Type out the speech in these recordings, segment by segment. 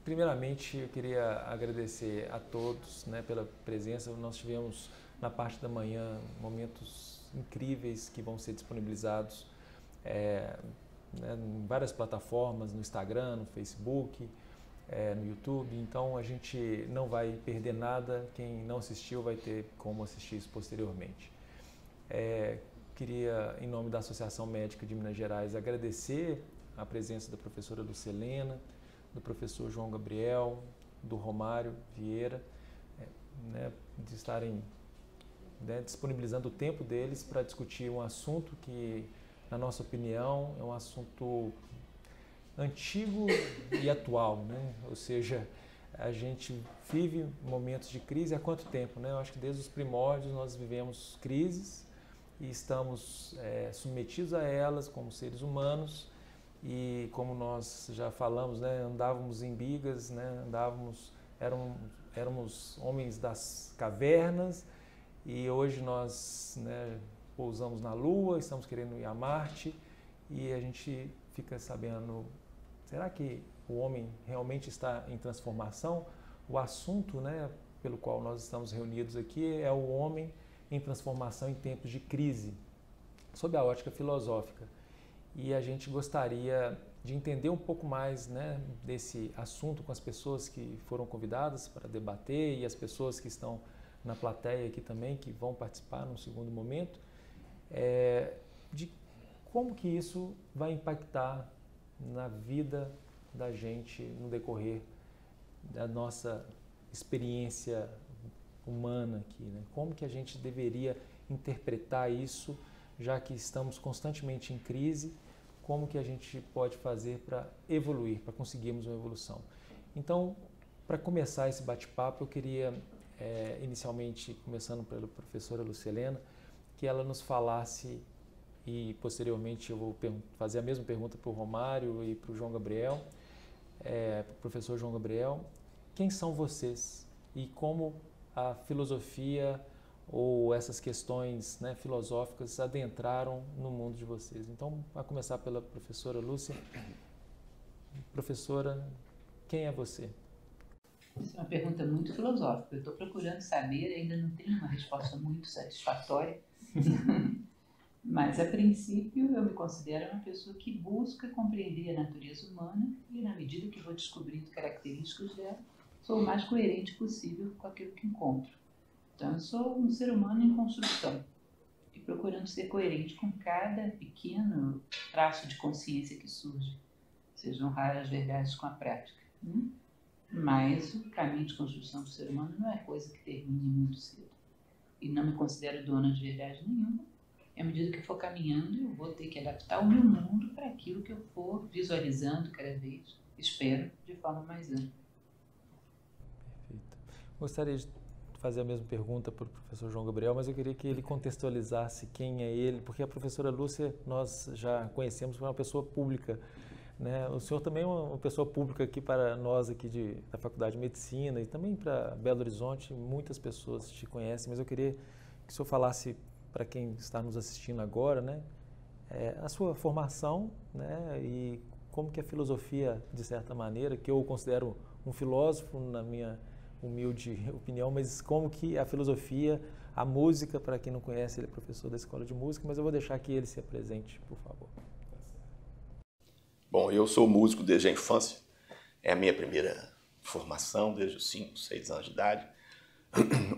Primeiramente, eu queria agradecer a todos, né, pela presença. Nós tivemos na parte da manhã momentos incríveis que vão ser disponibilizados né, em várias plataformas, no Instagram, no Facebook, no YouTube. Então a gente não vai perder nada. Quem não assistiu vai ter como assistir isso posteriormente. Queria, em nome da Associação Médica de Minas Gerais, agradecer a presença da professora Lucelena, do professor João Gabriel, do Romário Vieira, né, de estarem disponibilizando o tempo deles para discutir um assunto que, na nossa opinião, é um assunto antigo e atual, né? Ou seja, a gente vive momentos de crise há quanto tempo, né? Eu acho que desde os primórdios nós vivemos crises e estamos submetidos a elas como seres humanos. E como nós já falamos, né, andávamos em bigas, né, éramos homens das cavernas, e hoje nós, né, pousamos na Lua, estamos querendo ir a Marte, e a gente fica sabendo, será que o homem realmente está em transformação? O assunto, né, pelo qual nós estamos reunidos aqui é o homem em transformação em tempos de crise, sob a ótica filosófica. E a gente gostaria de entender um pouco mais, né, desse assunto com as pessoas que foram convidadas para debater e as pessoas que estão na plateia aqui também, que vão participar num segundo momento, de como que isso vai impactar na vida da gente no decorrer da nossa experiência humana aqui, né? Como que a gente deveria interpretar isso, já que estamos constantemente em crise, como que a gente pode fazer para evoluir, para conseguirmos uma evolução. Então, para começar esse bate-papo, eu queria, inicialmente, começando pela professora Lucelena, que ela nos falasse, e posteriormente eu vou fazer a mesma pergunta para o Romário e para o João Gabriel, para o professor João Gabriel, quem são vocês e como a filosofia ou essas questões, né, filosóficas adentraram no mundo de vocês. Então, vai começar pela professora Lúcia. Professora, quem é você? Essa é uma pergunta muito filosófica. Eu estou procurando saber, ainda não tenho uma resposta muito satisfatória. Mas, a princípio, eu me considero uma pessoa que busca compreender a natureza humana e, na medida que vou descobrindo características dela, sou o mais coerente possível com aquilo que encontro. Então, eu sou um ser humano em construção e procurando ser coerente com cada pequeno traço de consciência que surge, seja honrar as verdades com a prática. Mas o caminho de construção do ser humano não é coisa que termine muito cedo. E não me considero dona de verdade nenhuma. E à medida que for caminhando, eu vou ter que adaptar o meu mundo para aquilo que eu for visualizando cada vez, espero, de forma mais ampla. Perfeito. Gostaria de fazer a mesma pergunta para o professor João Gabriel, mas eu queria que ele contextualizasse quem é ele, porque a professora Lúcia nós já conhecemos como uma pessoa pública, né? O senhor também é uma pessoa pública aqui para nós aqui da Faculdade de Medicina e também para Belo Horizonte, muitas pessoas te conhecem, mas eu queria que o senhor falasse para quem está nos assistindo agora, né, a sua formação, né, e como que a filosofia, de certa maneira, que eu considero um filósofo na minha humilde opinião, mas como que a filosofia, a música, para quem não conhece, ele é professor da Escola de Música, mas eu vou deixar que ele se apresente, por favor. Bom, eu sou músico desde a infância, é a minha primeira formação, desde os 5, 6 anos de idade.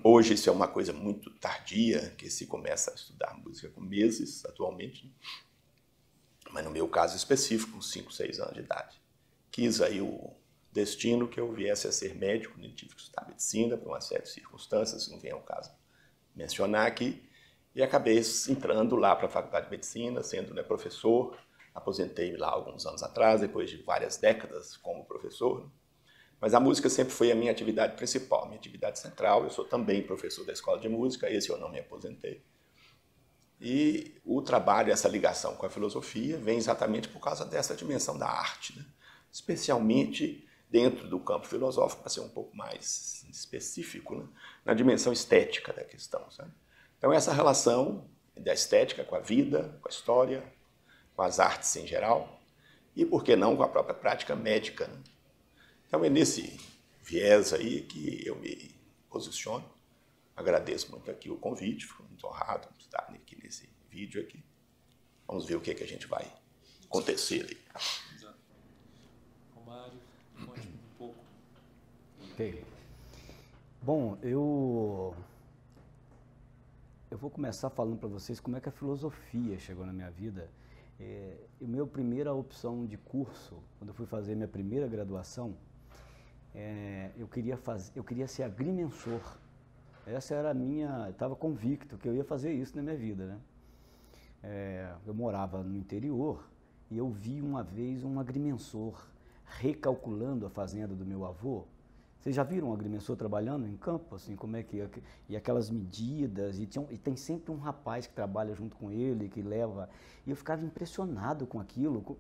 Hoje isso é uma coisa muito tardia, que se começa a estudar música com meses, atualmente, mas no meu caso específico, com 5, 6 anos de idade. Quis aí o destino que eu viesse a ser médico, tive que estudar medicina por uma série de circunstâncias, não vem ao caso mencionar aqui, e acabei entrando lá para a Faculdade de Medicina, sendo, né, professor. Aposentei-me lá alguns anos atrás, depois de várias décadas como professor. Mas a música sempre foi a minha atividade principal, minha atividade central. Eu sou também professor da Escola de Música, esse eu não me aposentei. E o trabalho, essa ligação com a filosofia, vem exatamente por causa dessa dimensão da arte, né? Especialmente dentro do campo filosófico, para ser um pouco mais específico, né, na dimensão estética da questão, sabe? Então, essa relação da estética com a vida, com a história, com as artes em geral, e, por que não, com a própria prática médica, né? Então é nesse viés aí que eu me posiciono. Agradeço muito aqui o convite, fico muito honrado de estar aqui nesse vídeo aqui. Vamos ver o que a gente vai acontecer aí. Exato. Romário, conte um pouco. Ok. Bom, eu vou começar falando para vocês como é que a filosofia chegou na minha vida. A minha primeira opção de curso, quando eu fui fazer minha primeira graduação, eu queria ser agrimensor. Essa era a minha, eu estava convicto que eu ia fazer isso na minha vida, né? Eu morava no interior e eu vi uma vez um agrimensor recalculando a fazenda do meu avô. Vocês já viram um agrimensor trabalhando em campo, assim, como é que é? E aquelas medidas, e tem sempre um rapaz que trabalha junto com ele, que leva, e eu ficava impressionado com aquilo,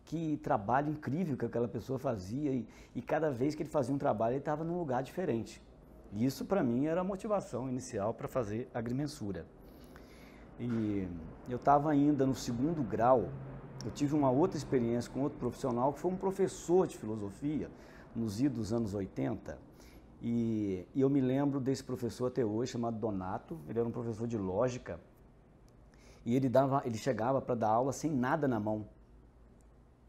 que trabalho incrível que aquela pessoa fazia, e cada vez que ele fazia um trabalho, ele estava num lugar diferente. E isso, para mim, era a motivação inicial para fazer agrimensura. E eu estava ainda no 2º grau, eu tive uma outra experiência com outro profissional, que foi um professor de filosofia, nos idos anos 80, e eu me lembro desse professor até hoje, chamado Donato. Ele era um professor de lógica, e ele chegava para dar aula sem nada na mão.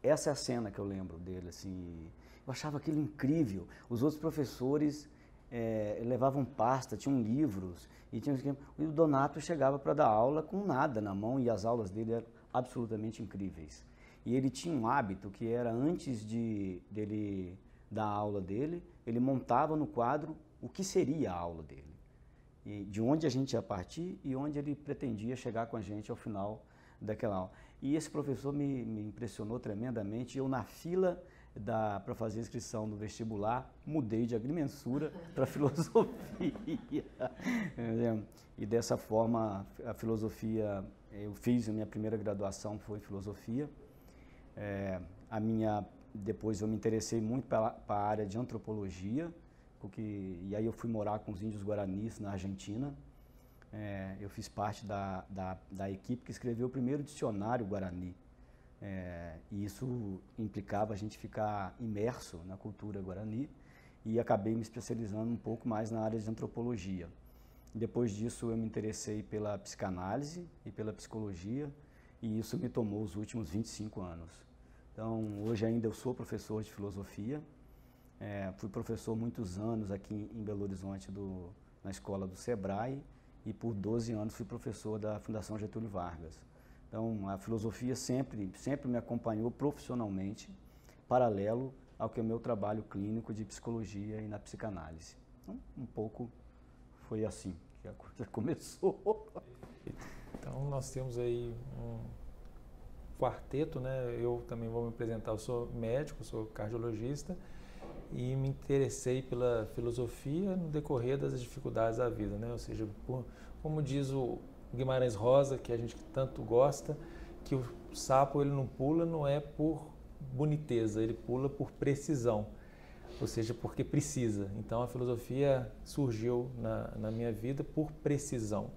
Essa é a cena que eu lembro dele, assim. Eu achava aquilo incrível. Os outros professores levavam pasta, tinham livros, e o Donato chegava para dar aula com nada na mão, e as aulas dele eram absolutamente incríveis. E ele tinha um hábito que era, antes dele da aula dele, ele montava no quadro o que seria a aula dele, e de onde a gente ia partir e onde ele pretendia chegar com a gente ao final daquela aula. E esse professor me impressionou tremendamente. Eu, na fila para fazer a inscrição no vestibular, mudei de agrimensura para filosofia. E dessa forma, a filosofia, eu fiz a minha primeira graduação, foi em filosofia. Depois eu me interessei muito para a área de antropologia, e aí eu fui morar com os índios guaranis na Argentina. Eu fiz parte da equipe que escreveu o primeiro dicionário guarani. E isso implicava a gente ficar imerso na cultura guarani, e acabei me especializando um pouco mais na área de antropologia. Depois disso eu me interessei pela psicanálise e pela psicologia, e isso me tomou os últimos 25 anos. Então, hoje ainda eu sou professor de filosofia, fui professor muitos anos aqui em Belo Horizonte na escola do Sebrae, e por 12 anos fui professor da Fundação Getúlio Vargas. Então, a filosofia sempre me acompanhou profissionalmente, paralelo ao que é o meu trabalho clínico de psicologia e na psicanálise. Então, um pouco foi assim que a coisa começou. Então, nós temos aí um quarteto, né? Eu também vou me apresentar. Eu sou médico, sou cardiologista, e me interessei pela filosofia no decorrer das dificuldades da vida, né? Ou seja, como diz o Guimarães Rosa, que a gente tanto gosta, que o sapo ele não pula não é por boniteza, ele pula por precisão, ou seja, porque precisa. Então a filosofia surgiu na minha vida por precisão.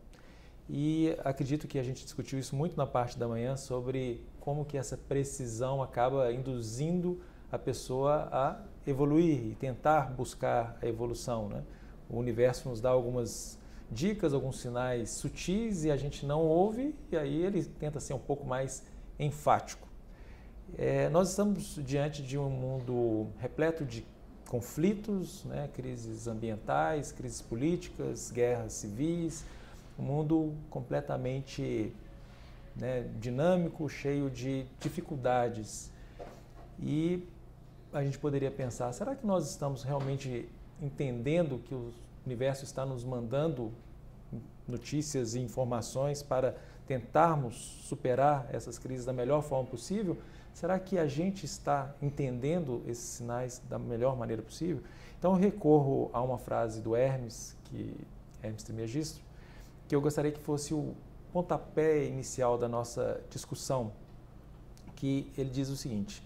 E acredito que a gente discutiu isso muito na parte da manhã, sobre como que essa precisão acaba induzindo a pessoa a evoluir e tentar buscar a evolução, né? O universo nos dá algumas dicas, alguns sinais sutis, e a gente não ouve, e aí ele tenta ser um pouco mais enfático. Nós estamos diante de um mundo repleto de conflitos, né? Crises ambientais, crises políticas, guerras civis, um mundo completamente, né, dinâmico, cheio de dificuldades. E a gente poderia pensar, será que nós estamos realmente entendendo que o universo está nos mandando notícias e informações para tentarmos superar essas crises da melhor forma possível? Será que a gente está entendendo esses sinais da melhor maneira possível? Então eu recorro a uma frase do Hermes Trismegisto, que eu gostaria que fosse o pontapé inicial da nossa discussão, que ele diz o seguinte: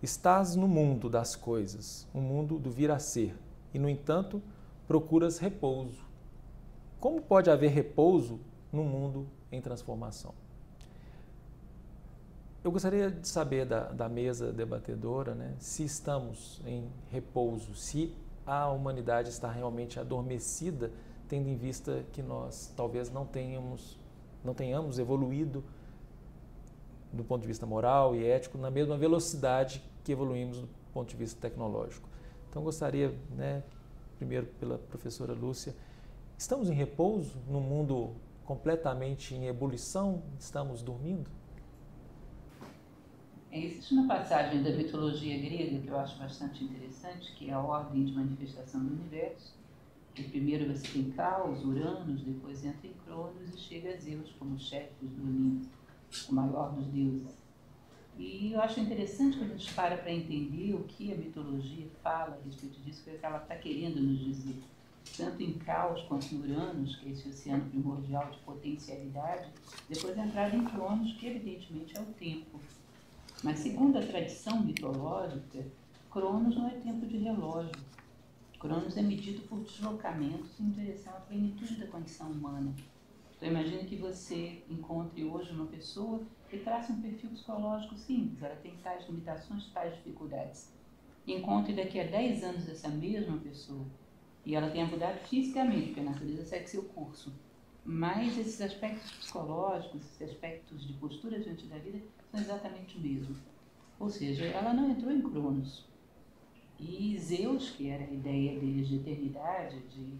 estás no mundo das coisas, um mundo do vir a ser, e no entanto procuras repouso. Como pode haver repouso num mundo em transformação? Eu gostaria de saber da mesa debatedora, né, se estamos em repouso, se a humanidade está realmente adormecida, tendo em vista que nós talvez não tenhamos evoluído do ponto de vista moral e ético na mesma velocidade que evoluímos do ponto de vista tecnológico. Então, gostaria, né, primeiro pela professora Lúcia, estamos em repouso num mundo completamente em ebulição? Estamos dormindo? Existe uma passagem da mitologia grega que eu acho bastante interessante, que é a ordem de manifestação do universo. Que primeiro você tem Caos, Uranus, depois entra em Cronos e chega a Zeus como chefe do Olimpo, o maior dos deuses. E eu acho interessante quando a gente para entender o que a mitologia fala a respeito disso, o que ela está querendo nos dizer. Tanto em Caos quanto em Uranus, que é esse oceano primordial de potencialidade, depois a entrada em Cronos, que evidentemente é o tempo. Mas segundo a tradição mitológica, Cronos não é tempo de relógio. Cronos é medido por deslocamentos em direção à plenitude da condição humana. Então imagine que você encontre hoje uma pessoa que traça um perfil psicológico simples, ela tem tais limitações, tais dificuldades. Encontre daqui a 10 anos essa mesma pessoa e ela tenha mudado fisicamente, porque a natureza segue seu curso. Mas esses aspectos psicológicos, esses aspectos de postura diante da vida, são exatamente o mesmo. Ou seja, ela não entrou em Cronos. E Zeus, que era a ideia deles de eternidade, de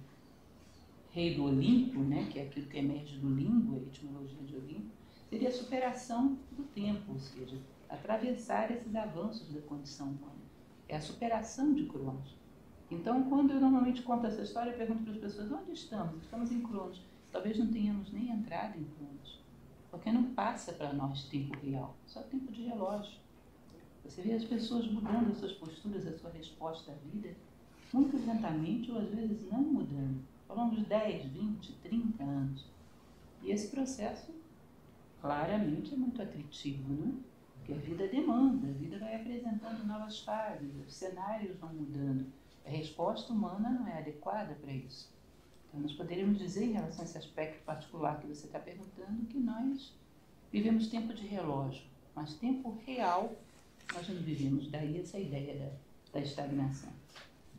rei do Olimpo, né, que é aquilo que emerge do limbo, a etimologia de Olimpo, seria a superação do tempo, ou seja, atravessar esses avanços da condição humana. É a superação de Cronos. Então, quando eu normalmente conto essa história, eu pergunto para as pessoas, onde estamos? Estamos em Cronos. Talvez não tenhamos nem entrado em Cronos, porque não passa para nós tempo real, só tempo de relógio. Você vê as pessoas mudando as suas posturas, a sua resposta à vida, muito lentamente ou às vezes não mudando, ao longo de 10, 20, 30 anos. E esse processo, claramente, é muito atritivo, né? Porque a vida demanda, a vida vai apresentando novas fases, os cenários vão mudando. A resposta humana não é adequada para isso. Então, nós poderíamos dizer, em relação a esse aspecto particular que você está perguntando, que nós vivemos tempo de relógio, mas tempo real nós não vivemos. Daí essa ideia da estagnação.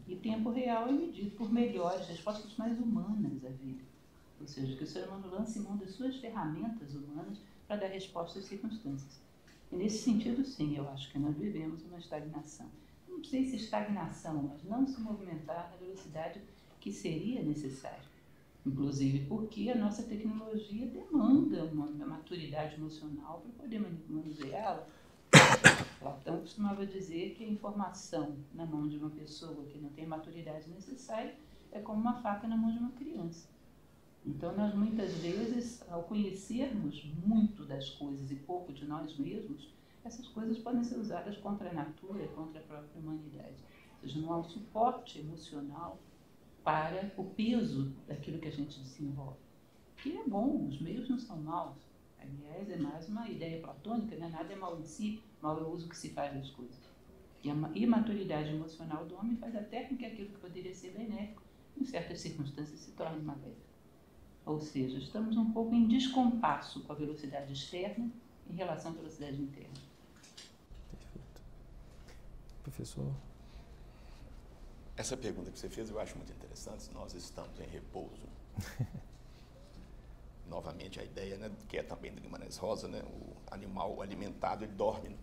E tempo real é medido por melhores respostas mais humanas à vida. Ou seja, que o ser humano lance mão das suas ferramentas humanas para dar resposta às circunstâncias. E nesse sentido, sim, eu acho que nós vivemos uma estagnação. Não sei se estagnação, mas não se movimentar na velocidade que seria necessário. Inclusive porque a nossa tecnologia demanda uma maturidade emocional para poder manuseá-la. Platão costumava dizer que a informação na mão de uma pessoa que não tem a maturidade necessária é como uma faca na mão de uma criança. Então, nós muitas vezes, ao conhecermos muito das coisas e pouco de nós mesmos, essas coisas podem ser usadas contra a natura, contra a própria humanidade. Ou seja, não há um suporte emocional para o peso daquilo que a gente desenvolve. Que é bom, os meios não são maus. Aliás, é mais uma ideia platônica, né? Nada é mal em si, mal é o uso que se faz das coisas. E a imaturidade emocional do homem faz até com que aquilo que poderia ser benéfico, em certas circunstâncias, se torne maléfico. Ou seja, estamos um pouco em descompasso com a velocidade externa em relação à velocidade interna. Perfeito. Professor? Essa pergunta que você fez eu acho muito interessante. Nós estamos em repouso. Novamente a ideia, né, que é também do Guimarães Rosa, né, o animal alimentado, ele dorme, né?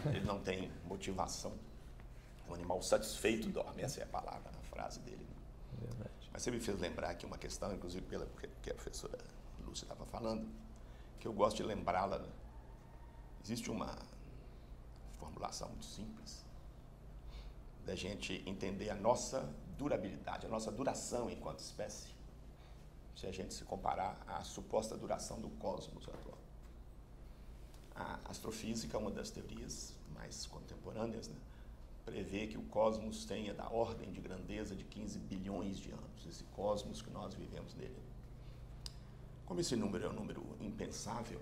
Ele não tem motivação. O animal satisfeito dorme, essa é a palavra, a frase dele. Né? Verdade. Mas você me fez lembrar aqui uma questão, inclusive pela que a professora Lúcia estava falando, que eu gosto de lembrá-la. Né? Existe uma formulação muito simples da gente entender a nossa durabilidade, a nossa duração enquanto espécie, se a gente se comparar à suposta duração do cosmos atual. A astrofísica, uma das teorias mais contemporâneas, né, prevê que o cosmos tenha da ordem de grandeza de 15 bilhões de anos, esse cosmos que nós vivemos nele. Como esse número é um número impensável,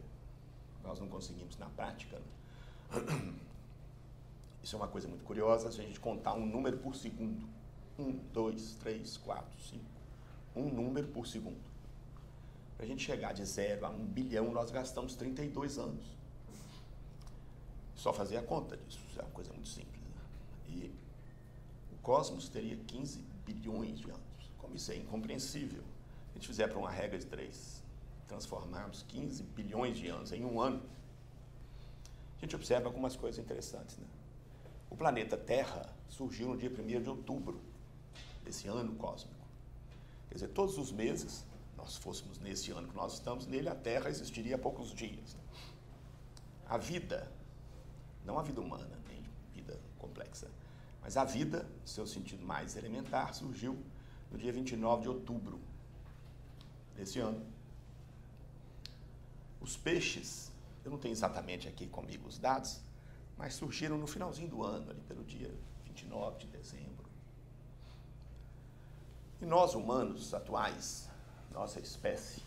nós não conseguimos na prática, né? Isso é uma coisa muito curiosa, se a gente contar um número por segundo, 1, 2, 3, 4, 5, um número por segundo. Para a gente chegar de 0 a 1 bilhão, nós gastamos 32 anos. só fazer a conta disso, é uma coisa muito simples. Né? E o cosmos teria 15 bilhões de anos. Como isso é incompreensível, se a gente fizer para uma regra de 3, transformarmos 15 bilhões de anos em um ano, a gente observa algumas coisas interessantes. Né? O planeta Terra surgiu no dia 1º de outubro desse ano cósmico. Quer dizer, todos os meses, nós fôssemos nesse ano que nós estamos, nele a Terra existiria há poucos dias. Né? A vida, não a vida humana, nem vida complexa, mas a vida, no seu sentido mais elementar, surgiu no dia 29 de outubro desse ano. Os peixes, eu não tenho exatamente aqui comigo os dados, mas surgiram no finalzinho do ano, ali pelo dia 29 de dezembro. E nós, humanos atuais, nossa espécie,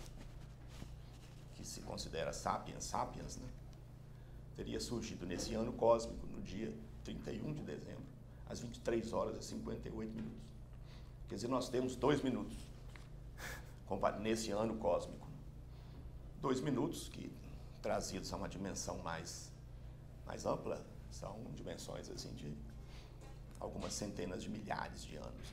que se considera sapiens sapiens, né, teria surgido nesse ano cósmico, no dia 31 de dezembro, às 23 horas e 58 minutos. Quer dizer, nós temos 2 minutos nesse ano cósmico. 2 minutos que, trazidos a uma dimensão mais ampla, são dimensões assim de algumas centenas de milhares de anos.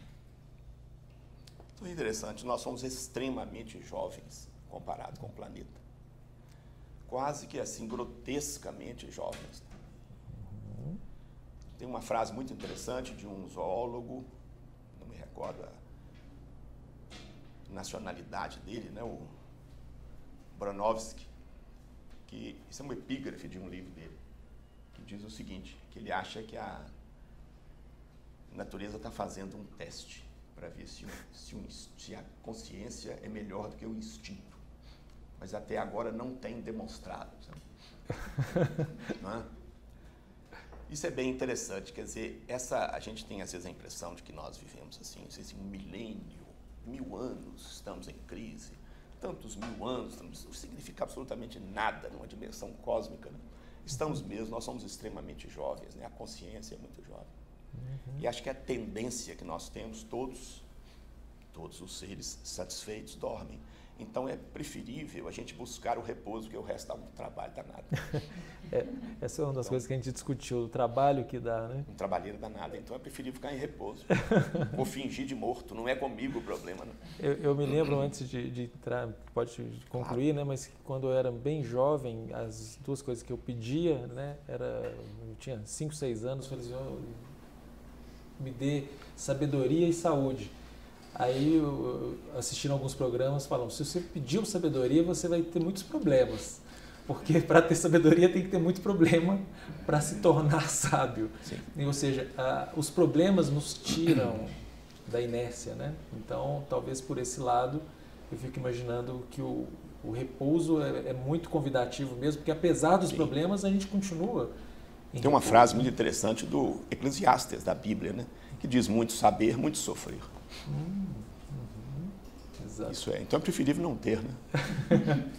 Então é interessante, nós somos extremamente jovens comparado com o planeta. Quase que assim, grotescamente jovens. Tem uma frase muito interessante de um zoólogo, não me recordo a nacionalidade dele, né, o Branovski, que isso é uma epígrafe de um livro dele, que diz o seguinte, que ele acha que a natureza está fazendo um teste para ver se a consciência é melhor do que o instinto. Mas até agora não tem demonstrado. Não é? Isso é bem interessante, quer dizer, a gente tem às vezes a impressão de que nós vivemos assim, não sei se 1 milênio, 1000 anos, estamos em crise, tantos 1000 anos, não significa absolutamente nada numa dimensão cósmica. Né? Estamos mesmo, nós somos extremamente jovens, né? A consciência é muito jovem. E acho que a tendência que nós temos, todos os seres satisfeitos dormem. Então é preferível a gente buscar o repouso, porque o resto dá um trabalho danado. Essa é uma das coisas que a gente discutiu, o trabalho que dá, né? Um trabalheiro danado. Então é preferível ficar em repouso. Vou fingir de morto, não é comigo o problema. Não. Eu me lembro antes de entrar, pode concluir, né? Mas quando eu era bem jovem, as 2 coisas que eu pedia, né? Eu tinha 5, 6 anos, falei assim, me dê sabedoria e saúde. Aí assistindo alguns programas falam, se você pediu sabedoria, você vai ter muitos problemas. Porque para ter sabedoria tem que ter muito problema para se tornar sábio. E, ou seja, os problemas nos tiram da inércia, né? Então, talvez por esse lado, eu fico imaginando que o repouso é muito convidativo mesmo, porque apesar dos problemas, a gente continua. Tem uma frase muito interessante do Eclesiastes, da Bíblia, né? Que diz muito saber, muito sofrer. Exato. Isso é. Então é preferível não ter, né?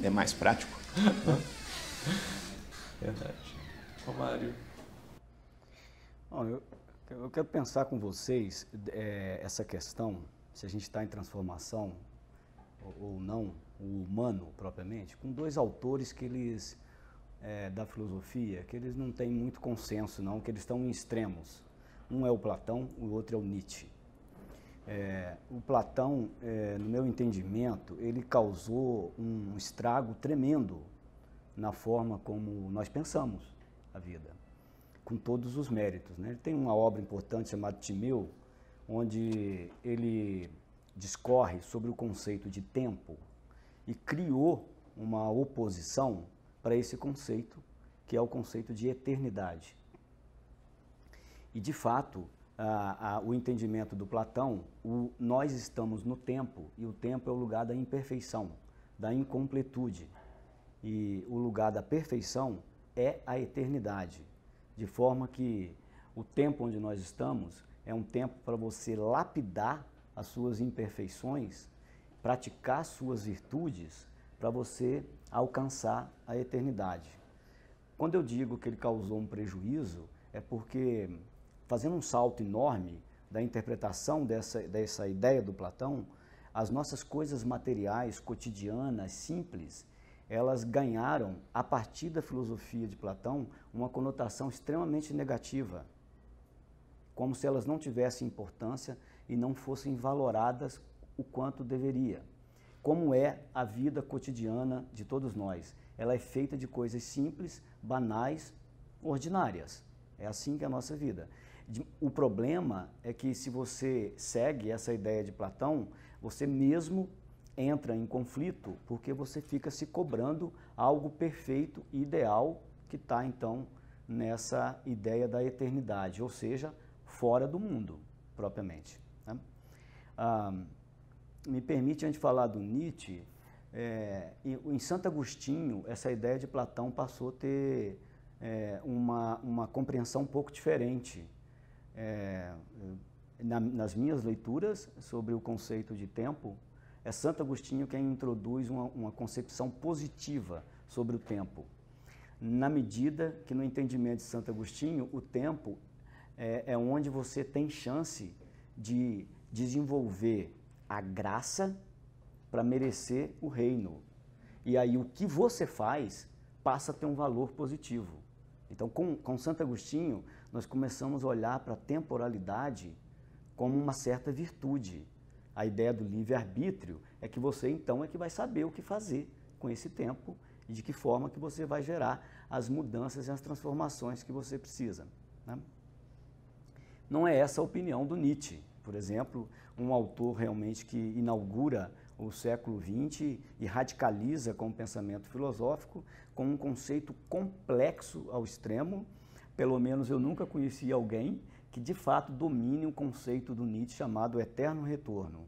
É mais prático. Verdade. Romário. Bom, eu quero pensar com vocês essa questão, se a gente está em transformação ou não, o humano propriamente, com 2 autores que eles, da filosofia, que eles não têm muito consenso, não, que eles estão em extremos. Um é o Platão, o outro é o Nietzsche. O Platão, no meu entendimento, ele causou um estrago tremendo na forma como nós pensamos a vida, com todos os méritos, né? Ele tem uma obra importante chamada Timeu, onde ele discorre sobre o conceito de tempo e criou uma oposição para esse conceito, que é o conceito de eternidade. E, de fato, o entendimento do Platão, nós estamos no tempo, e o tempo é o lugar da imperfeição, da incompletude. E o lugar da perfeição é a eternidade, de forma que o tempo onde nós estamos é um tempo para você lapidar as suas imperfeições, praticar suas virtudes, para você alcançar a eternidade. Quando eu digo que ele causou um prejuízo, é porque, fazendo um salto enorme da interpretação dessa ideia do Platão, as nossas coisas materiais, cotidianas, simples, elas ganharam, a partir da filosofia de Platão, uma conotação extremamente negativa, como se elas não tivessem importância e não fossem valoradas o quanto deveria. Como é a vida cotidiana de todos nós. Ela é feita de coisas simples, banais, ordinárias. É assim que é a nossa vida. O problema é que se você segue essa ideia de Platão, você mesmo entra em conflito, porque você fica se cobrando algo perfeito e ideal que está, então, nessa ideia da eternidade, ou seja, fora do mundo, propriamente. Né? Me permite, antes de falar do Nietzsche, em Santo Agostinho, essa ideia de Platão passou a ter uma compreensão um pouco diferente. Nas minhas leituras sobre o conceito de tempo, é Santo Agostinho quem introduz uma concepção positiva sobre o tempo. Na medida que, no entendimento de Santo Agostinho, o tempo é onde você tem chance de desenvolver a graça para merecer o reino. E aí o que você faz passa a ter um valor positivo. Então, com Santo Agostinho, nós começamos a olhar para a temporalidade como uma certa virtude. A ideia do livre-arbítrio é que você, então, é que vai saber o que fazer com esse tempo e de que forma que você vai gerar as mudanças e as transformações que você precisa. Né? Não é essa a opinião do Nietzsche, por exemplo, um autor realmente que inaugura o século XX e radicaliza com o pensamento filosófico, com um conceito complexo ao extremo. Pelo menos eu nunca conheci alguém que de fato domine o conceito do Nietzsche chamado eterno retorno,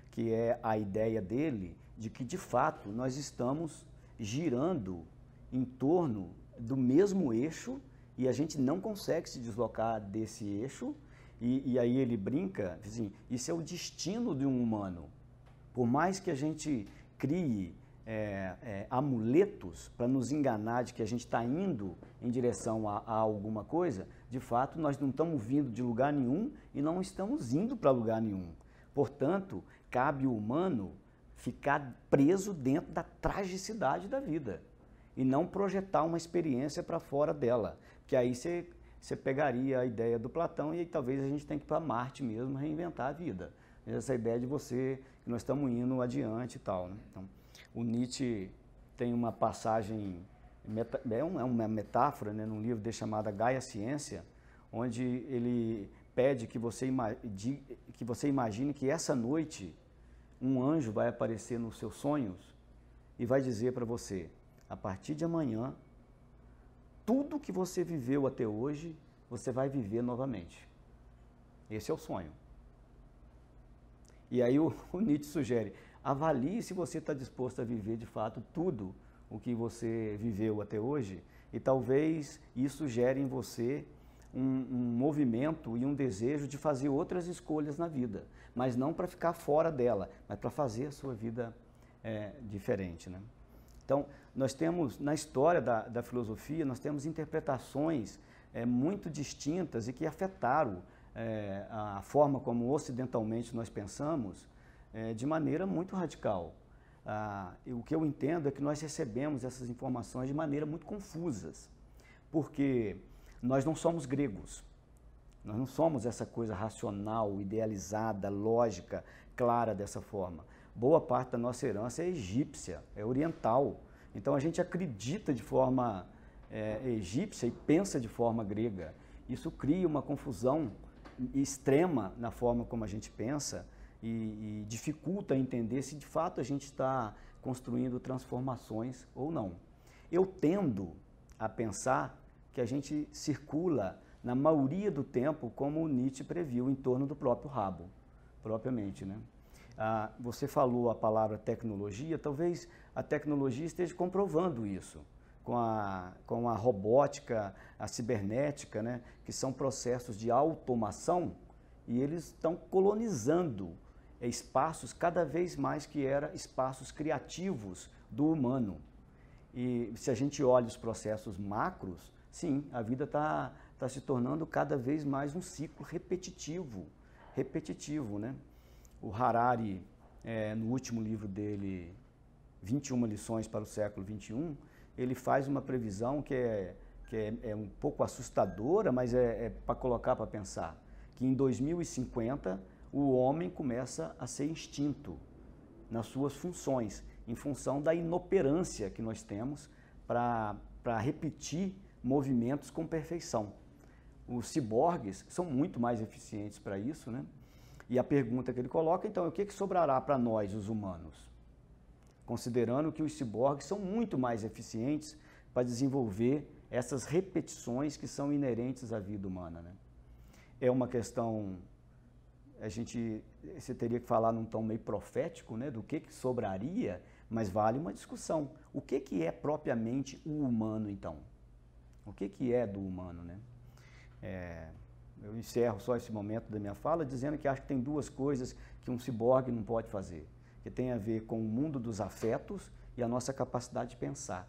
que é a ideia dele de que de fato nós estamos girando em torno do mesmo eixo e a gente não consegue se deslocar desse eixo, e aí ele brinca, assim, isso é o destino de um humano. Por mais que a gente crie amuletos para nos enganar de que a gente está indo em direção a alguma coisa, de fato nós não estamos vindo de lugar nenhum e não estamos indo para lugar nenhum. Portanto, cabe ao humano ficar preso dentro da tragicidade da vida e não projetar uma experiência para fora dela, porque aí você pegaria a ideia do Platão e aí talvez a gente tenha que ir para Marte mesmo, reinventar a vida. Essa ideia de que nós estamos indo adiante e tal. Né? Então, o Nietzsche tem uma passagem, uma metáfora, né, num livro dele chamado Gaia Ciência, onde ele pede que você imagine que essa noite um anjo vai aparecer nos seus sonhos e vai dizer para você, a partir de amanhã, tudo que você viveu até hoje, você vai viver novamente. Esse é o sonho. E aí o Nietzsche sugere, avalie se você está disposto a viver de fato tudo o que você viveu até hoje e talvez isso gere em você um movimento e um desejo de fazer outras escolhas na vida, mas não para ficar fora dela, mas para fazer a sua vida diferente. Né? Então, nós temos, na história da filosofia, nós temos interpretações muito distintas e que afetaram a forma como ocidentalmente nós pensamos de maneira muito radical. O que eu entendo é que nós recebemos essas informações de maneira muito confusas, porque nós não somos gregos, nós não somos essa coisa racional, idealizada, lógica, clara dessa forma. Boa parte da nossa herança é egípcia, é oriental, então a gente acredita de forma egípcia e pensa de forma grega. Isso cria uma confusão extrema na forma como a gente pensa e dificulta entender se de fato a gente está construindo transformações ou não. Eu tendo a pensar que a gente circula, na maioria do tempo, como o Nietzsche previu, em torno do próprio rabo, propriamente. Né? Você falou a palavra tecnologia, talvez a tecnologia esteja comprovando isso. Com a robótica, a cibernética, né, que são processos de automação, e eles estão colonizando espaços cada vez mais que eram espaços criativos do humano. E se a gente olha os processos macros, sim, a vida está se tornando cada vez mais um ciclo repetitivo, né? O Harari, no último livro dele, 21 lições para o século XXI, ele faz uma previsão que é um pouco assustadora, mas é para colocar para pensar, que em 2050 o homem começa a ser extinto nas suas funções, em função da inoperância que nós temos para repetir movimentos com perfeição. Os ciborgues são muito mais eficientes para isso, né? E a pergunta que ele coloca, então, é o que sobrará para nós, os humanos? Considerando que os ciborgues são muito mais eficientes para desenvolver essas repetições que são inerentes à vida humana, né? É uma questão, você teria que falar num tom meio profético, né, do que sobraria, mas vale uma discussão. O que é propriamente o humano, então? O que é do humano, né? Eu encerro só esse momento da minha fala dizendo que acho que tem duas coisas que um ciborgue não pode fazer, que tem a ver com o mundo dos afetos e a nossa capacidade de pensar.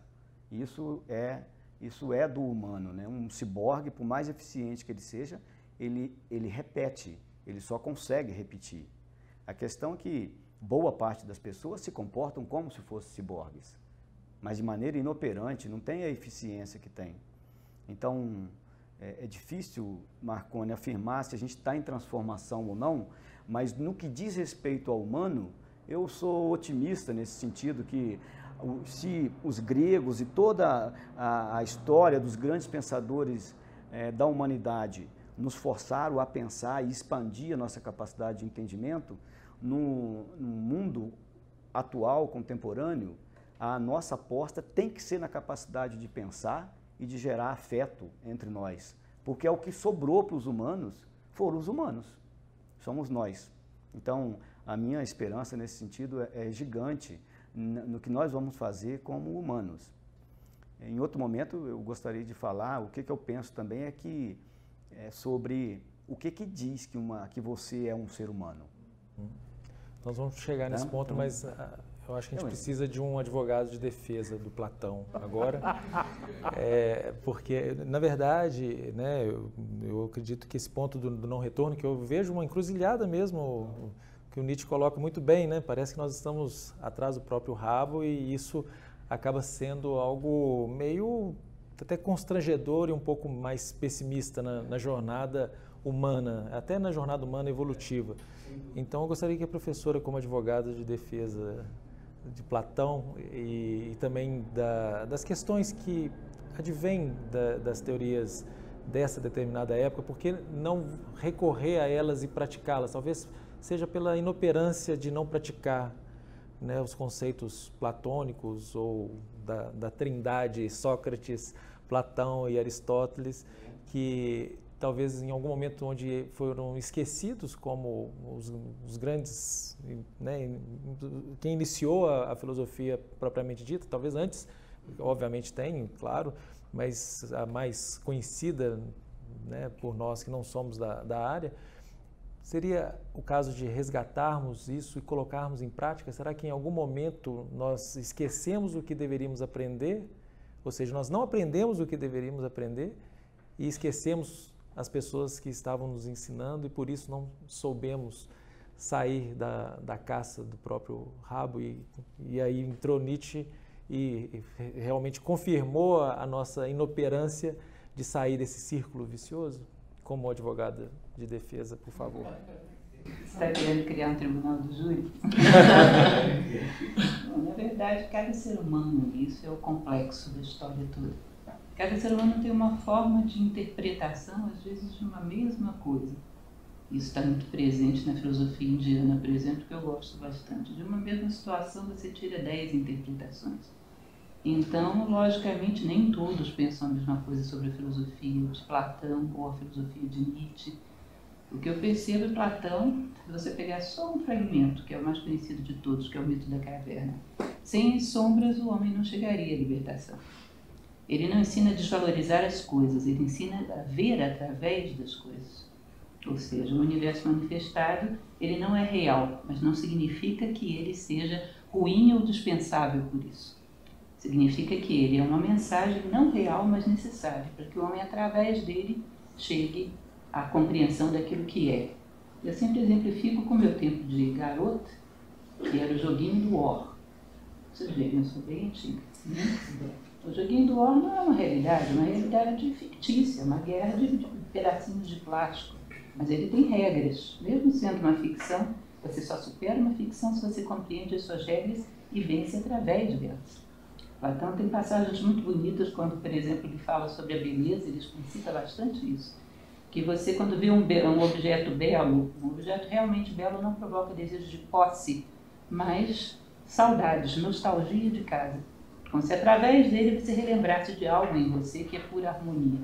Isso é do humano, né? Um ciborgue, por mais eficiente que ele seja, ele repete, ele só consegue repetir. A questão é que boa parte das pessoas se comportam como se fossem ciborgues, mas de maneira inoperante, não tem a eficiência que tem. Então, é difícil, Marconi, afirmar se a gente está em transformação ou não, mas no que diz respeito ao humano, eu sou otimista nesse sentido que se os gregos e toda a história dos grandes pensadores da humanidade nos forçaram a pensar e expandir a nossa capacidade de entendimento, no mundo atual, contemporâneo, a nossa aposta tem que ser na capacidade de pensar e de gerar afeto entre nós, porque é o que sobrou para os humanos, foram os humanos, somos nós. Então, a minha esperança nesse sentido é gigante no que nós vamos fazer como humanos. Em outro momento, eu gostaria de falar, o que eu penso também é sobre o que diz que você é um ser humano. Nós vamos chegar nesse ponto, mas eu acho que a gente precisa de um advogado de defesa do Platão agora, porque, na verdade, né, eu acredito que esse ponto do não retorno, que eu vejo uma encruzilhada mesmo, que o Nietzsche coloca muito bem, né? Parece que nós estamos atrás do próprio rabo e isso acaba sendo algo meio até constrangedor e um pouco mais pessimista na jornada humana, até na jornada humana evolutiva. Então, eu gostaria que a professora, como advogada de defesa de Platão e também das questões que advêm das teorias dessa determinada época, por que não recorrer a elas e praticá-las? Talvez seja pela inoperância de não praticar, né, os conceitos platônicos ou da trindade Sócrates, Platão e Aristóteles, que talvez em algum momento onde foram esquecidos como os grandes, né, quem iniciou a filosofia propriamente dita, talvez antes, obviamente tem, claro, mas a mais conhecida, né, por nós que não somos da área, seria o caso de resgatarmos isso e colocarmos em prática? Será que em algum momento nós esquecemos o que deveríamos aprender? Ou seja, nós não aprendemos o que deveríamos aprender e esquecemos as pessoas que estavam nos ensinando e por isso não soubemos sair da caça do próprio rabo e aí entrou Nietzsche e realmente confirmou a nossa inoperância de sair desse círculo vicioso? Como advogada de defesa, por favor. Você está querendo criar um tribunal do júri? Bom, na verdade, cada ser humano, isso é o complexo da história toda. Cada ser humano tem uma forma de interpretação, às vezes, de uma mesma coisa. Isso está muito presente na filosofia indiana, por exemplo, que eu gosto bastante. De uma mesma situação, você tira 10 interpretações. Então, logicamente, nem todos pensam a mesma coisa sobre a filosofia de Platão ou a filosofia de Nietzsche. O que eu percebo em Platão, se você pegar só um fragmento, que é o mais conhecido de todos, que é o mito da caverna, sem as sombras o homem não chegaria à libertação. Ele não ensina a desvalorizar as coisas, ele ensina a ver através das coisas. Ou seja, o universo manifestado, ele não é real, mas não significa que ele seja ruim ou dispensável por isso. Significa que ele é uma mensagem não real, mas necessária, para que o homem, através dele, chegue à compreensão daquilo que é. Eu sempre exemplifico com o meu tempo de garota, que era o joguinho do War. Vocês veem, eu sou bem antiga. O joguinho do War não é uma realidade fictícia, uma guerra de pedacinhos de plástico. Mas ele tem regras. Mesmo sendo uma ficção, você só supera uma ficção se você compreende as suas regras e vence através delas. Platão tem passagens muito bonitas quando, por exemplo, ele fala sobre a beleza, ele explicita bastante isso. Que você, quando vê um objeto belo, um objeto realmente belo não provoca desejo de posse, mas saudades, nostalgia de casa. Como se através dele você relembrasse de algo em você que é pura harmonia.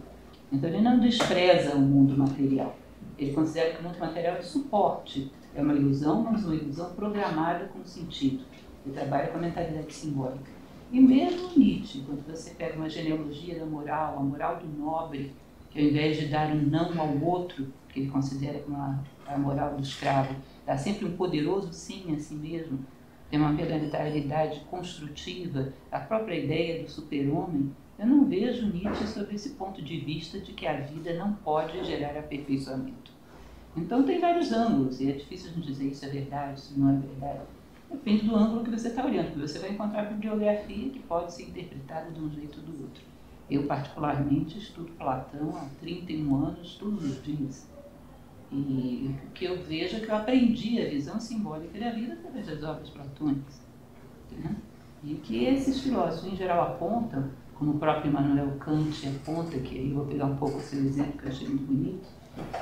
Então ele não despreza o mundo material. Ele considera que o mundo material é suporte. É uma ilusão, mas uma ilusão programada com sentido. Ele trabalha com a mentalidade simbólica. E mesmo Nietzsche, quando você pega uma genealogia da moral, a moral do nobre, que ao invés de dar um não ao outro, que ele considera como a moral do escravo, dá sempre um poderoso sim a si mesmo, tem uma mentalidade construtiva, a própria ideia do super-homem, eu não vejo Nietzsche sob esse ponto de vista de que a vida não pode gerar aperfeiçoamento. Então tem vários ângulos, e é difícil a gente dizer isso é verdade, isso não é verdade. Depende do ângulo que você está olhando, porque você vai encontrar bibliografia que pode ser interpretada de um jeito ou do outro. Eu, particularmente, estudo Platão há 31 anos, todos os dias. E o que eu vejo é que eu aprendi a visão simbólica da vida através das obras platônicas. Né? E que esses filósofos, em geral, apontam, como o próprio Immanuel Kant aponta, que aí eu vou pegar um pouco o seu exemplo, que eu achei muito bonito.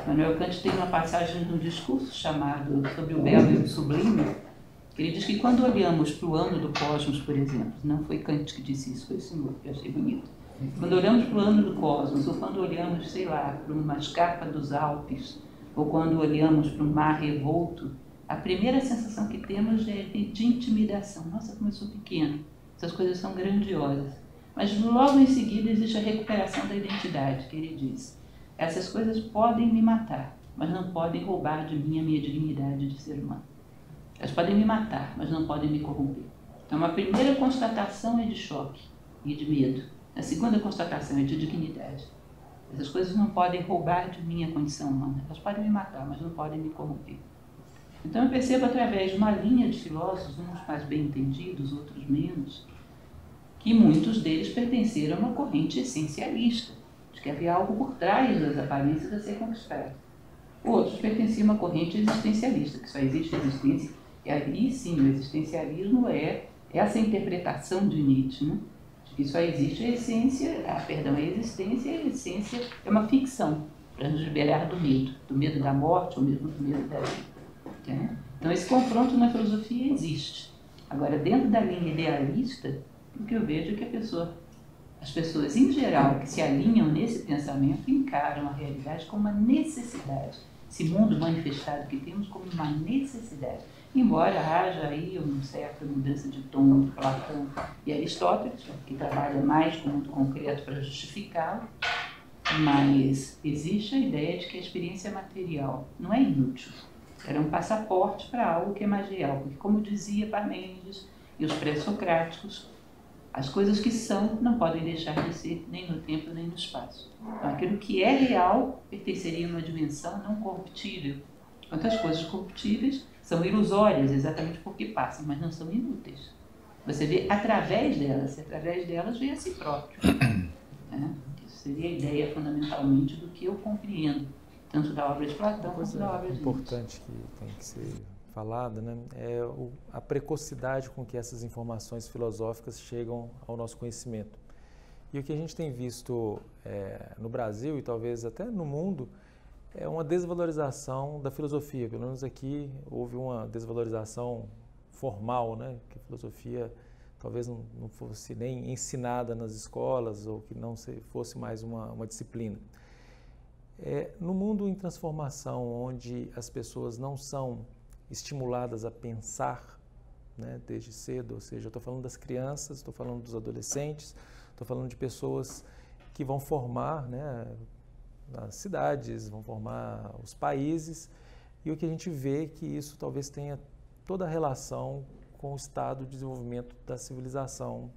Immanuel Kant tem uma passagem no discurso chamado Sobre o Belo e o Sublime, que ele diz que quando olhamos para o ano do cosmos, por exemplo, não foi Kant que disse isso, foi o senhor, que eu achei bonito. Quando olhamos para o ano do cosmos, ou quando olhamos, sei lá, para uma escarpa dos Alpes, ou quando olhamos para um mar revolto, a primeira sensação que temos é de intimidação. Nossa, como eu sou pequeno, essas coisas são grandiosas. Mas logo em seguida existe a recuperação da identidade, que ele diz. Essas coisas podem me matar, mas não podem roubar de mim a minha dignidade de ser humano. Elas podem me matar, mas não podem me corromper. Então, a primeira constatação é de choque e de medo. A segunda constatação é de dignidade. Essas coisas não podem roubar de mim a condição humana. Elas podem me matar, mas não podem me corromper. Então, eu percebo através de uma linha de filósofos, uns mais bem entendidos, outros menos, que muitos deles pertenceram a uma corrente essencialista, de que havia algo por trás das aparências a ser conquistado. Outros pertenciam a uma corrente existencialista, que só existe existência. E aí, sim, o existencialismo é essa interpretação de Nietzsche, né? De que só existe a essência, a existência, e a essência é uma ficção, para nos liberar do medo da morte ou mesmo do medo da vida. Né? Então, esse confronto na filosofia existe. Agora, dentro da linha idealista, o que eu vejo é que as pessoas, em geral, que se alinham nesse pensamento, encaram a realidade como uma necessidade. Esse mundo manifestado que temos como uma necessidade. Embora haja aí uma certa mudança de tom de Platão e Aristóteles, que trabalha mais com o mundo concreto para justificá-lo, mas existe a ideia de que a experiência material não é inútil. Ela é um passaporte para algo que é mais real. Porque, como dizia Parmênides e os pré-socráticos, as coisas que são não podem deixar de ser nem no tempo nem no espaço. Então, aquilo que é real pertenceria a uma dimensão não corruptível. Enquanto as coisas corruptíveis são ilusórias, exatamente porque passam, mas não são inúteis. Você vê através delas, e através delas vê a si próprio. Né? Isso seria a ideia, fundamentalmente, do que eu compreendo, tanto da obra de Platão quanto da obra de Nietzsche. Importante que tem que ser falada, né, é a precocidade com que essas informações filosóficas chegam ao nosso conhecimento. E o que a gente tem visto no Brasil e talvez até no mundo é uma desvalorização da filosofia. Pelo menos aqui houve uma desvalorização formal, né, que a filosofia talvez não fosse nem ensinada nas escolas ou que não fosse mais uma disciplina. No mundo em transformação, onde as pessoas não são estimuladas a pensar, né, desde cedo, ou seja, eu estou falando das crianças, estou falando dos adolescentes, estou falando de pessoas que vão formar, né, as cidades, vão formar os países, e o que a gente vê é que isso talvez tenha toda a relação com o estado de desenvolvimento da civilização,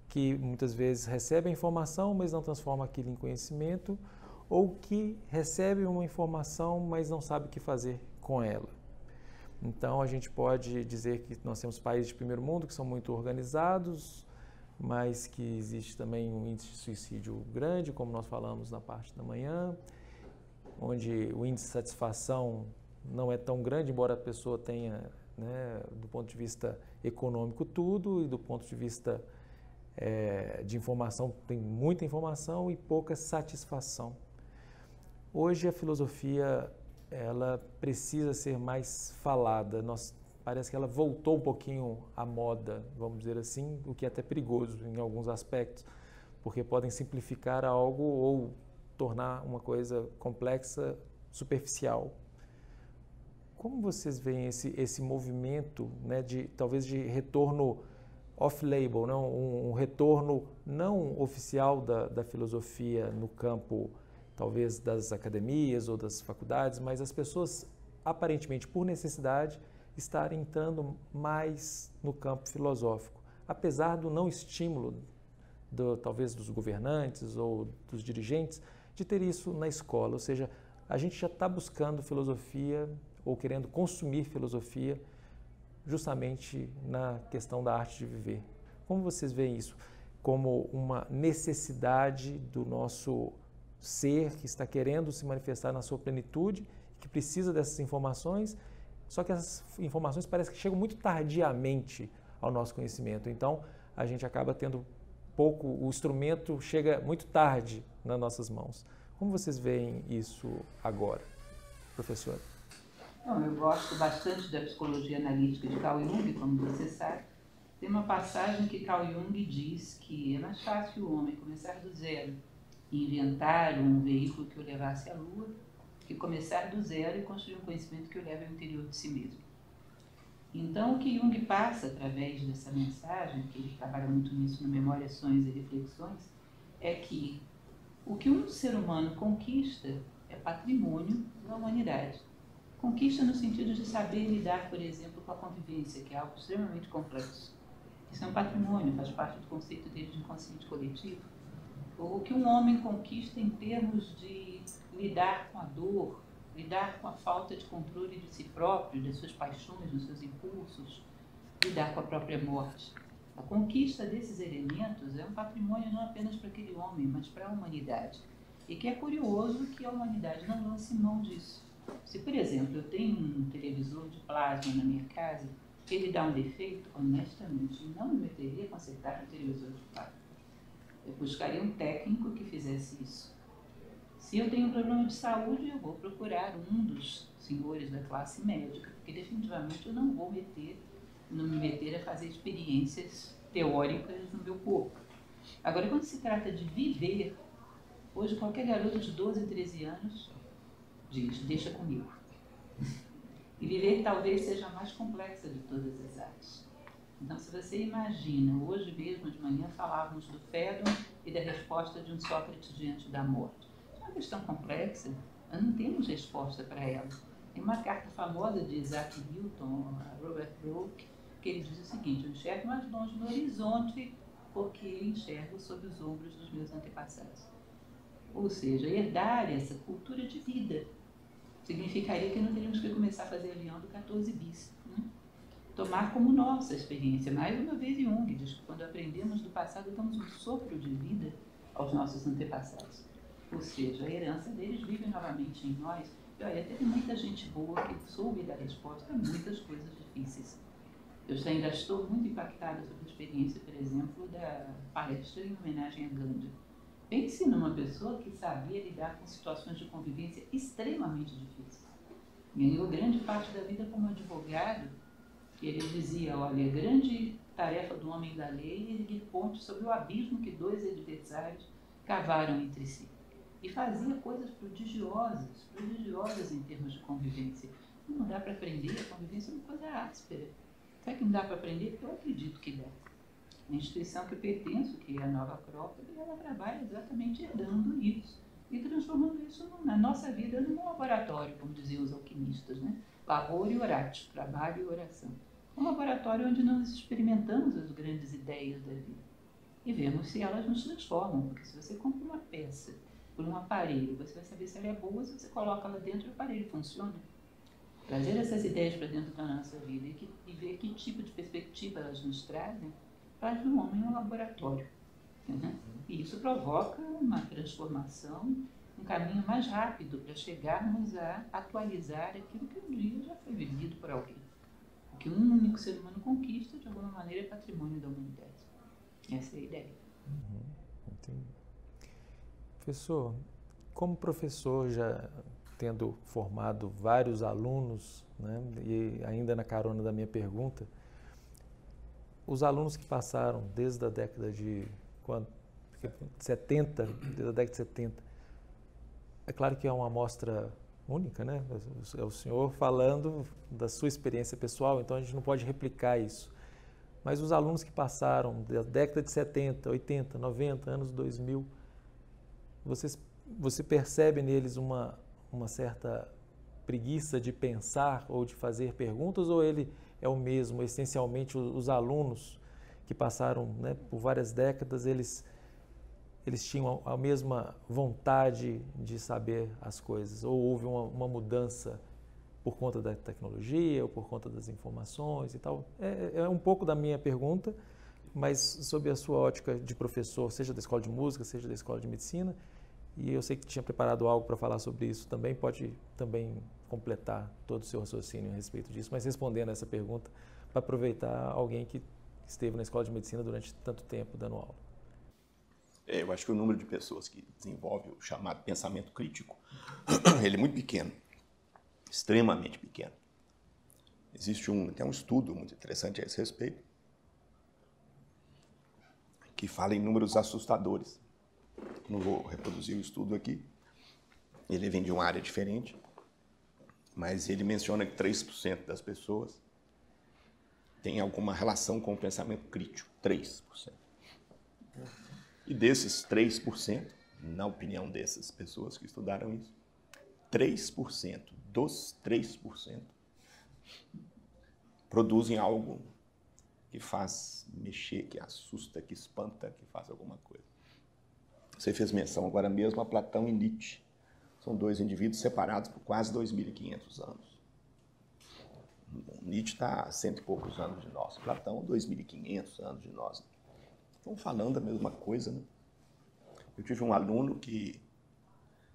que muitas vezes recebe a informação, mas não transforma aquilo em conhecimento, ou que recebe uma informação, mas não sabe o que fazer com ela. Então, a gente pode dizer que nós temos países de primeiro mundo que são muito organizados, mas que existe também um índice de suicídio grande, como nós falamos na parte da manhã, onde o índice de satisfação não é tão grande, embora a pessoa tenha, né, do ponto de vista econômico tudo, e do ponto de vista de informação, tem muita informação e pouca satisfação. Hoje a filosofia, ela precisa ser mais falada. Parece que ela voltou um pouquinho à moda, vamos dizer assim, o que é até perigoso em alguns aspectos, porque podem simplificar algo ou tornar uma coisa complexa, superficial. Como vocês veem esse movimento, né, talvez de retorno off-label, um retorno não oficial da filosofia no campo, talvez das academias ou das faculdades, mas as pessoas, aparentemente por necessidade, estarem entrando mais no campo filosófico, apesar do não estímulo, talvez dos governantes ou dos dirigentes, de ter isso na escola. Ou seja, a gente já está buscando filosofia ou querendo consumir filosofia justamente na questão da arte de viver. Como vocês veem isso? Como uma necessidade do nosso ser que está querendo se manifestar na sua plenitude, que precisa dessas informações, só que essas informações parecem que chegam muito tardiamente ao nosso conhecimento. Então, a gente acaba tendo pouco, o instrumento chega muito tarde nas nossas mãos. Como vocês veem isso agora, professora? Bom, eu gosto bastante da psicologia analítica de Carl Jung, como você sabe. Tem uma passagem que Carl Jung diz que é mais fácil o homem começar do zero e inventar um veículo que o levasse à Lua, que começar do zero e construir um conhecimento que o leve ao interior de si mesmo. Então, o que Jung passa através dessa mensagem, que ele trabalha muito nisso no Memórias, Sonhos e Reflexões, é que o que um ser humano conquista é patrimônio da humanidade. Conquista no sentido de saber lidar, por exemplo, com a convivência, que é algo extremamente complexo. Isso é um patrimônio, faz parte do conceito dele de inconsciente coletivo. O que um homem conquista em termos de lidar com a dor, lidar com a falta de controle de si próprio, das suas paixões, dos seus impulsos, lidar com a própria morte. A conquista desses elementos é um patrimônio não apenas para aquele homem, mas para a humanidade. E que é curioso que a humanidade não lance mão disso. Se, por exemplo, eu tenho um televisor de plasma na minha casa, ele dá um defeito, honestamente, não me meteria a consertar um televisor de plasma. Eu buscaria um técnico que fizesse isso. Se eu tenho um problema de saúde, eu vou procurar um dos senhores da classe médica, porque definitivamente eu não vou me meter a fazer experiências teóricas no meu corpo. Agora, quando se trata de viver, hoje qualquer garoto de 12, 13 anos diz, deixa comigo. E viver talvez seja a mais complexa de todas as artes. Então, se você imagina, hoje mesmo de manhã falávamos do Fédon e da resposta de um Sócrates diante da morte. É uma questão complexa, nós não temos resposta para ela. Tem uma carta famosa de Isaac Newton, a Robert Brooke, que ele diz o seguinte, eu enxergo mais longe no horizonte porque enxergo sob os ombros dos meus antepassados. Ou seja, herdar essa cultura de vida significaria que não teríamos que começar a fazer avião do 14 bis. Né? Tomar como nossa experiência. Mais uma vez Jung diz que quando aprendemos do passado damos um sopro de vida aos nossos antepassados. Ou seja, a herança deles vive novamente em nós. E olha, teve muita gente boa que soube dar resposta a muitas coisas difíceis. Eu ainda estou muito impactada sobre a experiência, por exemplo, da palestra em homenagem a Gandhi. Pense numa pessoa que sabia lidar com situações de convivência extremamente difíceis. Ganhou grande parte da vida como advogado, e ele dizia, olha, a grande tarefa do homem da lei é erguer pontes sobre o abismo que dois adversários cavaram entre si. E fazia coisas prodigiosas em termos de convivência. Não dá para aprender, a convivência é uma coisa áspera. Será que não dá para aprender? Eu acredito que dá. A instituição que eu pertenço, que é a Nova Acrópole, ela trabalha exatamente herdando isso e transformando isso na nossa vida num laboratório, como diziam os alquimistas, né? Labor e oratio, trabalho e oração. Um laboratório onde nós experimentamos as grandes ideias da vida e vemos se elas nos transformam, porque se você compra uma peça por um aparelho, você vai saber se ela é boa, se você coloca ela dentro, o aparelho funciona. trazer essas ideias para dentro da nossa vida e ver que tipo de perspectiva elas nos trazem, faz do homem um laboratório. Né? E isso provoca uma transformação, um caminho mais rápido para chegarmos a atualizar aquilo que um dia já foi vivido por alguém. O que um único ser humano conquista, de alguma maneira, é patrimônio da humanidade. Essa é a ideia. Entendi. Professor, como professor, já tendo formado vários alunos, né, e ainda na carona da minha pergunta, os alunos que passaram desde a década de 70, desde a década de 70, é claro que é uma amostra única, né? É o senhor falando da sua experiência pessoal, então a gente não pode replicar isso. Mas os alunos que passaram da década de 70, 80, 90, anos 2000, você percebe neles uma certa preguiça de pensar ou de fazer perguntas, ou ele é o mesmo, essencialmente os alunos que passaram, né, por várias décadas, eles tinham a mesma vontade de saber as coisas, ou houve uma mudança por conta da tecnologia ou por conta das informações e tal? É um pouco da minha pergunta, mas sob a sua ótica de professor, seja da escola de música, seja da escola de medicina, e eu sei que tinha preparado algo para falar sobre isso também, pode também completar todo o seu raciocínio a respeito disso, mas respondendo essa pergunta, para aproveitar alguém que esteve na escola de medicina durante tanto tempo dando aula. Eu acho que o número de pessoas que desenvolve o chamado pensamento crítico, ele é muito pequeno, extremamente pequeno. Existe tem um estudo muito interessante a esse respeito, que fala em números assustadores. Não vou reproduzir o estudo aqui, ele vem de uma área diferente, mas ele menciona que 3% das pessoas têm alguma relação com o pensamento crítico, 3%. E desses 3%, na opinião dessas pessoas que estudaram isso, 3% dos 3% produzem algo que faz mexer, que assusta, que espanta, que faz alguma coisa. Você fez menção agora mesmo a Platão e Nietzsche. São dois indivíduos separados por quase 2.500 anos. Nietzsche está a 100 e poucos anos de nós. Platão, 2.500 anos de nós. Estão falando a mesma coisa, né? Eu tive um aluno que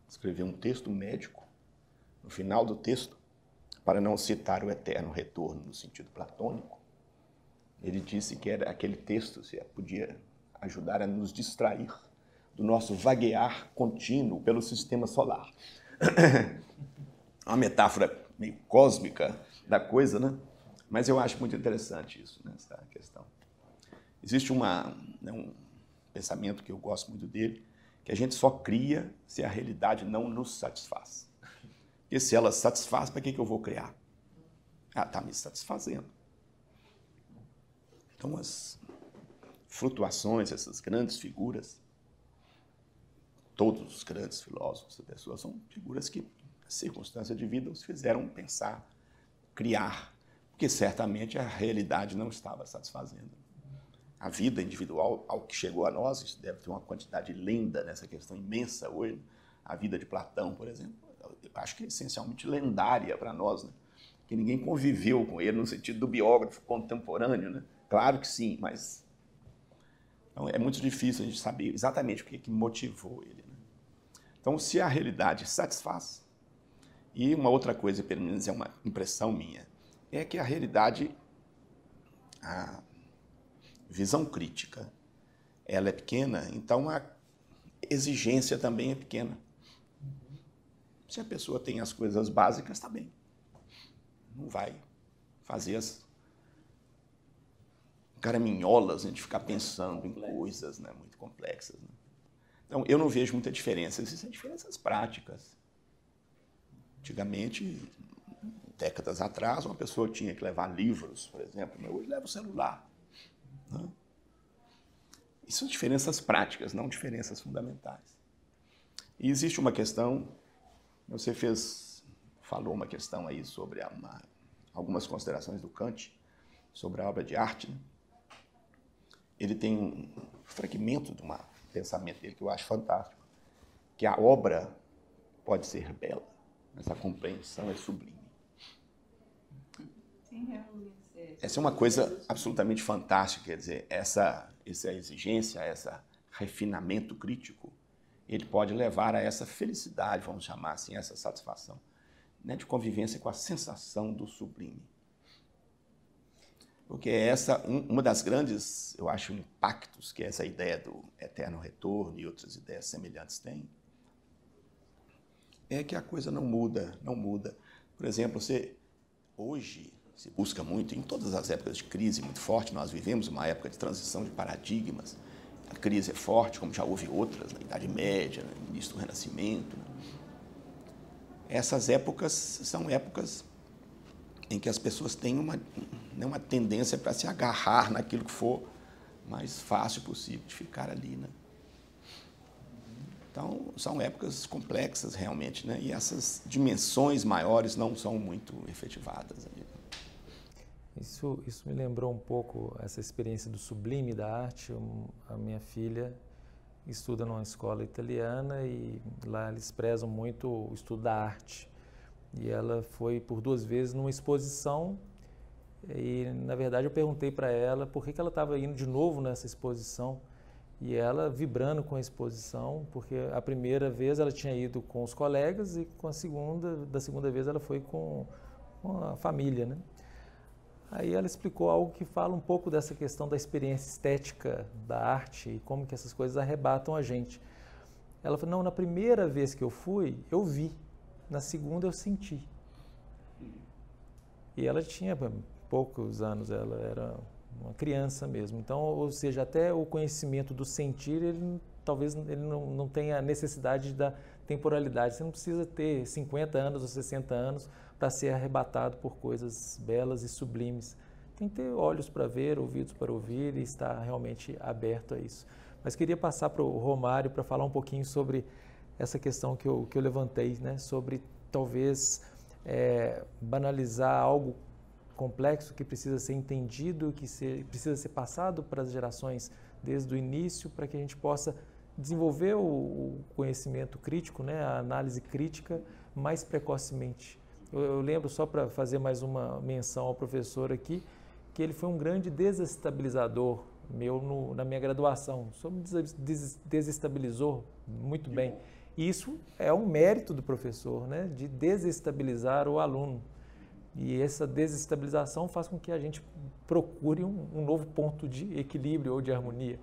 escreveu um texto médico. No final do texto, para não citar o eterno retorno no sentido platônico, ele disse que aquele texto podia ajudar a nos distrair do nosso vaguear contínuo pelo sistema solar. Uma metáfora meio cósmica da coisa, né? Mas eu acho muito interessante isso, né, essa questão. Existe um pensamento que eu gosto muito dele, que a gente só cria se a realidade não nos satisfaz. Porque se ela satisfaz, para que eu vou criar? Está me satisfazendo. Então, as flutuações, essas grandes figuras, todos os grandes filósofos, pessoas, são figuras que, a circunstância de vida, os fizeram pensar, criar, porque certamente a realidade não estava satisfazendo. A vida individual, ao que chegou a nós, isso deve ter uma quantidade lenda nessa questão imensa hoje, a vida de Platão, por exemplo, eu acho que é essencialmente lendária para nós, né? Que ninguém conviveu com ele no sentido do biógrafo contemporâneo, né? Claro que sim, mas então, é muito difícil a gente saber exatamente o que motivou ele, né? Então, se a realidade satisfaz, e uma outra coisa, pelo menos é uma impressão minha, é que a realidade, a visão crítica, ela é pequena, então a exigência também é pequena. Se a pessoa tem as coisas básicas, está bem. Não vai fazer as caraminholas, a gente ficar pensando em coisas, né, muito complexas, né? Então, eu não vejo muita diferença. Existem diferenças práticas. Antigamente, décadas atrás, uma pessoa tinha que levar livros, por exemplo, mas hoje leva o celular, né? Isso são diferenças práticas, não diferenças fundamentais. E existe uma questão, você falou uma questão aí sobre algumas considerações do Kant sobre a obra de arte, né? Ele tem um fragmento de um pensamento dele que eu acho fantástico, que a obra pode ser bela, mas a compreensão é sublime. Sim, essa é uma coisa absolutamente fantástica, quer dizer, essa exigência, esse refinamento crítico, ele pode levar a essa felicidade, vamos chamar assim, essa satisfação, né, de convivência com a sensação do sublime. Porque essa, uma das grandes, eu acho, impactos que essa ideia do eterno retorno e outras ideias semelhantes têm, é que a coisa não muda, não muda. Por exemplo, hoje se busca muito, em todas as épocas de crise muito forte, nós vivemos uma época de transição de paradigmas. A crise é forte, como já houve outras, na Idade Média, no início do Renascimento. Essas épocas são épocas em que as pessoas têm uma tendência para se agarrar naquilo que for mais fácil possível de ficar ali, né? Então, são épocas complexas realmente, né? E essas dimensões maiores não são muito efetivadas. Isso me lembrou um pouco essa experiência do sublime da arte. A minha filha estuda numa escola italiana e lá eles prezam muito o estudo da arte. E ela foi por 2 vezes numa exposição e, na verdade, eu perguntei para ela por que ela estava indo de novo nessa exposição. E ela vibrando com a exposição, porque a primeira vez ela tinha ido com os colegas e da segunda vez ela foi com a família, né? Aí ela explicou algo que fala um pouco dessa questão da experiência estética da arte e como que essas coisas arrebatam a gente. Ela falou, não, na primeira vez que eu fui, eu vi, na segunda eu senti. E ela tinha poucos anos, ela era uma criança mesmo. Então, ou seja, até o conhecimento do sentir, talvez ele não tenha necessidade da temporalidade. Você não precisa ter 50 anos ou 60 anos para ser arrebatado por coisas belas e sublimes. Tem que ter olhos para ver, ouvidos para ouvir e estar realmente aberto a isso. Mas queria passar para o Romário para falar um pouquinho sobre essa questão que eu levantei, né? Sobre talvez banalizar algo complexo que precisa ser entendido, precisa ser passado para as gerações desde o início, para que a gente possa desenvolver o conhecimento crítico, né, a análise crítica mais precocemente. Eu lembro, só para fazer mais uma menção ao professor aqui, que ele foi um grande desestabilizador meu na minha graduação. Só me desestabilizou muito bem. E isso é um mérito do professor, né, de desestabilizar o aluno. E essa desestabilização faz com que a gente procure um novo ponto de equilíbrio ou de harmonia.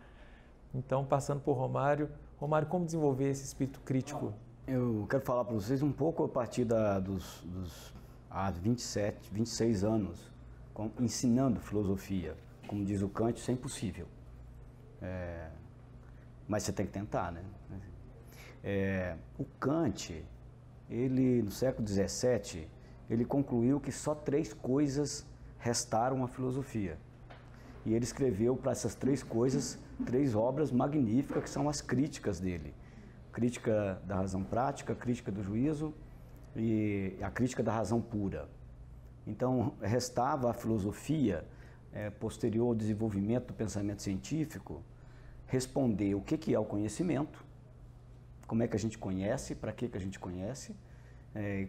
Então, passando por Romário, como desenvolver esse espírito crítico? Eu quero falar para vocês um pouco a partir dos 27, 26 anos, ensinando filosofia. Como diz o Kant, isso é impossível. Mas você tem que tentar, né? O Kant, ele no século XVII, ele concluiu que só 3 coisas restaram à filosofia. E ele escreveu para essas 3 coisas 3 obras magníficas que são as críticas dele. Crítica da razão prática, crítica do juízo e a crítica da razão pura. Então, restava à filosofia, posterior ao desenvolvimento do pensamento científico, responder o que é o conhecimento, como é que a gente conhece, para que a gente conhece,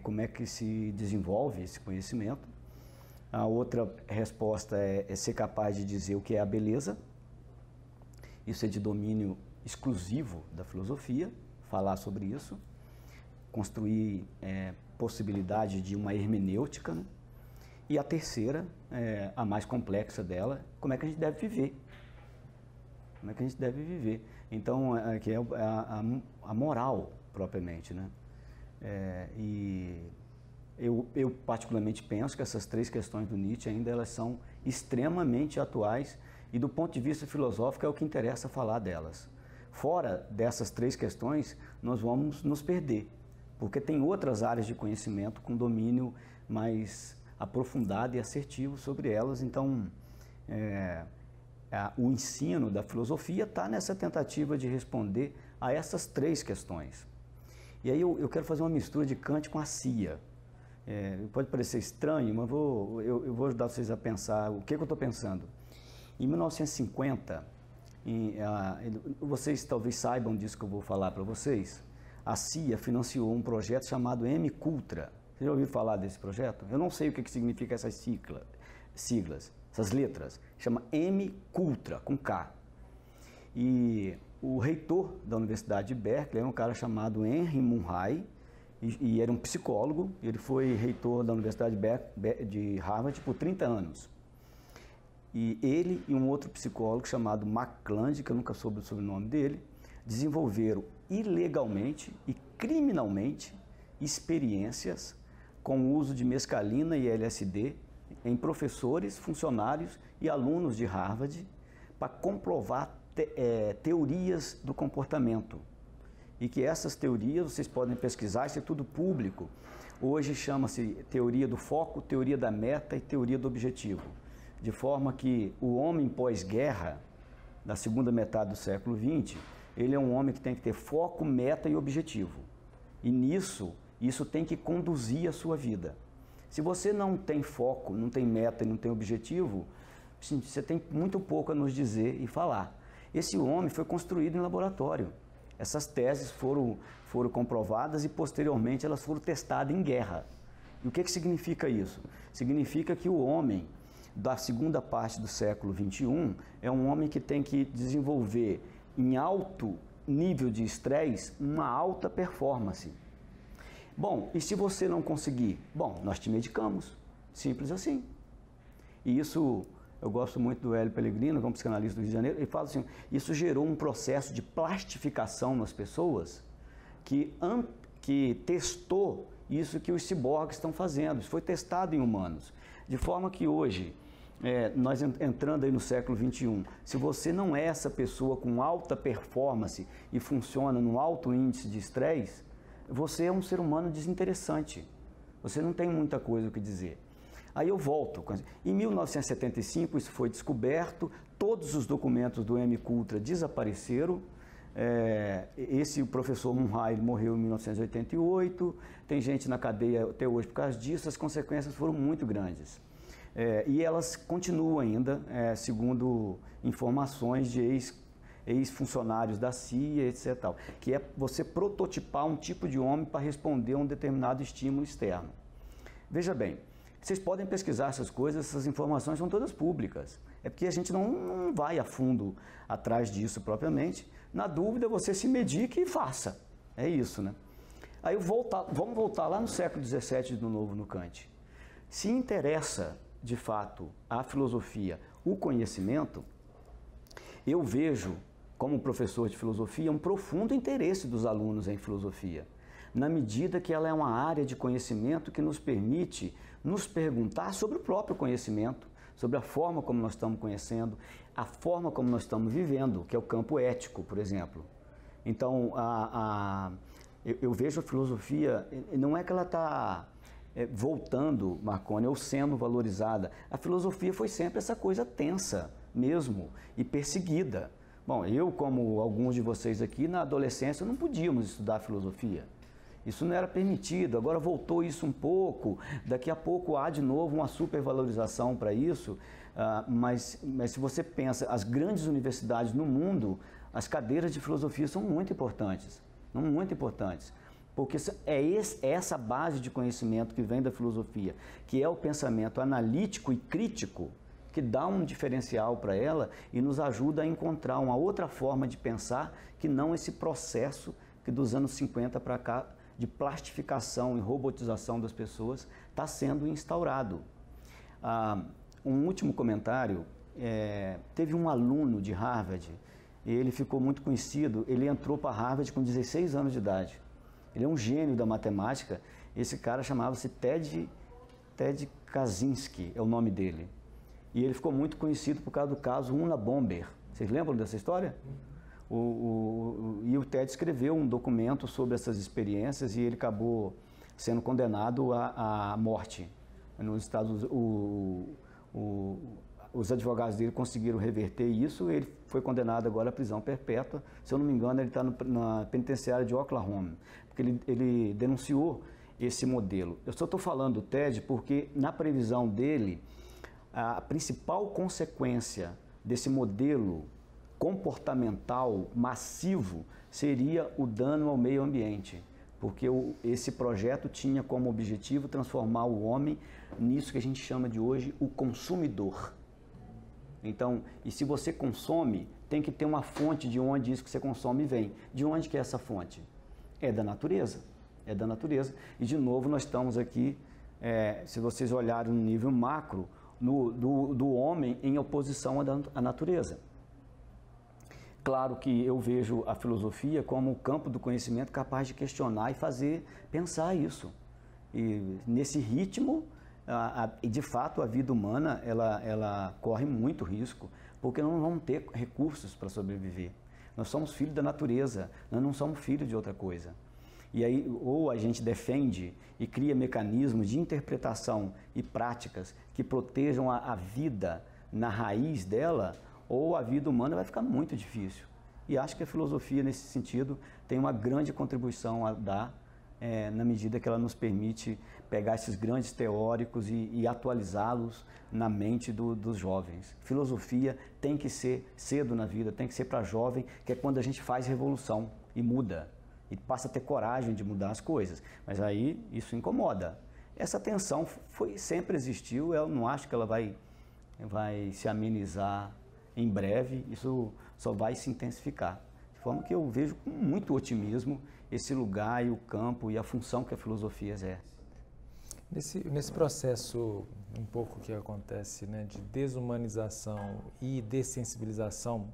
como é que se desenvolve esse conhecimento. A outra resposta é ser capaz de dizer o que é a beleza. Isso é de domínio exclusivo da filosofia, falar sobre isso, construir possibilidade de uma hermenêutica, né? E a terceira, a mais complexa dela, como é que a gente deve viver. Como é que a gente deve viver. Então, que é a moral, propriamente, né? E eu particularmente penso que essas 3 questões do Nietzsche ainda elas são extremamente atuais e do ponto de vista filosófico é o que interessa falar delas. Fora dessas 3 questões, nós vamos nos perder, porque tem outras áreas de conhecimento com domínio mais aprofundado e assertivo sobre elas. Então, o ensino da filosofia está nessa tentativa de responder a essas 3 questões. E aí eu quero fazer uma mistura de Kant com a CIA. Pode parecer estranho, mas eu vou ajudar vocês a pensar o que eu estou pensando. Em 1950, vocês talvez saibam disso que eu vou falar para vocês, a CIA financiou um projeto chamado MKUltra. Vocês já ouviram falar desse projeto? Eu não sei o que significa essa sigla. siglas, essas letras, chama MKULTRA, com K. E o reitor da Universidade de Berkeley era um cara chamado Henry Munhai, e era um psicólogo. Ele foi reitor da Universidade de Harvard por 30 anos. E ele e um outro psicólogo chamado McClung, que eu nunca soube o sobrenome dele, desenvolveram ilegalmente e criminalmente experiências com o uso de mescalina e LSD em professores, funcionários e alunos de Harvard para comprovar teorias do comportamento. E que essas teorias, vocês podem pesquisar, isso é tudo público. Hoje chama-se teoria do foco, teoria da meta e teoria do objetivo. De forma que o homem pós-guerra, da segunda metade do século XX, ele é um homem que tem que ter foco, meta e objetivo. E nisso, isso tem que conduzir a sua vida. Se você não tem foco, não tem meta e não tem objetivo, você tem muito pouco a nos dizer e falar. Esse homem foi construído em laboratório. Essas teses foram comprovadas e posteriormente elas foram testadas em guerra. E o que significa isso? Significa que o homem da segunda parte do século XXI é um homem que tem que desenvolver em alto nível de estresse uma alta performance. Bom, e se você não conseguir? Bom, nós te medicamos. Simples assim. E isso, eu gosto muito do Hélio Pellegrino, que é um psicanalista do Rio de Janeiro, ele fala assim, isso gerou um processo de plastificação nas pessoas que testou isso que os ciborgues estão fazendo. Isso foi testado em humanos. De forma que hoje, nós entrando aí no século XXI, se você não é essa pessoa com alta performance e funciona no alto índice de estresse, você é um ser humano desinteressante. Você não tem muita coisa o que dizer. Aí eu volto. Em 1975 isso foi descoberto, todos os documentos do MKULTRA desapareceram. Esse professor Munhai morreu em 1988, tem gente na cadeia até hoje por causa disso, as consequências foram muito grandes. E elas continuam ainda, segundo informações de ex-funcionários da CIA, etc. Tal, que é você prototipar um tipo de homem para responder a um determinado estímulo externo. Veja bem, vocês podem pesquisar essas coisas, essas informações são todas públicas. É porque a gente não vai a fundo atrás disso propriamente. Na dúvida, você se medique e faça. É isso, né? Aí vamos voltar lá no século XVII de novo no Kant. Se interessa, de fato, a filosofia, o conhecimento, eu vejo, como professor de filosofia, um profundo interesse dos alunos em filosofia, na medida que ela é uma área de conhecimento que nos permite nos perguntar sobre o próprio conhecimento, sobre a forma como nós estamos conhecendo, a forma como nós estamos vivendo, que é o campo ético, por exemplo. Então, eu vejo a filosofia, não é que ela está voltando, Marconi, ou sendo valorizada. A filosofia foi sempre essa coisa tensa mesmo e perseguida. Bom, eu, como alguns de vocês aqui, na adolescência não podíamos estudar filosofia. Isso não era permitido, agora voltou isso um pouco, daqui a pouco há de novo uma supervalorização para isso, mas se você pensa, as grandes universidades no mundo, as cadeiras de filosofia são muito importantes, porque é essa base de conhecimento que vem da filosofia, que é o pensamento analítico e crítico, que dá um diferencial para ela e nos ajuda a encontrar uma outra forma de pensar que não esse processo que dos anos 50 para cá de plastificação e robotização das pessoas está sendo instaurado. Um último comentário, teve um aluno de Harvard, ele ficou muito conhecido, ele entrou para Harvard com 16 anos de idade. Ele é um gênio da matemática, esse cara chamava-se Ted Kaczynski, é o nome dele. E ele ficou muito conhecido por causa do caso Unabomber. Vocês lembram dessa história? E o Ted escreveu um documento sobre essas experiências e ele acabou sendo condenado à morte. Nos Estados Unidos, os advogados dele conseguiram reverter isso e ele foi condenado agora à prisão perpétua. Se eu não me engano, ele está na penitenciária de Oklahoma, porque ele denunciou esse modelo. Eu só estou falando do Ted porque, na previsão dele, a principal consequência desse modelo comportamental massivo seria o dano ao meio ambiente, porque esse projeto tinha como objetivo transformar o homem nisso que a gente chama de hoje o consumidor. Então, e se você consome, tem que ter uma fonte de onde isso que você consome vem. De onde que é essa fonte? É da natureza. É da natureza. E, de novo, nós estamos aqui, se vocês olharem no nível macro, do homem em oposição à natureza. Claro que eu vejo a filosofia como o campo do conhecimento capaz de questionar e fazer pensar isso. E nesse ritmo, de fato, a vida humana ela corre muito risco, porque não vamos ter recursos para sobreviver. Nós somos filhos da natureza, nós não somos filhos de outra coisa. E aí, ou a gente defende e cria mecanismos de interpretação e práticas que protejam a vida na raiz dela, ou a vida humana vai ficar muito difícil. E acho que a filosofia, nesse sentido, tem uma grande contribuição a dar, na medida que ela nos permite pegar esses grandes teóricos e atualizá-los na mente dos jovens. Filosofia tem que ser cedo na vida, tem que ser para jovem, que é quando a gente faz revolução e muda, e passa a ter coragem de mudar as coisas. Mas aí isso incomoda. Essa tensão sempre existiu, eu não acho que ela vai se amenizar em breve, isso só vai se intensificar. De forma que eu vejo com muito otimismo esse lugar e o campo e a função que a filosofia exerce. Nesse processo um pouco que acontece, né, de desumanização e dessensibilização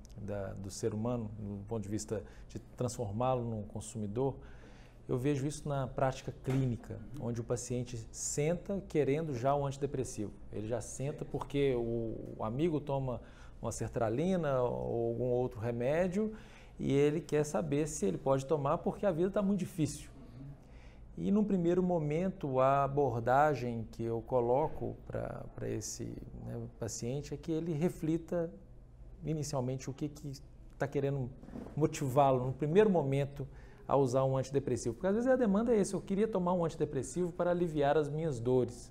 do ser humano, do ponto de vista de transformá-lo num consumidor, eu vejo isso na prática clínica, onde o paciente senta querendo já um antidepressivo. Ele já senta porque o amigo toma uma sertralina ou algum outro remédio e ele quer saber se ele pode tomar porque a vida está muito difícil. E num primeiro momento a abordagem que eu coloco para esse, né, paciente é que ele reflita inicialmente o que está querendo motivá-lo no primeiro momento a usar um antidepressivo. Porque às vezes a demanda é essa, eu queria tomar um antidepressivo para aliviar as minhas dores.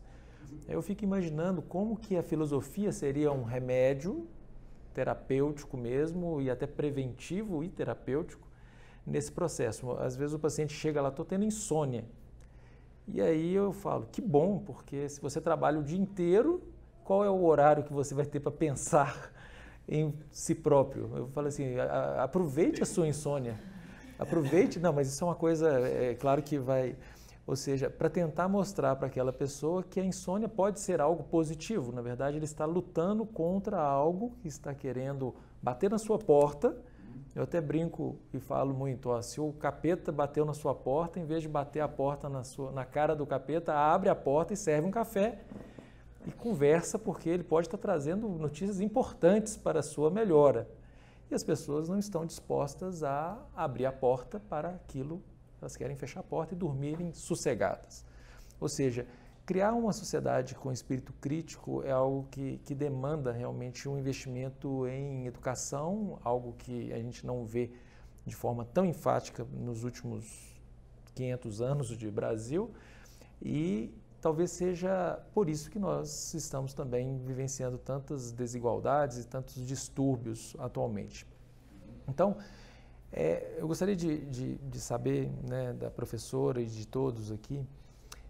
Aí eu fico imaginando como que a filosofia seria um remédio terapêutico mesmo e até preventivo e terapêutico nesse processo. Às vezes o paciente chega lá, estou tendo insônia. E aí eu falo, que bom, porque se você trabalha o dia inteiro, qual é o horário que você vai ter para pensar em si próprio? Eu falo assim, aproveite a sua insônia. Aproveite, não, mas isso é uma coisa, claro que vai, ou seja, para tentar mostrar para aquela pessoa que a insônia pode ser algo positivo. Na verdade, ele está lutando contra algo que está querendo bater na sua porta. Eu até brinco e falo muito, ó, se o capeta bateu na sua porta, em vez de bater a porta na cara do capeta, abre a porta e serve um café e conversa, porque ele pode estar trazendo notícias importantes para a sua melhora. E as pessoas não estão dispostas a abrir a porta para aquilo, elas querem fechar a porta e dormirem sossegadas. Ou seja, criar uma sociedade com espírito crítico é algo que demanda realmente um investimento em educação, algo que a gente não vê de forma tão enfática nos últimos 500 anos de Brasil, e talvez seja por isso que nós estamos também vivenciando tantas desigualdades e tantos distúrbios atualmente. Então, eu gostaria de saber, né, da professora e de todos aqui,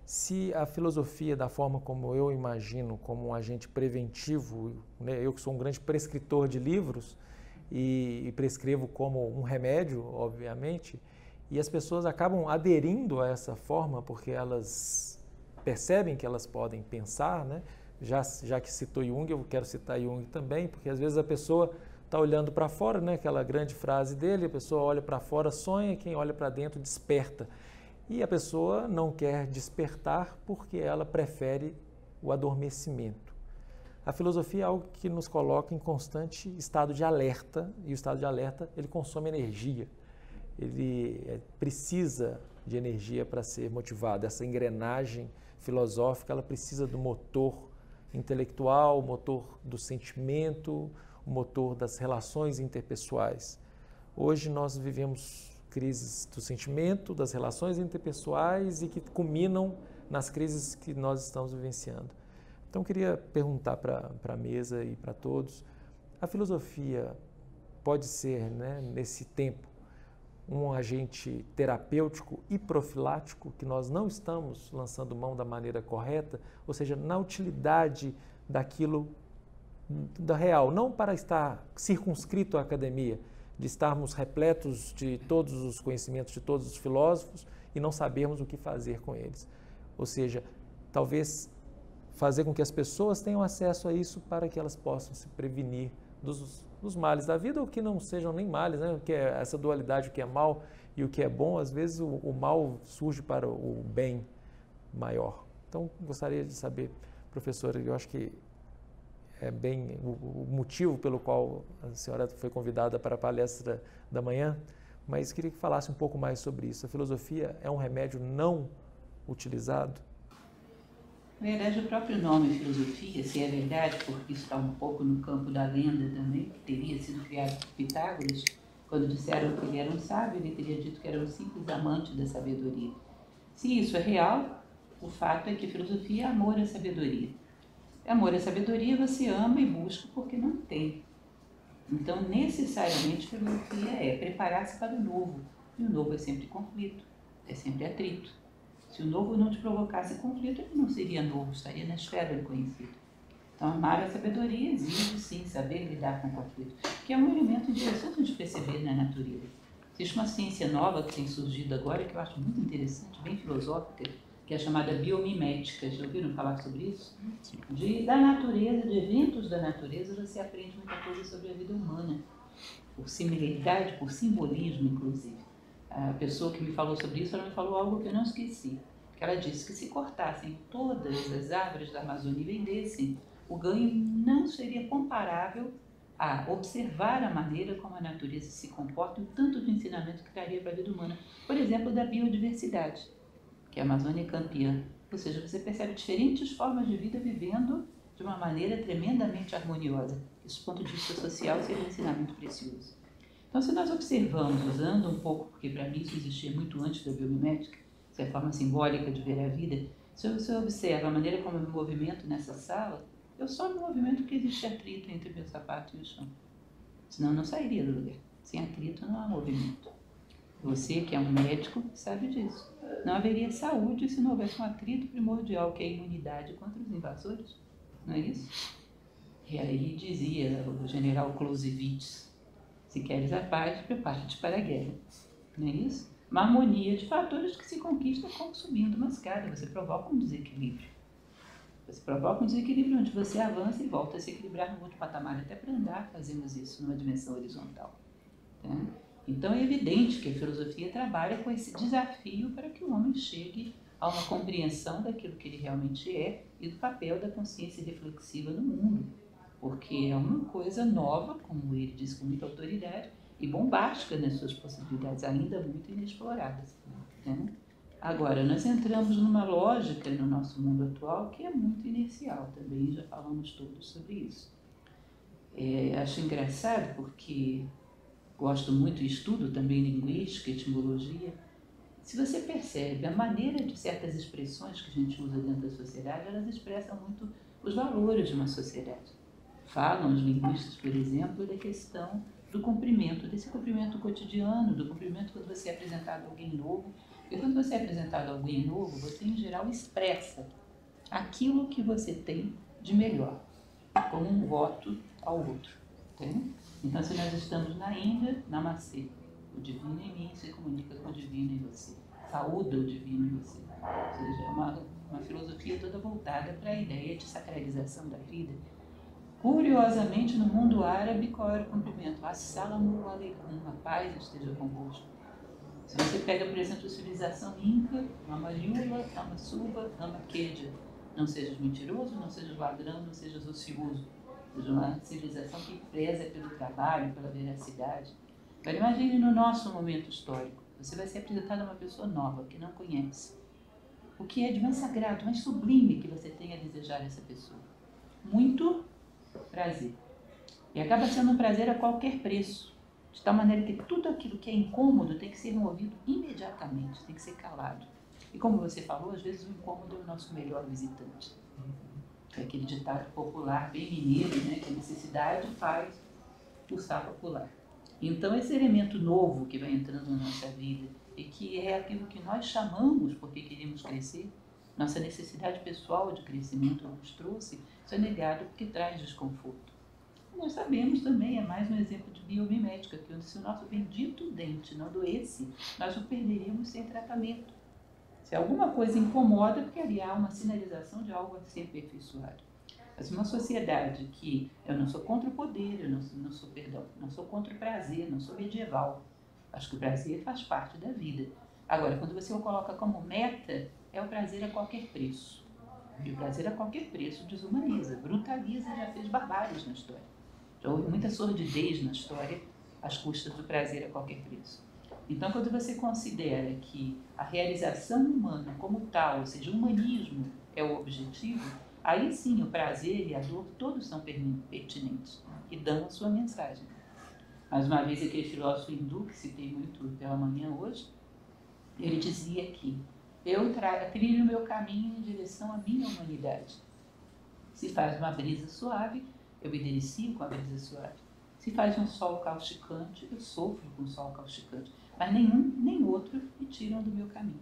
se a filosofia, da forma como eu imagino, como um agente preventivo, né, eu que sou um grande prescritor de livros e prescrevo como um remédio, obviamente, e as pessoas acabam aderindo a essa forma porque elas percebem que elas podem pensar, né? Já que citou Jung, eu quero citar Jung também, porque às vezes a pessoa está olhando para fora, né? Aquela grande frase dele, a pessoa olha para fora, sonha, quem olha para dentro desperta. E a pessoa não quer despertar porque ela prefere o adormecimento. A filosofia é algo que nos coloca em constante estado de alerta, e o estado de alerta, ele consome energia. Ele precisa de energia para ser motivado. Essa engrenagem filosófica, ela precisa do motor intelectual, o motor do sentimento, o motor das relações interpessoais. Hoje nós vivemos crises do sentimento, das relações interpessoais e que culminam nas crises que nós estamos vivenciando. Então, eu queria perguntar para a mesa e para todos, a filosofia pode ser, né, nesse tempo, um agente terapêutico e profilático, que nós não estamos lançando mão da maneira correta, ou seja, na utilidade daquilo da real, não para estar circunscrito à academia, de estarmos repletos de todos os conhecimentos de todos os filósofos e não sabermos o que fazer com eles. Ou seja, talvez fazer com que as pessoas tenham acesso a isso para que elas possam se prevenir dos males da vida, ou que não sejam nem males, né? Que é essa dualidade, o que é mal e o que é bom, às vezes o mal surge para o bem maior. Então, gostaria de saber, professora, eu acho que é bem o motivo pelo qual a senhora foi convidada para a palestra da manhã, mas queria que falasse um pouco mais sobre isso. A filosofia é um remédio não utilizado? Na verdade, o próprio nome filosofia, se é verdade, porque isso está um pouco no campo da lenda também, que teria sido criado por Pitágoras, quando disseram que ele era um sábio, ele teria dito que era um simples amante da sabedoria. Se isso é real, o fato é que filosofia é amor à sabedoria. Amor à sabedoria você ama e busca porque não tem. Então, necessariamente, filosofia é preparar-se para o novo. E o novo é sempre conflito, é sempre atrito. Se o novo não te provocasse conflito, ele não seria novo, estaria na esfera do conhecido. Então, amar a sabedoria exige, sim, saber lidar com o conflito, que é um elemento interessante de perceber na natureza. Existe uma ciência nova que tem surgido agora, que eu acho muito interessante, bem filosófica, que é chamada biomimética. Já ouviram falar sobre isso? Da natureza, de eventos da natureza, você aprende muita coisa sobre a vida humana, por similaridade, por simbolismo, inclusive. A pessoa que me falou sobre isso, ela me falou algo que eu não esqueci, que ela disse que se cortassem todas as árvores da Amazônia e vendessem, o ganho não seria comparável a observar a maneira como a natureza se comporta e o tanto de ensinamento que traria para a vida humana. Por exemplo, da biodiversidade, que a Amazônia é campeã. Ou seja, você percebe diferentes formas de vida vivendo de uma maneira tremendamente harmoniosa. Isso, do ponto de vista social, seria um ensinamento precioso. Então, se nós observamos, usando um pouco, porque para mim isso existia muito antes da biomimética, essa é a forma simbólica de ver a vida, se você observa a maneira como eu me movimento nessa sala, eu só me movimento porque existe atrito entre o meu sapato e o chão. Senão eu não sairia do lugar. Sem atrito não há movimento. Você, que é um médico, sabe disso. Não haveria saúde se não houvesse um atrito primordial, que é a imunidade contra os invasores. Não é isso? E aí dizia o general Clausewitz, se queres a paz, prepara-te para a guerra. Não é isso? Uma harmonia de fatores que se conquista como subindo uma escada. Você provoca um desequilíbrio. Você provoca um desequilíbrio onde você avança e volta a se equilibrar no outro patamar. Até para andar fazemos isso numa dimensão horizontal. Tá? Então é evidente que a filosofia trabalha com esse desafio para que o homem chegue a uma compreensão daquilo que ele realmente é e do papel da consciência reflexiva no mundo. Porque é uma coisa nova, como ele diz com muita autoridade, e bombástica nas suas possibilidades, ainda muito inexploradas. Né? Agora, nós entramos numa lógica no nosso mundo atual que é muito inercial também, já falamos todos sobre isso. Acho engraçado porque gosto muito e estudo também linguística, etimologia. Se você percebe a maneira de certas expressões que a gente usa dentro da sociedade, elas expressam muito os valores de uma sociedade. Falam os linguistas, por exemplo, da questão do cumprimento, desse cumprimento cotidiano, do cumprimento quando você é apresentado a alguém novo. E quando você é apresentado a alguém novo, você, em geral, expressa aquilo que você tem de melhor, como um voto ao outro. Entende? Então, se nós estamos na Índia, namastê. O divino em mim se comunica com o divino em você. Saúda o divino em você. Ou seja, é uma filosofia toda voltada para a ideia de sacralização da vida. Curiosamente, no mundo árabe, qual era o cumprimento? Assalamu alaikum, a paz esteja convosco. Se você pega, por exemplo, a civilização inca, ama Yula, ama Suba, ama Kedia. Não sejas mentiroso, não sejas ladrão, não sejas ocioso. Ou seja, uma civilização que preza pelo trabalho, pela veracidade. Agora, imagine no nosso momento histórico. Você vai ser apresentado a uma pessoa nova, que não conhece. O que é de mais sagrado, mais sublime que você tem a desejar essa pessoa? Muito prazer. E acaba sendo um prazer a qualquer preço. De tal maneira que tudo aquilo que é incômodo tem que ser removido imediatamente, tem que ser calado. E como você falou, às vezes o incômodo é o nosso melhor visitante. É aquele ditado popular bem mineiro, né, que a necessidade faz o sal popular. Então, esse elemento novo que vai entrando na nossa vida e que é aquilo que nós chamamos porque queremos crescer, nossa necessidade pessoal de crescimento nos trouxe, isso é negado porque traz desconforto. Nós sabemos também, é mais um exemplo de biomimética, que se o nosso bendito dente não doesse, nós o perderíamos sem tratamento. Se alguma coisa incomoda, porque ali há uma sinalização de algo a ser aperfeiçoado. Mas uma sociedade que eu não sou contra o poder, eu não sou contra o prazer, não sou medieval. Acho que o prazer faz parte da vida. Agora, quando você o coloca como meta, é o prazer a qualquer preço. E o prazer a qualquer preço desumaniza, brutaliza, já fez barbáries na história. Já houve muita sordidez na história às custas do prazer a qualquer preço. Então, quando você considera que a realização humana como tal, ou seja, o humanismo é o objetivo, aí sim o prazer e a dor todos são pertinentes e dão a sua mensagem. Mais uma vez, aquele filósofo hindu, que citei muito pela manhã hoje, ele dizia que eu trilho o meu caminho em direção à minha humanidade. Se faz uma brisa suave, eu me delicio com a brisa suave. Se faz um sol causticante, eu sofro com o sol causticante. Mas nenhum nem outro me tiram do meu caminho.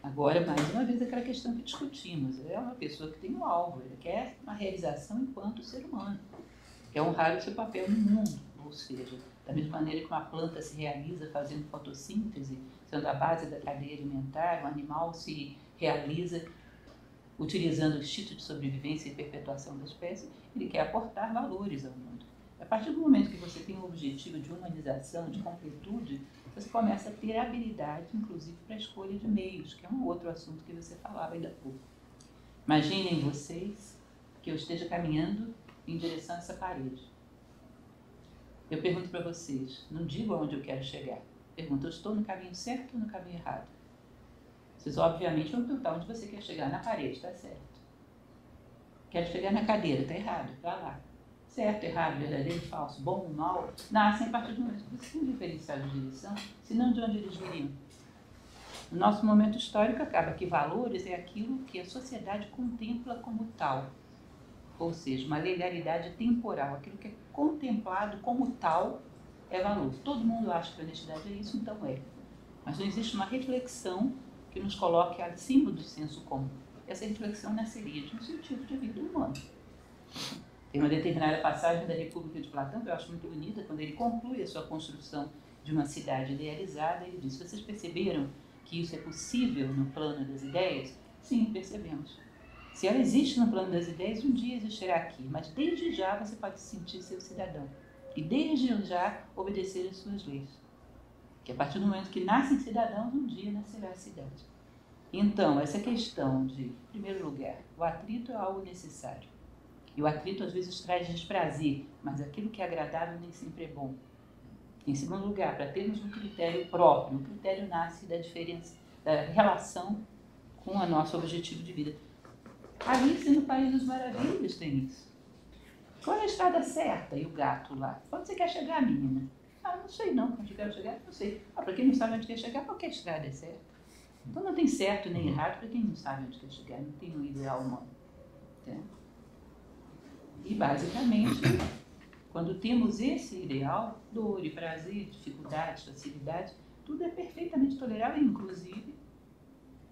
Agora, mais uma vez, aquela questão que discutimos. É uma pessoa que tem um alvo, ele quer uma realização enquanto ser humano. Quer honrar o seu papel no mundo. Ou seja, da mesma maneira que uma planta se realiza fazendo fotossíntese, sendo a base da cadeia alimentar, o animal se realiza utilizando o instinto de sobrevivência e perpetuação da espécie, ele quer aportar valores ao mundo. A partir do momento que você tem um objetivo de humanização, de completude, você começa a ter habilidade, inclusive, para a escolha de meios, que é um outro assunto que você falava ainda há pouco. Imaginem vocês que eu esteja caminhando em direção a essa parede. Eu pergunto para vocês, não digo aonde eu quero chegar. Pergunto, eu estou no caminho certo ou no caminho errado? Vocês, obviamente, vão perguntar onde você quer chegar. Na parede, está certo. Quero chegar na cadeira, está errado, para lá. Certo, errado, verdadeiro, falso, bom, mal, nascem a partir do momento que você tem um diferencial de direção, senão de onde eles viriam. No nosso momento histórico acaba que valores é aquilo que a sociedade contempla como tal, ou seja, uma legalidade temporal, aquilo que é contemplado como tal é valor. Todo mundo acha que a honestidade é isso, então é. Mas não existe uma reflexão que nos coloque acima do senso comum. Essa reflexão nasceria de um sentido de vida humana. Tem uma determinada passagem da República de Platão, que eu acho muito bonita, quando ele conclui a sua construção de uma cidade idealizada, ele diz, vocês perceberam que isso é possível no plano das ideias? Sim, percebemos. Se ela existe no plano das ideias, um dia existirá aqui, mas desde já você pode se sentir seu cidadão. E desde já obedecer às suas leis. Que a partir do momento que nascem cidadãos, um dia nascerá a cidade. Então, essa questão de, em primeiro lugar, o atrito é algo necessário. E o atrito às vezes traz desprazer, mas aquilo que é agradável nem sempre é bom. Em segundo lugar, para termos um critério próprio, o critério nasce da diferença, da relação com o nosso objetivo de vida. Alice no País das Maravilhas tem isso. Qual é a estrada certa? E o gato lá. Quando você quer chegar, menina? Ah, não sei não. Quando eu quero chegar, não sei. Ah, para quem não sabe onde quer chegar, qualquer estrada é certa. Então não tem certo nem errado para quem não sabe onde quer chegar. Não tem um ideal humano. Entende? E basicamente, quando temos esse ideal, dor e prazer, dificuldades, facilidades, tudo é perfeitamente tolerável, inclusive,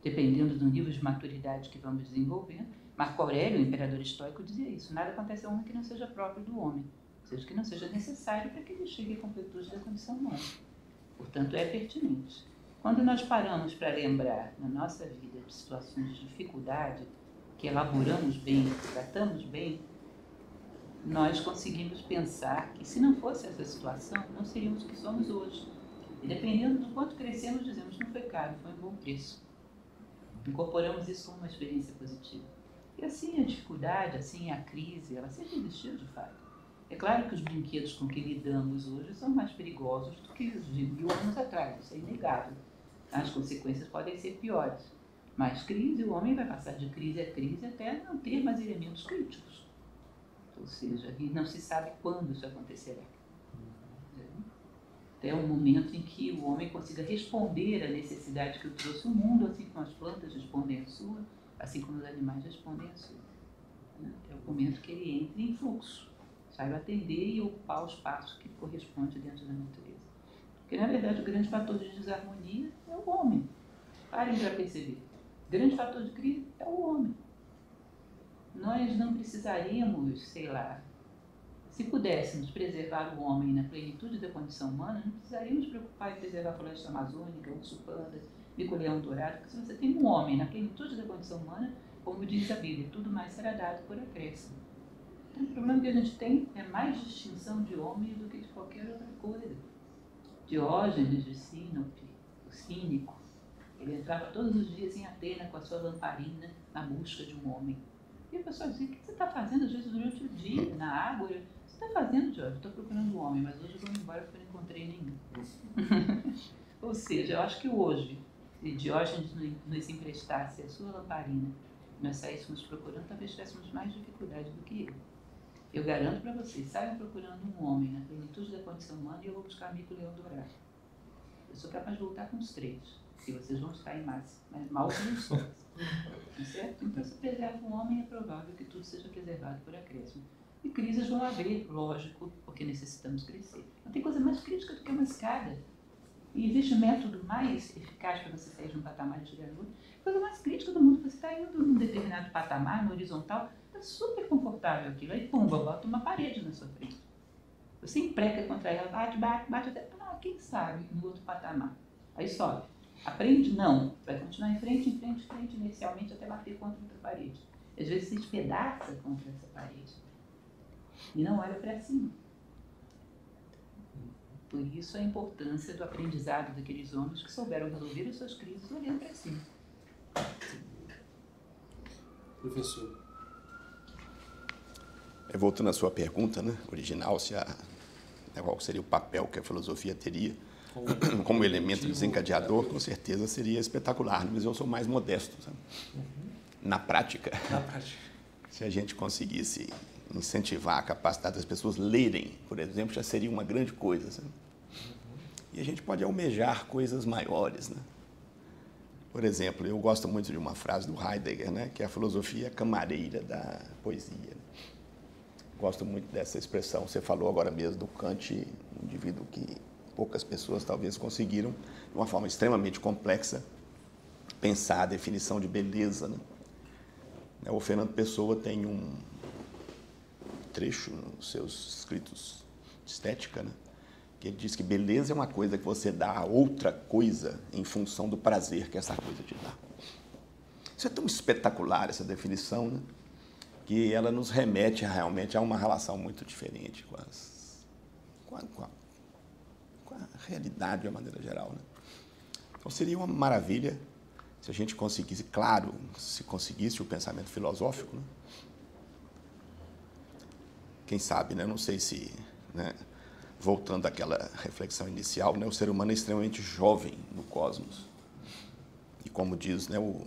dependendo do nível de maturidade que vamos desenvolvendo. Marco Aurélio, o imperador estoico, dizia isso: nada acontece ao homem que não seja próprio do homem, ou seja, que não seja necessário para que ele chegue à completude da condição humana. Portanto, é pertinente. Quando nós paramos para lembrar na nossa vida de situações de dificuldade, que elaboramos bem, tratamos bem, nós conseguimos pensar que se não fosse essa situação, não seríamos o que somos hoje. E dependendo do quanto crescemos, dizemos, não foi caro, foi um bom preço. Incorporamos isso como uma experiência positiva. E assim a dificuldade, assim a crise, ela sempre existiu de fato. É claro que os brinquedos com que lidamos hoje são mais perigosos do que os de 1000 anos atrás, isso é inegável. As consequências podem ser piores. Mas crise, o homem vai passar de crise a crise até não ter mais elementos críticos. Ou seja, e não se sabe quando isso acontecerá. Até o momento em que o homem consiga responder à necessidade que o trouxe o mundo, assim como as plantas respondem à sua, assim como os animais respondem à sua. É o momento que ele entra em fluxo. saiba atender e ocupar o espaço que corresponde dentro da natureza. Porque, na verdade, o grande fator de desarmonia é o homem. Parem para perceber. O grande fator de crise é o homem. Nós não precisaríamos, sei lá, se pudéssemos preservar o homem na plenitude da condição humana, não precisaríamos preocupar em preservar a floresta amazônica, urso panda, mico-leão dourado, porque se você tem um homem na plenitude da condição humana, como diz a Bíblia, tudo mais será dado por acréscimo. Então, o problema que a gente tem é mais distinção de homem do que de qualquer outra coisa. Diógenes de Sinope, o cínico, ele entrava todos os dias em Atena com a sua lamparina na busca de um homem. E a pessoa dizia: o que você está fazendo às vezes durante o dia, na água? O que você está fazendo, Diógenes? Estou procurando um homem, mas hoje eu vou embora porque eu não encontrei nenhum. Ou seja, eu acho que hoje, se Diógenes nos emprestasse a sua lamparina, nós saíssemos procurando, talvez tivéssemos mais dificuldade do que ele. Eu garanto para vocês, saiam procurando um homem na plenitude da condição humana e eu vou buscar mico-leão dourado. Eu sou capaz de voltar com os 3, se vocês vão ficar em massa, mas mal que não sou. Certo? Então, se preserva o homem, é provável que tudo seja preservado por acréscimo. E crises vão haver, lógico, porque necessitamos crescer. Não tem coisa mais crítica do que uma escada. E existe um método mais eficaz para você sair de um patamar e chegar no outro. A coisa mais crítica do mundo, você está indo num determinado patamar, no horizontal, está super confortável aquilo. Aí, pumba, bota uma parede na sua frente. Você empreca contra ela, bate, até, quem sabe, no outro patamar. Aí sobe. Aprende? Não. Vai continuar em frente, inicialmente, até bater contra outra parede. Às vezes você despedaça contra essa parede. E não olha para cima. Por isso a importância do aprendizado daqueles homens que souberam resolver as suas crises olhando para cima. Professor. Voltando à sua pergunta, né, original, qual seria o papel que a filosofia teria como elemento desencadeador, com certeza seria espetacular, mas eu sou mais modesto. Sabe? Na prática, se a gente conseguisse incentivar a capacidade das pessoas lerem, por exemplo, já seria uma grande coisa. Sabe? E a gente pode almejar coisas maiores. Né? Por exemplo, eu gosto muito de uma frase do Heidegger, né, que é a filosofia camareira da poesia. Gosto muito dessa expressão. Você falou agora mesmo do Kant, um indivíduo que poucas pessoas talvez conseguiram, de uma forma extremamente complexa, pensar a definição de beleza. Né? O Fernando Pessoa tem um trecho nos seus escritos de estética, né? Que ele diz que beleza é uma coisa que você dá a outra coisa em função do prazer que essa coisa te dá. Isso é tão espetacular, essa definição, né? Que ela nos remete realmente a uma relação muito diferente com a realidade de uma maneira geral. Né? Então seria uma maravilha se a gente conseguisse, claro, se conseguisse o pensamento filosófico, né? Quem sabe, né? Não sei se, né? Voltando àquela reflexão inicial, né? O ser humano é extremamente jovem no cosmos. E como diz, né, o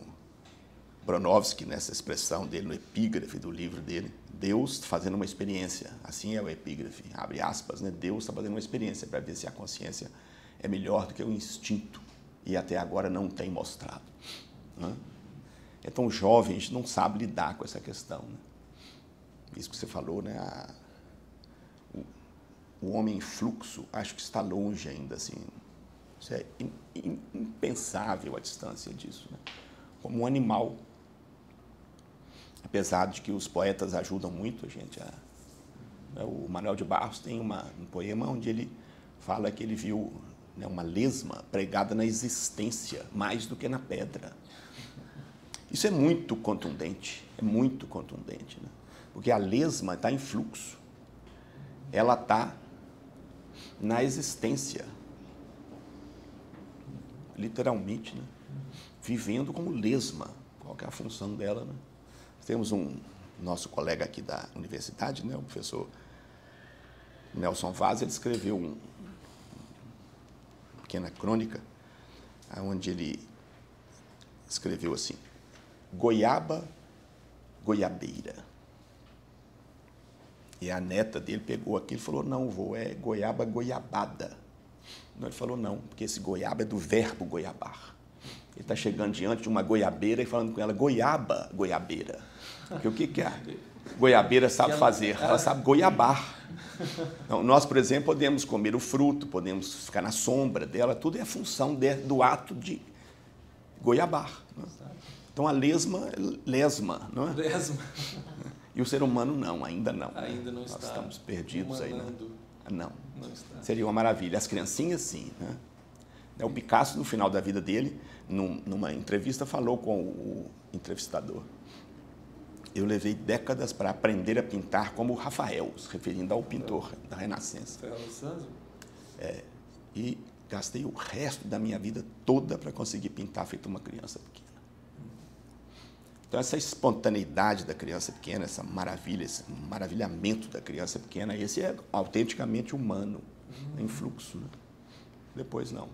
Bronowski, nessa expressão dele, no epígrafe do livro dele, Deus fazendo uma experiência, assim é o epígrafe, abre aspas, né? Deus está fazendo uma experiência para ver se a consciência é melhor do que o instinto e até agora não tem mostrado. Né? Então, o jovem, a gente não sabe lidar com essa questão. Né? Isso que você falou, né? O homem em fluxo, acho que está longe ainda, assim. Isso é impensável a distância disso, né? Como um animal. Apesar de que os poetas ajudam muito a gente. O Manuel de Barros tem um poema onde ele fala que ele viu, né, uma lesma pregada na existência, mais do que na pedra. Isso é muito contundente, né? Porque a lesma está em fluxo. Ela está na existência, literalmente, né? Vivendo como lesma. Qual que é a função dela, né? Temos nosso colega aqui da universidade, né, o professor Nelson Vaz, ele escreveu uma pequena crônica, onde ele escreveu assim: goiaba, goiabeira. E a neta dele pegou aquilo e falou: não, vô, é goiaba, goiabada. Não, ele falou: não, porque esse goiaba é do verbo goiabar. Ele está chegando diante de uma goiabeira e falando com ela: goiaba, goiabeira. Porque o que é? goiabeira sabe fazer, ela sabe goiabar. Então, nós, por exemplo, podemos comer o fruto, podemos ficar na sombra dela, tudo é função do ato de goiabar. Né? Então a lesma é lesma, não é? Lesma. E o ser humano não, ainda não. Ainda não Nós está. estamos perdidos aí, né? Não. Não está. Seria uma maravilha. As criancinhas, sim. Né? O Picasso, no final da vida dele, numa entrevista, falou com o entrevistador: eu levei décadas para aprender a pintar como o Rafael, se referindo ao pintor da Renascença. E gastei o resto da minha vida toda para conseguir pintar feito uma criança pequena. Então, essa espontaneidade da criança pequena, essa maravilha, esse maravilhamento da criança pequena, esse é autenticamente humano, em fluxo. Né? Depois, não.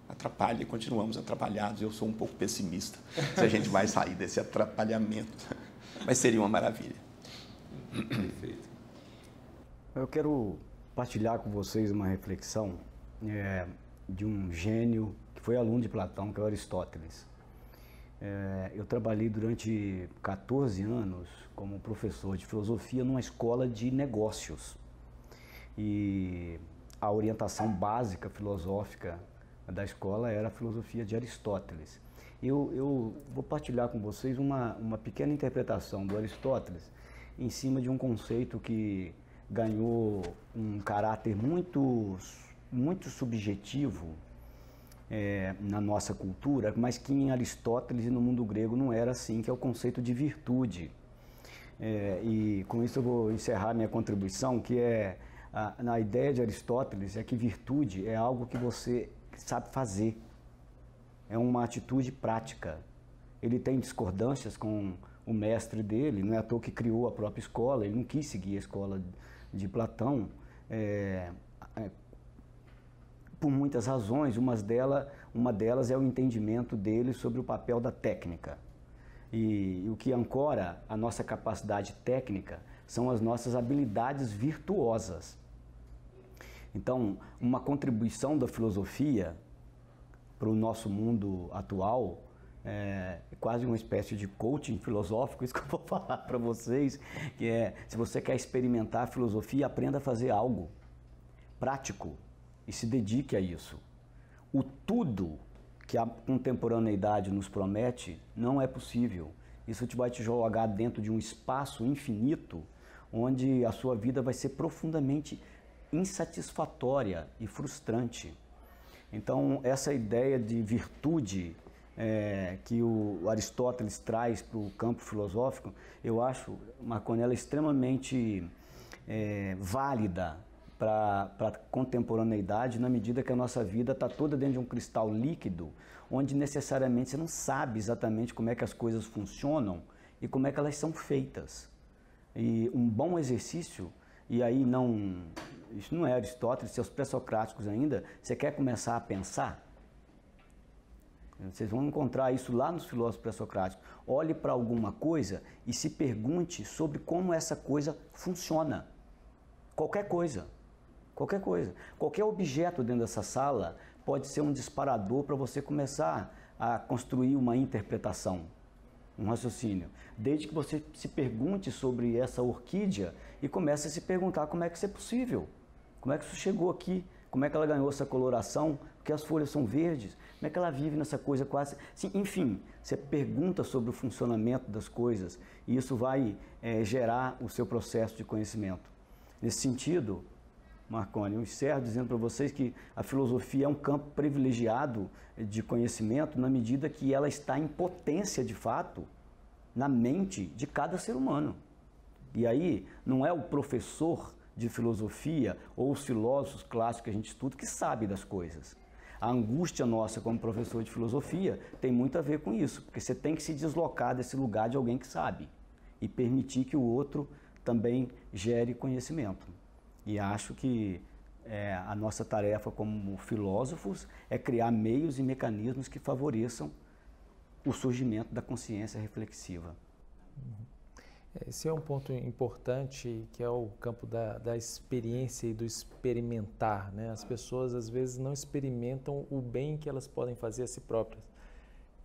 Atrapalha, continuamos atrapalhados. Eu sou um pouco pessimista se a gente vai sair desse atrapalhamento. Mas seria uma maravilha. Perfeito. Eu quero partilhar com vocês uma reflexão de um gênio que foi aluno de Platão, que é Aristóteles. Eu trabalhei durante 14 anos como professor de filosofia numa escola de negócios. E a orientação básica filosófica da escola era a filosofia de Aristóteles. Eu vou partilhar com vocês uma pequena interpretação do Aristóteles em cima de um conceito que ganhou um caráter muito subjetivo na nossa cultura, mas que em Aristóteles e no mundo grego não era assim, que é o conceito de virtude. E com isso eu vou encerrar minha contribuição, que na ideia de Aristóteles é que virtude é algo que você sabe fazer, é uma atitude prática. Ele tem discordâncias com o mestre dele, não é à toa que criou a própria escola, ele não quis seguir a escola de Platão, por muitas razões. Uma delas é o entendimento dele sobre o papel da técnica. E o que ancora a nossa capacidade técnica são as nossas habilidades virtuosas. Então, uma contribuição da filosofia para o nosso mundo atual é quase uma espécie de coaching filosófico, isso que eu vou falar para vocês, que se você quer experimentar a filosofia, aprenda a fazer algo prático e se dedique a isso. O tudo que a contemporaneidade nos promete não é possível. Isso vai te jogar dentro de um espaço infinito, onde a sua vida vai ser profundamente insatisfatória e frustrante. Então, essa ideia de virtude que o Aristóteles traz para o campo filosófico, eu acho, Marconi, ela extremamente válida para a contemporaneidade, na medida que a nossa vida está toda dentro de um cristal líquido, onde necessariamente você não sabe exatamente como é que as coisas funcionam e como é que elas são feitas. E um bom exercício, e aí isso não é Aristóteles, seus pré-socráticos ainda, você quer começar a pensar? Vocês vão encontrar isso lá nos filósofos pré-socráticos. Olhe para alguma coisa e se pergunte sobre como essa coisa funciona. Qualquer coisa. Qualquer coisa. Qualquer objeto dentro dessa sala pode ser um disparador para você começar a construir uma interpretação, um raciocínio. Desde que você se pergunte sobre essa orquídea e comece a se perguntar como é que isso é possível. Como é que isso chegou aqui? Como é que ela ganhou essa coloração? Porque as folhas são verdes? Como é que ela vive nessa coisa quase... Sim, enfim, você pergunta sobre o funcionamento das coisas e isso vai gerar o seu processo de conhecimento. Nesse sentido, Marconi, eu encerro dizendo para vocês que a filosofia é um campo privilegiado de conhecimento na medida que ela está em potência, de fato, na mente de cada ser humano. E aí, não é o professor de filosofia ou os filósofos clássicos que a gente estuda que sabe das coisas. A angústia nossa como professor de filosofia tem muito a ver com isso, porque você tem que se deslocar desse lugar de alguém que sabe e permitir que o outro também gere conhecimento. E acho que a nossa tarefa como filósofos é criar meios e mecanismos que favoreçam o surgimento da consciência reflexiva. Esse é um ponto importante, que é o campo da experiência e do experimentar, né? As pessoas às vezes não experimentam o bem que elas podem fazer a si próprias.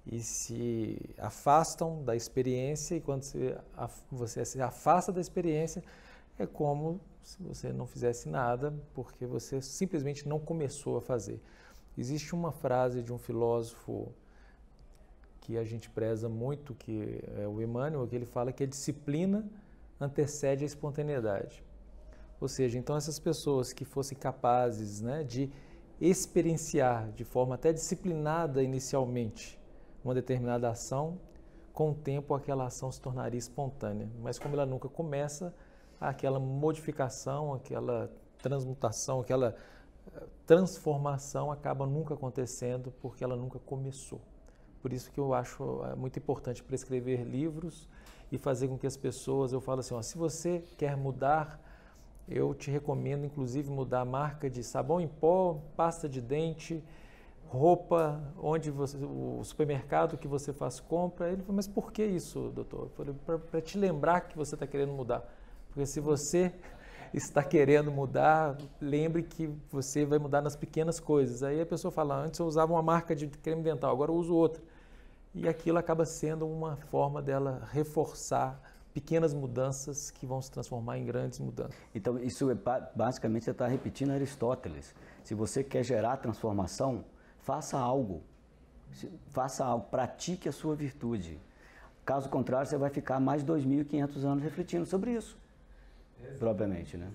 e se afastam da experiência, e quando você se afasta da experiência, é como se você não fizesse nada, porque você simplesmente não começou a fazer. Existe uma frase de um filósofo que a gente preza muito, que é o Emmanuel, que ele fala que a disciplina antecede a espontaneidade. Ou seja, então essas pessoas que fossem capazes, né, de experienciar de forma até disciplinada inicialmente uma determinada ação, com o tempo aquela ação se tornaria espontânea. Mas como ela nunca começa, aquela modificação, aquela transmutação, aquela transformação acaba nunca acontecendo porque ela nunca começou. Por isso que eu acho muito importante prescrever livros e fazer com que as pessoas, eu falo assim, ó, se você quer mudar, eu te recomendo inclusive mudar a marca de sabão em pó, pasta de dente, roupa, o supermercado que você faz compra. Ele falou, mas por que isso, doutor? Eu falei, para te lembrar que você está querendo mudar. Porque se você está querendo mudar, lembre que você vai mudar nas pequenas coisas. Aí a pessoa fala, antes eu usava uma marca de creme dental, agora eu uso outra. E aquilo acaba sendo uma forma dela reforçar pequenas mudanças que vão se transformar em grandes mudanças. Então, isso basicamente você está repetindo Aristóteles. Se você quer gerar transformação, faça algo. Faça algo, pratique a sua virtude. Caso contrário, você vai ficar mais de 2.500 anos refletindo sobre isso. Propriamente, né?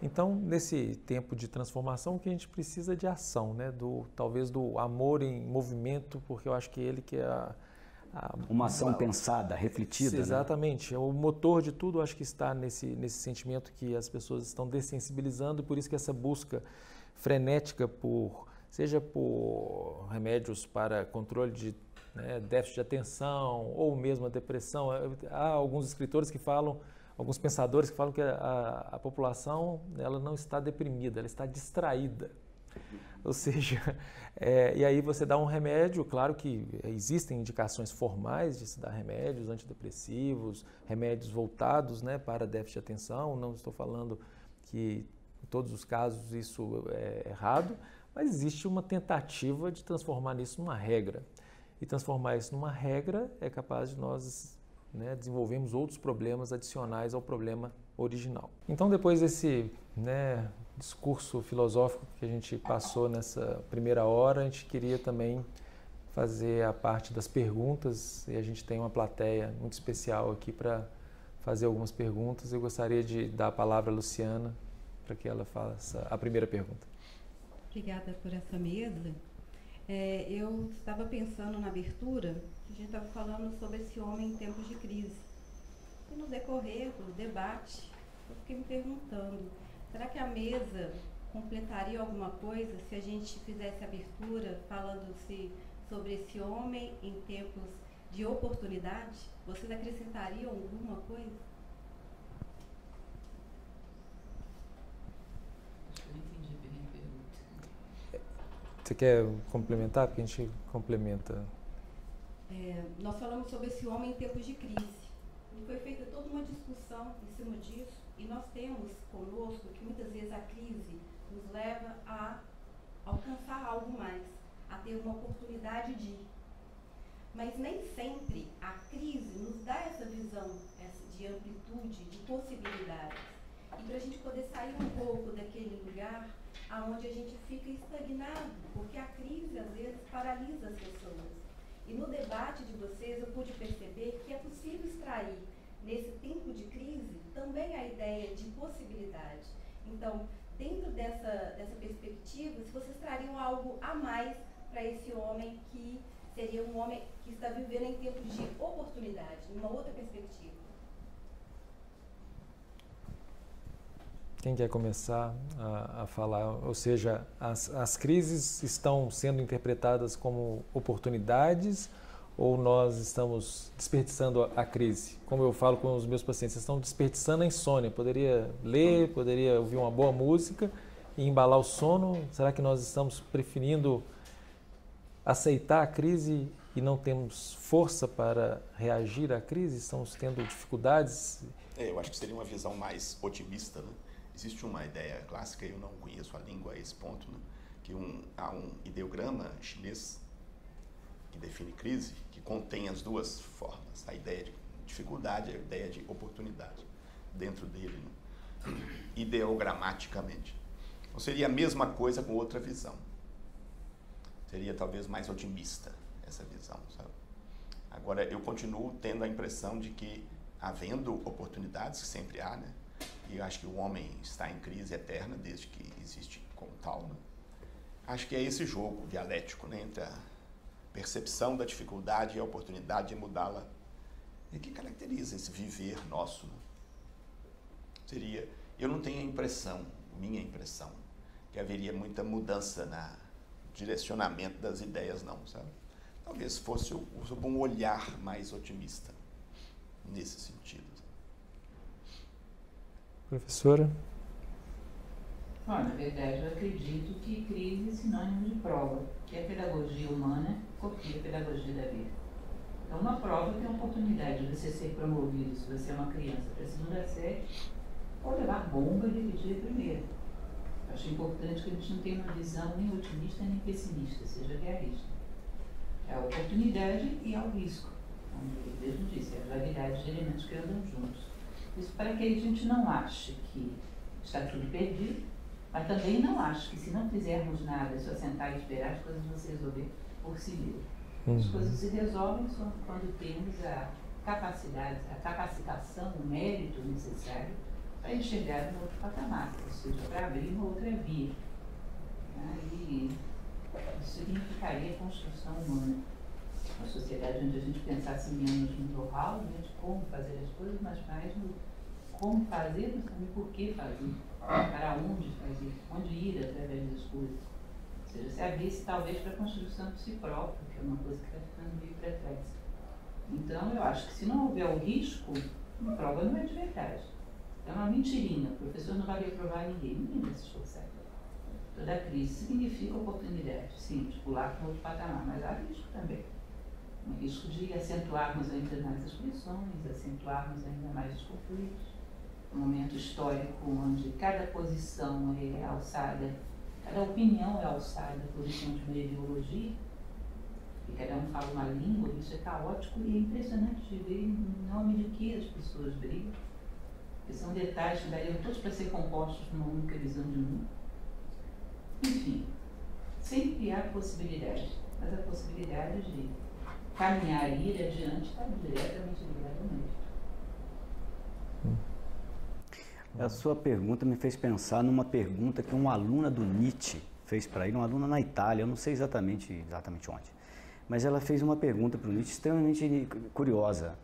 Então, nesse tempo de transformação, o que a gente precisa de ação, né? Talvez do amor em movimento, porque eu acho que ele que é uma ação pensada, refletida. Exatamente. Né? O motor de tudo, eu acho que está nesse sentimento que as pessoas estão dessensibilizando, e por isso que essa busca frenética seja por remédios para controle de déficit de atenção ou mesmo a depressão. Há alguns escritores que falam, alguns pensadores que falam que a população ela não está deprimida, ela está distraída. Ou seja, e aí você dá um remédio, claro que existem indicações formais de se dar remédios antidepressivos, remédios voltados para déficit de atenção, não estou falando que em todos os casos isso é errado, mas existe uma tentativa de transformar isso numa regra. E transformar isso numa regra é capaz de nós desenvolvermos outros problemas adicionais ao problema original. Então, depois desse discurso filosófico que a gente passou nessa primeira hora, a gente queria também fazer a parte das perguntas, e a gente tem uma plateia muito especial aqui para fazer algumas perguntas. Eu gostaria de dar a palavra à Luciana para que ela faça a primeira pergunta. Obrigada por essa mesa. Eu estava pensando na abertura, a gente estava falando sobre esse homem em tempos de crise. E no decorrer do debate, eu fiquei me perguntando, será que a mesa completaria alguma coisa se a gente fizesse a abertura falando-se sobre esse homem em tempos de oportunidade? Vocês acrescentariam alguma coisa? Você quer complementar? Porque a gente complementa. Nós falamos sobre esse homem em tempos de crise. E foi feita toda uma discussão em cima disso. E nós temos conosco que muitas vezes a crise nos leva a alcançar algo mais, a ter uma oportunidade de ir. Mas nem sempre a crise nos dá essa visão de amplitude, de possibilidades. E para a gente poder sair um pouco daquele lugar aonde a gente fica estagnado, porque a crise às vezes paralisa as pessoas. E no debate de vocês eu pude perceber que é possível extrair nesse tempo de crise também a ideia de possibilidade. Então, dentro dessa perspectiva, se vocês trariam algo a mais para esse homem que seria um homem que está vivendo em tempos de oportunidade, numa outra perspectiva. Quem quer começar a falar? Ou seja, as crises estão sendo interpretadas como oportunidades ou nós estamos desperdiçando a crise? Como eu falo com os meus pacientes, vocês estão desperdiçando a insônia. Poderia ler, poderia ouvir uma boa música e embalar o sono. Será que nós estamos preferindo aceitar a crise e não temos força para reagir à crise? Estamos tendo dificuldades? Eu acho que seria uma visão mais otimista, né? Existe uma ideia clássica, eu não conheço a língua a esse ponto, né? Que há um ideograma chinês que define crise, que contém as duas formas, a ideia de dificuldade e a ideia de oportunidade dentro dele, né? Ideogramaticamente. Então seria a mesma coisa com outra visão. Seria talvez mais otimista essa visão, sabe? Agora, eu continuo tendo a impressão de que, havendo oportunidades, que sempre há, né? E eu acho que o homem está em crise eterna desde que existe como tal, né? Acho que é esse jogo dialético, né, entre a percepção da dificuldade e a oportunidade de mudá-la, e que caracteriza esse viver nosso, né? Seria, eu não tenho a impressão, minha impressão, que haveria muita mudança no direcionamento das ideias, não, sabe? Talvez fosse um olhar mais otimista nesse sentido. Professora? Bom, na verdade, eu acredito que crise é sinônimo de prova, que a pedagogia humana copia a pedagogia da vida. Então, uma prova tem a oportunidade de você ser promovido, se você é uma criança, para a segunda série, ou levar bomba e repetir a primeira. Acho importante que a gente não tenha uma visão nem otimista nem pessimista, seja realista. É a oportunidade e é o risco. Como ele mesmo disse, é a dualidade de elementos que andam juntos. Isso para que a gente não ache que está tudo perdido, mas também não ache que se não fizermos nada, só sentar e esperar, as coisas vão se resolver por si mesmas. As coisas se resolvem só quando temos a capacidade, a capacitação, o mérito necessário para enxergar um outro patamar, ou seja, para abrir uma outra via. E isso significaria a construção humana. Uma sociedade onde a gente pensasse menos no know-how, né, de como fazer as coisas, mas mais no como fazer, mas também por que fazer, para onde fazer, onde ir através das coisas. Ou seja, se abrisse talvez para a construção de si próprio, que é uma coisa que está ficando meio para trás. Então, eu acho que se não houver o risco, a prova não é de verdade. É uma mentirinha, o professor não vai reprovar ninguém vai se esforçar. Toda crise significa oportunidade, sim, de pular para outro patamar, mas há risco também. Um risco de acentuarmos ainda mais as pressões, acentuarmos ainda mais os conflitos. Um momento histórico onde cada posição é alçada, cada opinião é alçada por cima de uma ideologia, e cada um fala uma língua, isso é caótico e é impressionante de ver em nome de que as pessoas brigam. Porque são detalhes que dariam todos para ser compostos numa única visão de mundo. Enfim, sempre há possibilidade, mas a possibilidade de caminhar e ir adiante está diretamente ligada ao mérito. A sua pergunta me fez pensar numa pergunta que uma aluna do Nietzsche fez para ele, uma aluna na Itália, eu não sei exatamente onde, mas ela fez uma pergunta para o Nietzsche extremamente curiosa.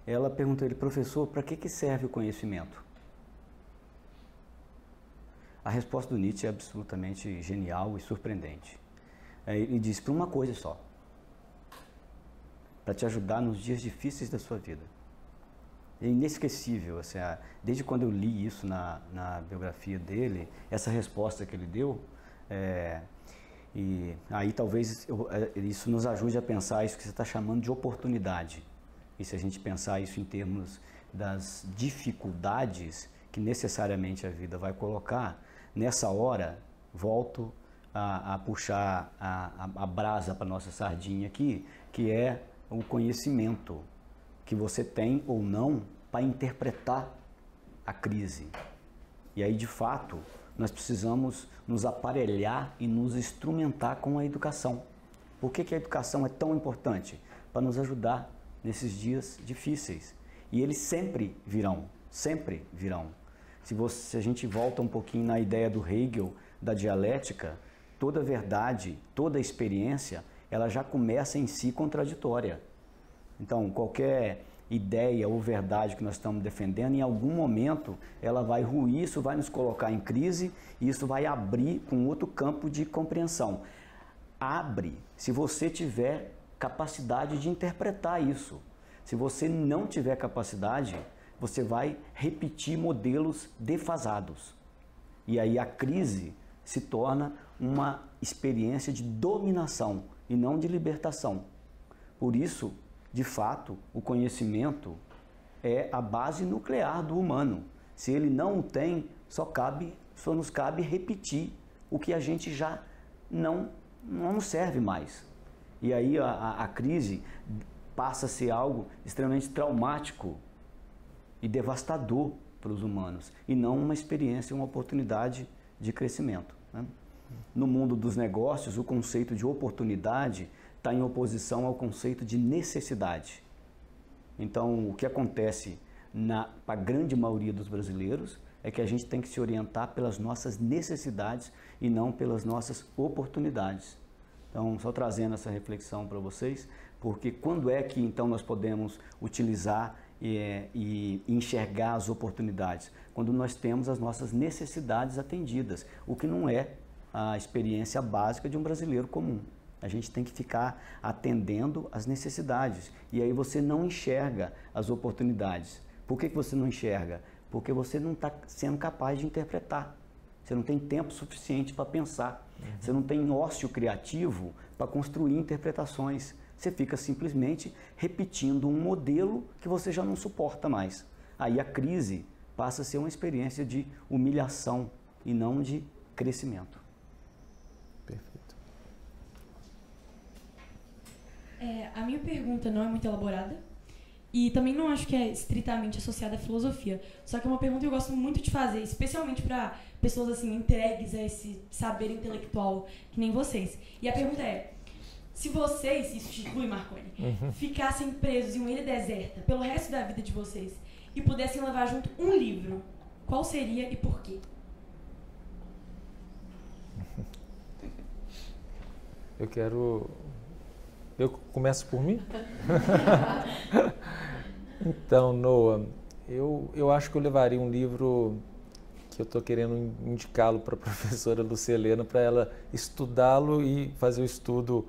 Ela perguntou a ele, professor, para que serve o conhecimento? A resposta do Nietzsche é absolutamente genial e surpreendente. Ele diz, para uma coisa só, para te ajudar nos dias difíceis da sua vida. É inesquecível, assim, desde quando eu li isso na biografia dele, essa resposta que ele deu, e aí talvez isso nos ajude a pensar isso que você está chamando de oportunidade. E se a gente pensar isso em termos das dificuldades que necessariamente a vida vai colocar, nessa hora, volto a puxar a brasa para a nossa sardinha aqui, que é o conhecimento que você tem ou não para interpretar a crise. E aí, de fato, nós precisamos nos aparelhar e nos instrumentar com a educação. Por que a educação é tão importante? Para nos ajudar nesses dias difíceis. E eles sempre virão, sempre virão. Se a gente volta um pouquinho na ideia do Hegel, da dialética, toda verdade, toda experiência, ela já começa em si contraditória. Então, qualquer ideia ou verdade que nós estamos defendendo, em algum momento ela vai ruir, isso vai nos colocar em crise e isso vai abrir com outro campo de compreensão. Abre se você tiver capacidade de interpretar isso. Se você não tiver capacidade, você vai repetir modelos defasados. E aí a crise se torna uma experiência de dominação e não de libertação. Por isso, de fato, o conhecimento é a base nuclear do humano. Se ele não o tem, só nos cabe repetir o que a gente já não nos serve mais. E aí a crise passa a ser algo extremamente traumático e devastador para os humanos, e não uma experiência, uma oportunidade de crescimento, né? No mundo dos negócios, o conceito de oportunidade está em oposição ao conceito de necessidade. Então, o que acontece para a grande maioria dos brasileiros é que a gente tem que se orientar pelas nossas necessidades e não pelas nossas oportunidades. Então, só trazendo essa reflexão para vocês, porque quando é que então nós podemos utilizar e enxergar as oportunidades? Quando nós temos as nossas necessidades atendidas, o que não é a experiência básica de um brasileiro comum. A gente tem que ficar atendendo às necessidades, e aí você não enxerga as oportunidades. Por que você não enxerga? Porque você não está sendo capaz de interpretar. Você não tem tempo suficiente para pensar. Você não tem ócio criativo para construir interpretações. Você fica simplesmente repetindo um modelo que você já não suporta mais. Aí a crise passa a ser uma experiência de humilhação e não de crescimento. Perfeito. A minha pergunta não é muito elaborada e também não acho que é estritamente associada à filosofia. Só que é uma pergunta que eu gosto muito de fazer, especialmente para pessoas assim entregues a esse saber intelectual que nem vocês. E a pergunta é: se vocês, isso te inclui, Marconi, ficassem presos em uma ilha deserta pelo resto da vida de vocês e pudessem levar junto um livro, qual seria e por quê? Eu começo por mim? Então, Noah, eu acho que eu levaria um livro que eu estou querendo indicá-lo para a professora Lucilena, para ela estudá-lo e fazer o estudo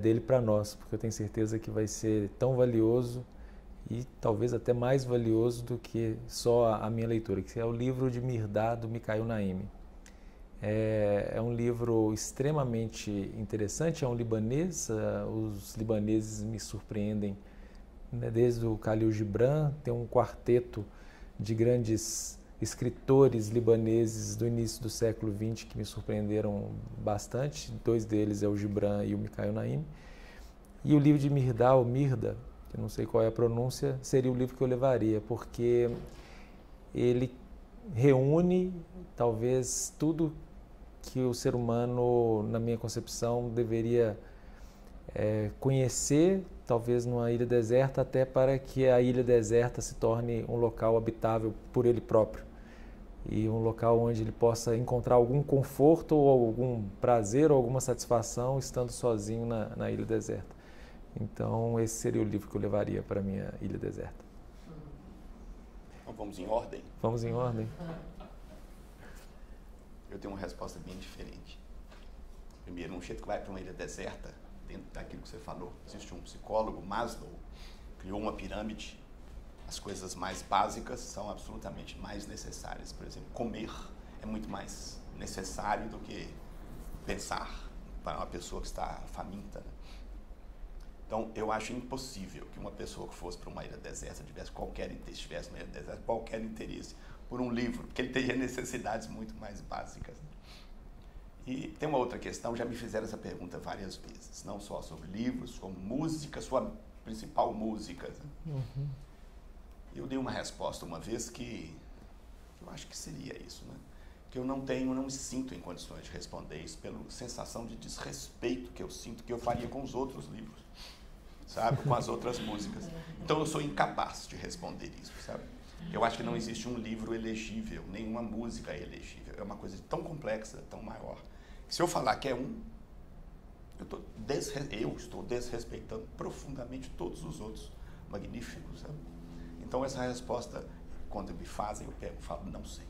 dele para nós, porque eu tenho certeza que vai ser tão valioso e talvez até mais valioso do que só a minha leitura, que é o livro de Mirdá, do Mikhail Naimi. É um livro extremamente interessante, é um libanês, os libaneses me surpreendem, né? Desde o Khalil Gibran, tem um quarteto de grandes escritores libaneses do início do século XX que me surpreenderam bastante, dois deles é o Gibran e o Mikhail Naimi, e o livro de Mirdá, ou Mirda, que eu não sei qual é a pronúncia, seria o livro que eu levaria, porque ele reúne talvez tudo que o ser humano, na minha concepção, deveria conhecer, talvez numa ilha deserta, até para que a ilha deserta se torne um local habitável por ele próprio. E um local onde ele possa encontrar algum conforto ou algum prazer ou alguma satisfação estando sozinho na ilha deserta. Então, esse seria o livro que eu levaria para a minha ilha deserta. Então, vamos em ordem? Vamos em ordem? Eu tenho uma resposta bem diferente. Primeiro, um jeito que vai para uma ilha deserta, dentro daquilo que você falou, existe um psicólogo, Maslow, criou uma pirâmide. As coisas mais básicas são absolutamente mais necessárias. Por exemplo, comer é muito mais necessário do que pensar para uma pessoa que está faminta, né? Então, eu acho impossível que uma pessoa que fosse para uma ilha deserta tivesse qualquer interesse por um livro, porque ele teria necessidades muito mais básicas. E tem uma outra questão, já me fizeram essa pergunta várias vezes, não só sobre livros, como música, sua principal música. Eu dei uma resposta uma vez que eu acho que seria isso, né? Que eu não me sinto em condições de responder isso pela sensação de desrespeito que eu sinto que eu faria com os outros livros, sabe? Com as outras músicas. Então eu sou incapaz de responder isso, sabe? Eu acho que não existe um livro elegível, nenhuma música é elegível. É uma coisa tão complexa, tão maior. Se eu falar que é um, eu estou desrespeitando profundamente todos os outros magníficos, sabe? Então essa resposta, quando me fazem, eu pego e falo, não sei.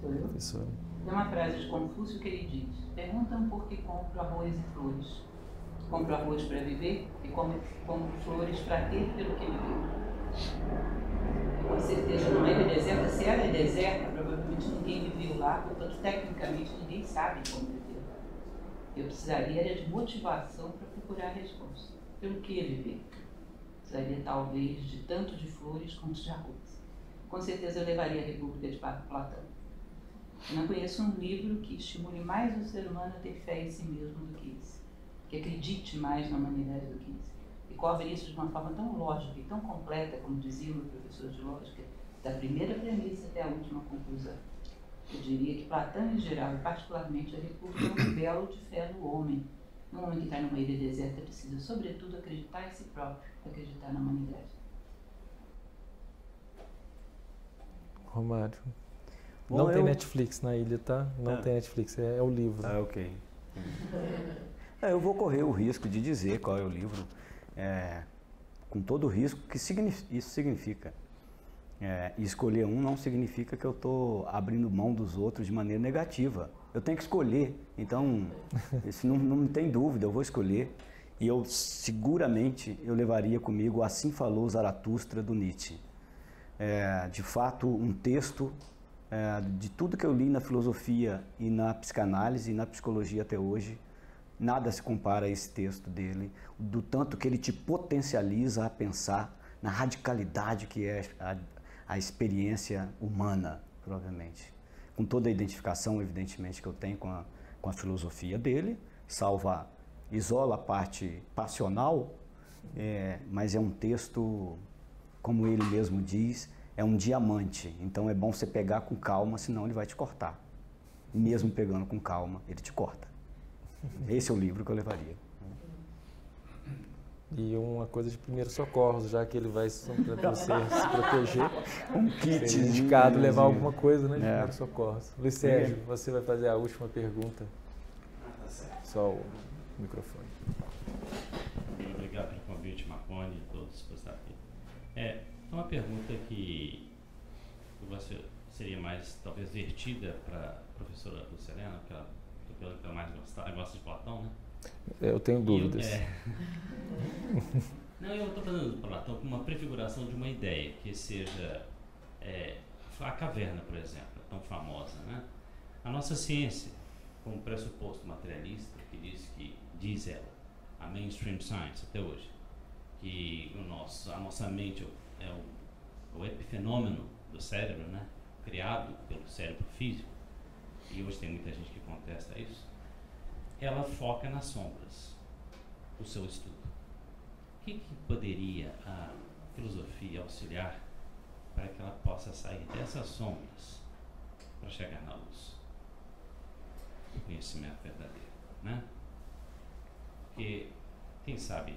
Tem uma frase de Confúcio que ele diz: perguntam por que compro arroz e flores. Compro arroz para viver e compro flores para ter pelo que viver. Com certeza não é deserta. Se ela é deserta, provavelmente ninguém viveu lá, portanto, tecnicamente, ninguém sabe como viver. Eu precisaria de motivação para procurar a resposta. Pelo que viver? Precisaria, talvez, de tanto de flores quanto de arroz. Com certeza, eu levaria a República de Platão. Eu não conheço um livro que estimule mais o ser humano a ter fé em si mesmo do que esse, que acredite mais na humanidade do que esse, e cobre isso de uma forma tão lógica e tão completa, como dizia o meu professor de lógica, da primeira premissa até a última conclusão. Eu diria que Platão, em geral, e particularmente Epicuro, é um belo de fé no homem. Um homem que está numa ilha deserta precisa, sobretudo, acreditar em si próprio, acreditar na humanidade. Romário. Bom, Não tem Netflix na ilha, tá? Não tem Netflix, é o livro. Ah, ok. Eu vou correr o risco de dizer qual é o livro, com todo o risco que isso significa. E escolher um não significa que eu estou abrindo mão dos outros de maneira negativa. Eu tenho que escolher, então isso não tem dúvida, eu vou escolher. E eu seguramente eu levaria comigo Assim Falou Zaratustra, do Nietzsche. De fato, um texto de tudo que eu li na filosofia e na psicanálise e na psicologia até hoje, nada se compara a esse texto dele, do tanto que ele te potencializa a pensar na radicalidade que é a experiência humana, provavelmente. Com toda a identificação, evidentemente, que eu tenho com a filosofia dele, isola a parte passional, mas é um texto, como ele mesmo diz, é um diamante. Então é bom você pegar com calma, senão ele vai te cortar. Mesmo pegando com calma, ele te corta. Esse é o livro que eu levaria. E uma coisa de primeiros socorros, já que ele vai se proteger. Um kit. Seria indicado levar alguma coisa, né, de primeiros socorros. Luiz Sérgio, você vai fazer a última pergunta. Tá certo. Só o microfone. Obrigado pelo convite, Marconi, e todos por estar aqui. Uma pergunta que seria mais, talvez, vertida para a professora Lucilena, que ela mais gosta de Platão, né? Eu tenho dúvidas. Não, eu estou falando para Platão com uma prefiguração de uma ideia, que seja a caverna, por exemplo, tão famosa, né? A nossa ciência, como pressuposto materialista, que diz ela, a mainstream science até hoje, que a nossa mente é o epifenômeno do cérebro, né? Criado pelo cérebro físico, e hoje tem muita gente que contesta isso. Ela foca nas sombras, o seu estudo. O que poderia a filosofia auxiliar para que ela possa sair dessas sombras para chegar na luz do conhecimento verdadeiro, né? Porque, quem sabe,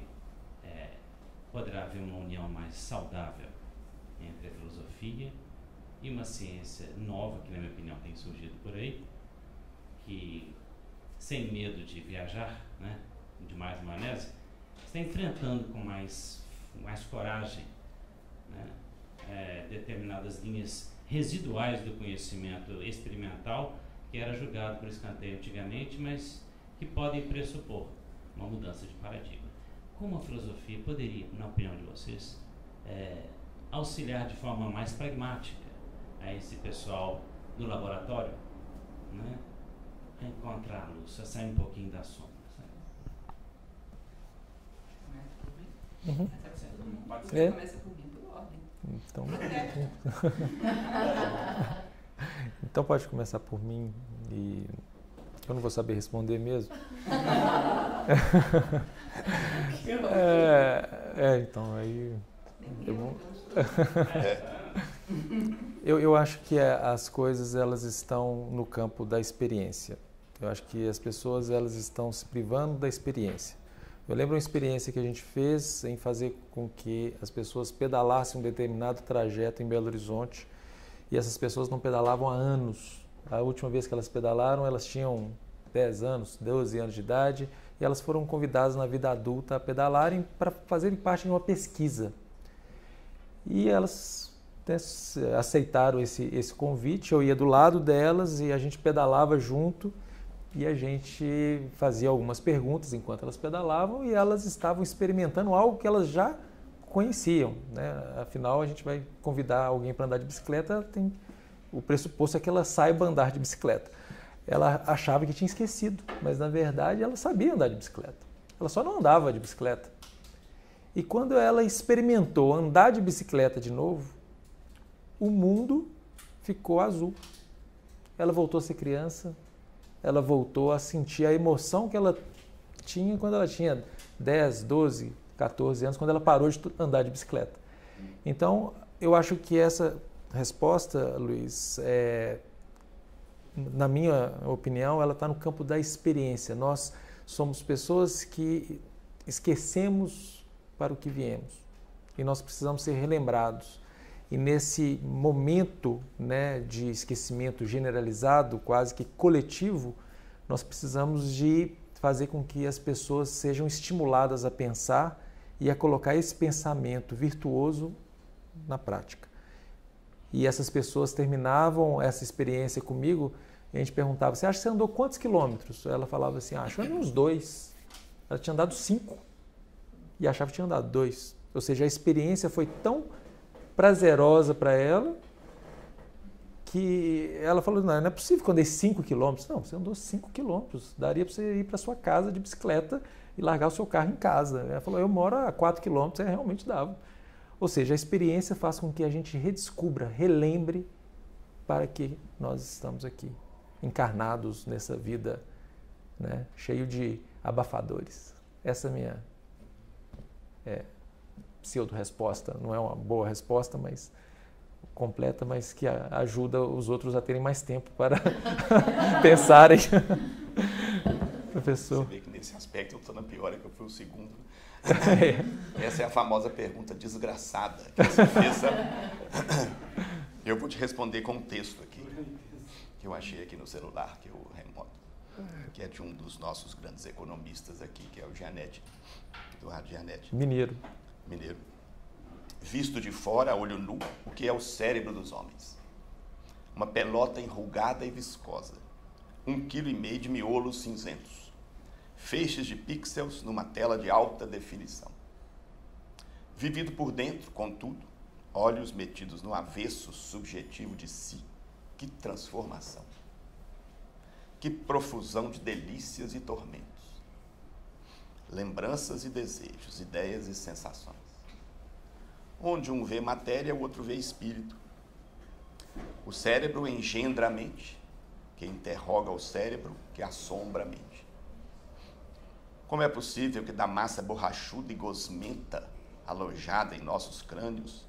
poderá haver uma união mais saudável entre a filosofia e uma ciência nova, que na minha opinião tem surgido por aí, que, sem medo de viajar, né, de mais maionese, está enfrentando com mais coragem, né, determinadas linhas residuais do conhecimento experimental, que era julgado por escanteio antigamente, mas que podem pressupor uma mudança de paradigma. Como a filosofia poderia, na opinião de vocês, auxiliar de forma mais pragmática a esse pessoal do laboratório, né, a encontrar a luz, a sair um pouquinho da sombra? Uhum. Pode ser, começa por mim, por ordem. Então pode começar por mim, e eu não vou saber responder mesmo. Então aí eu acho que as coisas elas estão no campo da experiência. Eu acho que as pessoas elas estão se privando da experiência. Eu lembro uma experiência que a gente fez em fazer com que as pessoas pedalassem um determinado trajeto em Belo Horizonte, e essas pessoas não pedalavam há anos. A última vez que elas pedalaram, elas tinham 10 anos, 12 anos de idade, e elas foram convidadas na vida adulta a pedalarem para fazerem parte de uma pesquisa. E elas aceitaram esse convite, eu ia do lado delas e a gente pedalava junto, e a gente fazia algumas perguntas enquanto elas pedalavam, e elas estavam experimentando algo que elas já conheciam, né? Afinal, a gente vai convidar alguém para andar de bicicleta, o pressuposto é que ela saiba andar de bicicleta. Ela achava que tinha esquecido, mas na verdade ela sabia andar de bicicleta. Ela só não andava de bicicleta. E quando ela experimentou andar de bicicleta de novo, o mundo ficou azul. ela voltou a ser criança, ela voltou a sentir a emoção que ela tinha quando ela tinha 10, 12, 14 anos, quando ela parou de andar de bicicleta. Então, eu acho que essa resposta, Luiz, na minha opinião, ela está no campo da experiência. Nós somos pessoas que esquecemos para o que viemos e nós precisamos ser relembrados. E nesse momento, né, de esquecimento generalizado, quase que coletivo, nós precisamos de fazer com que as pessoas sejam estimuladas a pensar e a colocar esse pensamento virtuoso na prática. E essas pessoas terminavam essa experiência comigo, e a gente perguntava, você acha que você andou quantos quilômetros? Ela falava assim, acho que uns 2. Ela tinha andado 5 e achava que tinha andado 2. Ou seja, a experiência foi tão prazerosa para ela que ela falou, não é possível que eu andei 5 quilômetros. Não, você andou 5 quilômetros, daria para você ir para sua casa de bicicleta e largar o seu carro em casa. Ela falou, eu moro a 4 quilômetros, realmente dava. Ou seja, a experiência faz com que a gente redescubra, relembre para que nós estamos aqui, encarnados nessa vida, né, cheio de abafadores. Essa é a minha pseudo-resposta. Não é uma boa resposta, mas completa, mas que ajuda os outros a terem mais tempo para pensarem. Professor. Você vê que nesse aspecto eu estou na pior, que eu fui o segundo. Essa é a famosa pergunta desgraçada que você fez. Eu vou te responder com um texto aqui, que eu achei aqui no celular, que eu remoto, que é de um dos nossos grandes economistas aqui, que é o Gianetti, Eduardo Gianetti. Mineiro. Visto de fora, a olho nu, o que é o cérebro dos homens? Uma pelota enrugada e viscosa, 1,5 kg de miolos cinzentos, feixes de pixels numa tela de alta definição. Vivido por dentro, contudo, olhos metidos no avesso subjetivo de si. Que transformação! Que profusão de delícias e tormentos! Lembranças e desejos, ideias e sensações. Onde um vê matéria, o outro vê espírito. O cérebro engendra a mente, que interroga o cérebro, que assombra a mente. Como é possível que da massa borrachuda e gosmenta, alojada em nossos crânios,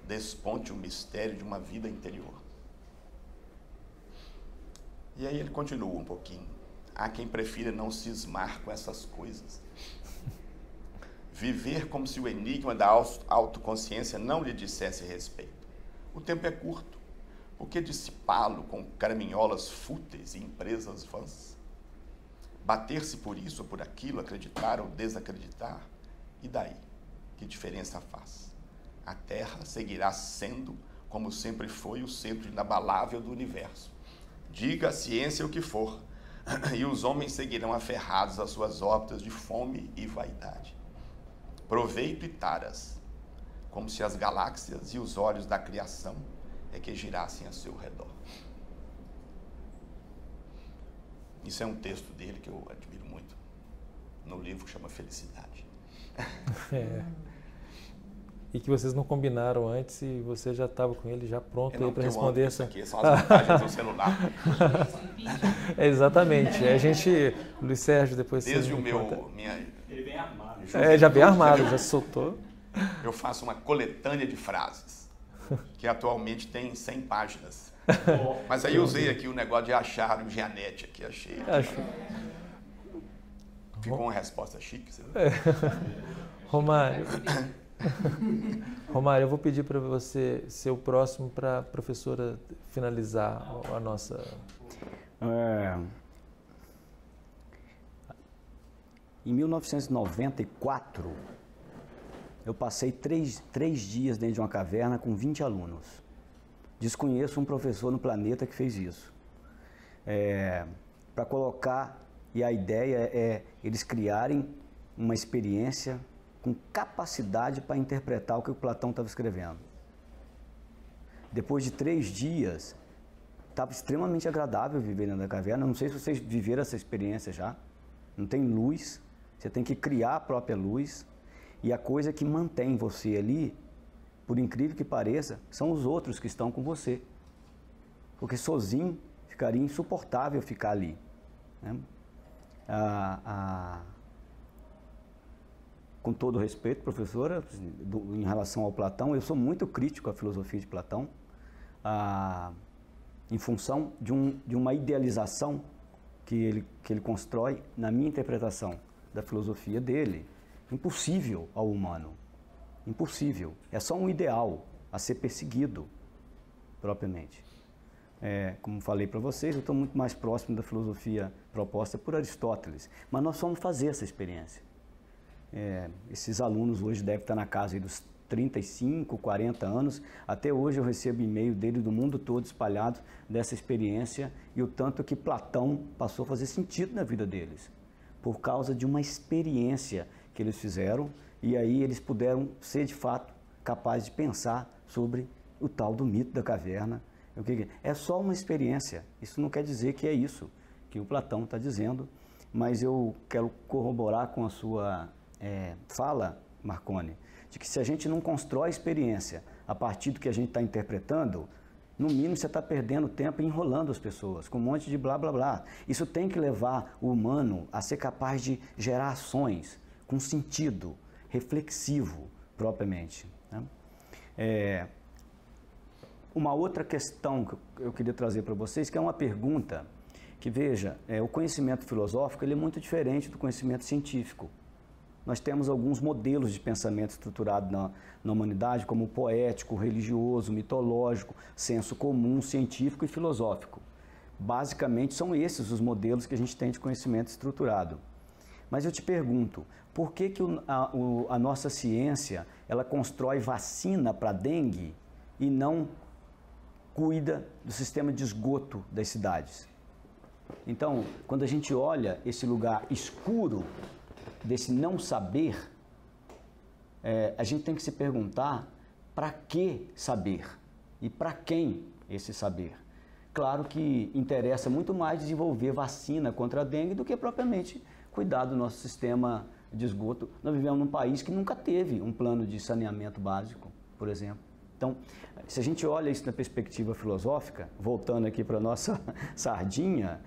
desponte o mistério de uma vida interior? E aí ele continua um pouquinho. Há quem prefira não cismar com essas coisas. Viver como se o enigma da autoconsciência não lhe dissesse respeito. O tempo é curto. Por que dissipá-lo com caraminholas fúteis e empresas vãs? Bater-se por isso ou por aquilo, acreditar ou desacreditar? E daí? Que diferença faz? A Terra seguirá sendo, como sempre foi, o centro inabalável do universo. Diga a ciência o que for, e os homens seguirão aferrados às suas órbitas de fome e vaidade. Proveito e taras, como se as galáxias e os olhos da criação é que girassem a seu redor. Isso é um texto dele que eu admiro muito, no livro que chama Felicidade. E que vocês não combinaram antes e você já estava com ele já pronto para responder essa. Isso aqui são as vantagens do celular. Exatamente. A gente, Luiz Sérgio, depois desde o meu conta. Ele vem armado. Já bem armado, já soltou. Eu faço uma coletânea de frases, que atualmente tem 100 páginas. Mas aí eu usei aqui o negócio de achar o Gianetti aqui, achei. Ficou uma resposta chique, você viu? Romário, eu vou pedir para você ser o próximo para a professora finalizar a nossa... Em 1994, eu passei três dias dentro de uma caverna com 20 alunos. Desconheço um professor no planeta que fez isso. Para colocar, e a ideia é eles criarem uma experiência com capacidade para interpretar o que o Platão estava escrevendo. Depois de 3 dias, estava extremamente agradável viver dentro da caverna. Não sei se vocês viveram essa experiência já. Não tem luz, você tem que criar a própria luz. E a coisa que mantém você ali, por incrível que pareça, são os outros que estão com você. Porque sozinho ficaria insuportável ficar ali, né? Com todo respeito, professora, em relação ao Platão, eu sou muito crítico à filosofia de Platão, em função de uma idealização que ele constrói na minha interpretação da filosofia dele, impossível ao humano, impossível, é só um ideal a ser perseguido, propriamente. Como falei para vocês, eu estou muito mais próximo da filosofia proposta por Aristóteles, mas nós vamos fazer essa experiência. Esses alunos hoje devem estar na casa aí dos 35, 40 anos. Até hoje eu recebo e-mail deles do mundo todo espalhado dessa experiência e o tanto que Platão passou a fazer sentido na vida deles, por causa de uma experiência que eles fizeram, e aí eles puderam ser de fato capazes de pensar sobre o tal do mito da caverna. É só uma experiência, isso não quer dizer que é isso que o Platão está dizendo, mas eu quero corroborar com a sua fala, Marconi, de que se a gente não constrói experiência a partir do que a gente está interpretando, no mínimo você está perdendo tempo enrolando as pessoas com um monte de blá blá blá. Isso tem que levar o humano a ser capaz de gerar ações com sentido reflexivo propriamente, né? Uma outra questão que eu queria trazer para vocês, que é uma pergunta que, veja, o conhecimento filosófico ele é muito diferente do conhecimento científico. Nós temos alguns modelos de pensamento estruturado na humanidade, como o poético, o religioso, o mitológico, senso comum, científico e filosófico. Basicamente, são esses os modelos que a gente tem de conhecimento estruturado. Mas eu te pergunto, por que a nossa ciência ela constrói vacina para dengue e não cuida do sistema de esgoto das cidades? Então, quando a gente olha esse lugar escuro desse não saber, a gente tem que se perguntar para que saber e para quem esse saber. Claro que interessa muito mais desenvolver vacina contra a dengue do que propriamente cuidar do nosso sistema de esgoto. Nós vivemos num país que nunca teve um plano de saneamento básico, por exemplo. Então, se a gente olha isso na perspectiva filosófica, voltando aqui para a nossa sardinha,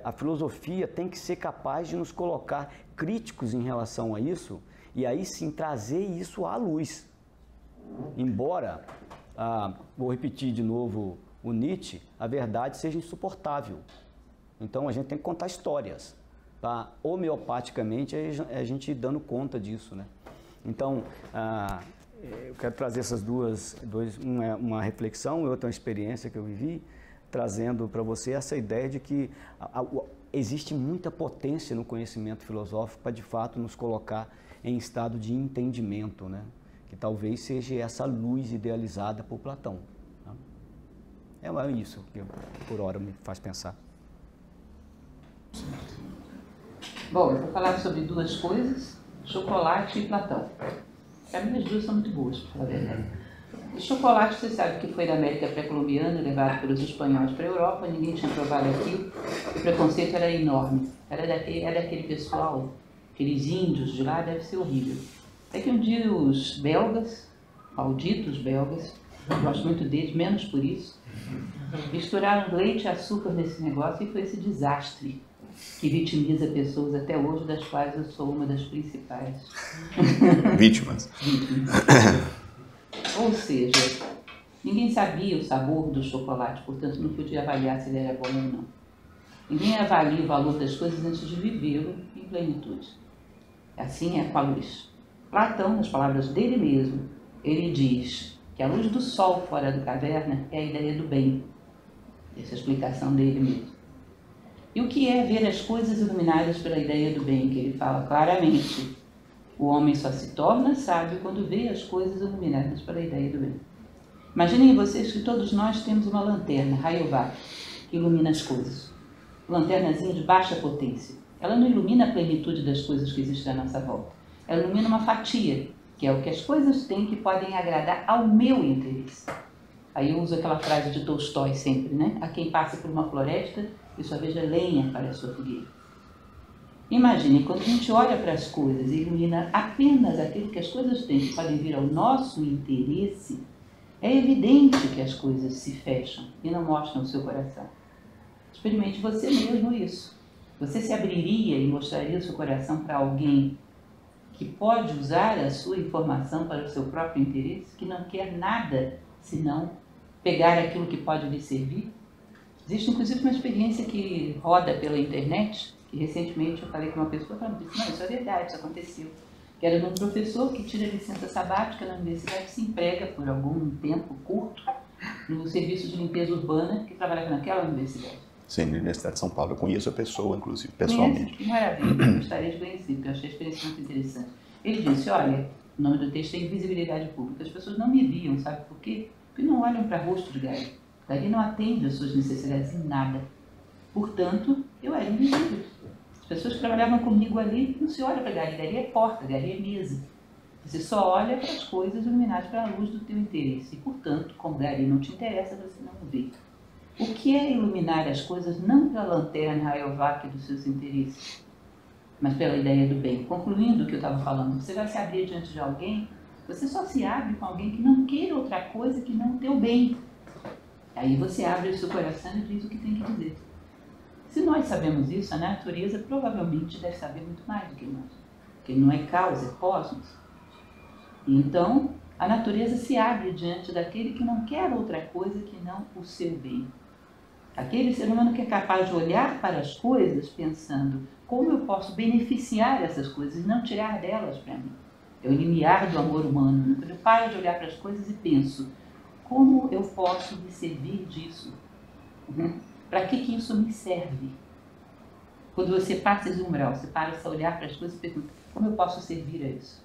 a filosofia tem que ser capaz de nos colocar críticos em relação a isso e aí sim trazer isso à luz. Embora, vou repetir de novo o Nietzsche, a verdade seja insuportável. Então a gente tem que contar histórias, tá? Homeopaticamente a gente dando conta disso, né? Então, eu quero trazer essas uma reflexão e outra uma experiência que eu vivi, trazendo para você essa ideia de que existe muita potência no conhecimento filosófico para de fato nos colocar em estado de entendimento, né? Que talvez seja essa luz idealizada por Platão. Tá? É isso que por hora me faz pensar. Bom, eu vou falar sobre duas coisas, chocolate e Platão. Para mim as duas são muito boas, para falar a verdade. O chocolate, você sabe que foi da América pré-colombiana, levado pelos espanhóis para a Europa, ninguém tinha provado aquilo, o preconceito era enorme. Era daquele pessoal, aqueles índios de lá, deve ser horrível. Até que um dia os belgas, malditos belgas, eu gosto muito deles, menos por isso, misturaram leite e açúcar nesse negócio e foi esse desastre que vitimiza pessoas até hoje, das quais eu sou uma das principais vítimas. Ou seja, ninguém sabia o sabor do chocolate, portanto não podia avaliar se ele era bom ou não. Ninguém avalia o valor das coisas antes de vivê-lo em plenitude. Assim é com a luz. Platão, nas palavras dele mesmo, ele diz que a luz do sol fora da caverna é a ideia do bem. Essa é a explicação dele mesmo. E o que é ver as coisas iluminadas pela ideia do bem? Que ele fala claramente. O homem só se torna sábio quando vê as coisas iluminadas pela ideia do bem. Imaginem vocês que todos nós temos uma lanterna, Rayovac, que ilumina as coisas. Lanternazinha de baixa potência. Ela não ilumina a plenitude das coisas que existem à nossa volta. Ela ilumina uma fatia, que é o que as coisas têm que podem agradar ao meu interesse. Aí eu uso aquela frase de Tolstói sempre, né? A quem passa por uma floresta e só veja lenha para a sua fogueira. Imagine, quando a gente olha para as coisas e ilumina apenas aquilo que as coisas têm que podem vir ao nosso interesse, é evidente que as coisas se fecham e não mostram o seu coração. Experimente você mesmo isso. Você se abriria e mostraria o seu coração para alguém que pode usar a sua informação para o seu próprio interesse, que não quer nada senão pegar aquilo que pode lhe servir? Existe inclusive uma experiência que roda pela internet, que recentemente eu falei com uma pessoa falando, não, isso é verdade, isso aconteceu. Que era de um professor que tira licença sabática na universidade e se emprega por algum tempo curto no serviço de limpeza urbana que trabalhava naquela universidade. Sim, na Universidade de São Paulo. Eu conheço a pessoa, inclusive, pessoalmente. Que maravilha, gostaria de conhecer, porque eu achei a experiência muito interessante. Ele disse, olha, o nome do texto é Invisibilidade Pública. As pessoas não me viam, sabe por quê? Porque não olham para o rosto de Gary. Gary não atende às suas necessidades em nada. Portanto, eu era invisível. As pessoas que trabalhavam comigo ali, não se olha para Gary. Gary é porta, Gary é mesa. Você só olha para as coisas iluminadas pela luz do teu interesse. E, portanto, como Gary não te interessa, você não vê. O que é iluminar as coisas não pela lanterna Rayovac dos seus interesses, mas pela ideia do bem? Concluindo o que eu estava falando, você vai se abrir diante de alguém, você só se abre com alguém que não queira outra coisa que não o teu bem. Aí você abre o seu coração e diz o que tem que dizer. Se nós sabemos isso, a natureza provavelmente deve saber muito mais do que nós. Porque não é causa, é cosmos. Então, a natureza se abre diante daquele que não quer outra coisa que não o seu bem. Aquele ser humano que é capaz de olhar para as coisas pensando como eu posso beneficiar essas coisas e não tirar delas para mim. É o limiar do amor humano. Quando eu paro de olhar para as coisas e penso, como eu posso me servir disso? Para que isso me serve? Quando você passa esse umbral, você para a olhar para as coisas e pergunta, como eu posso servir a isso?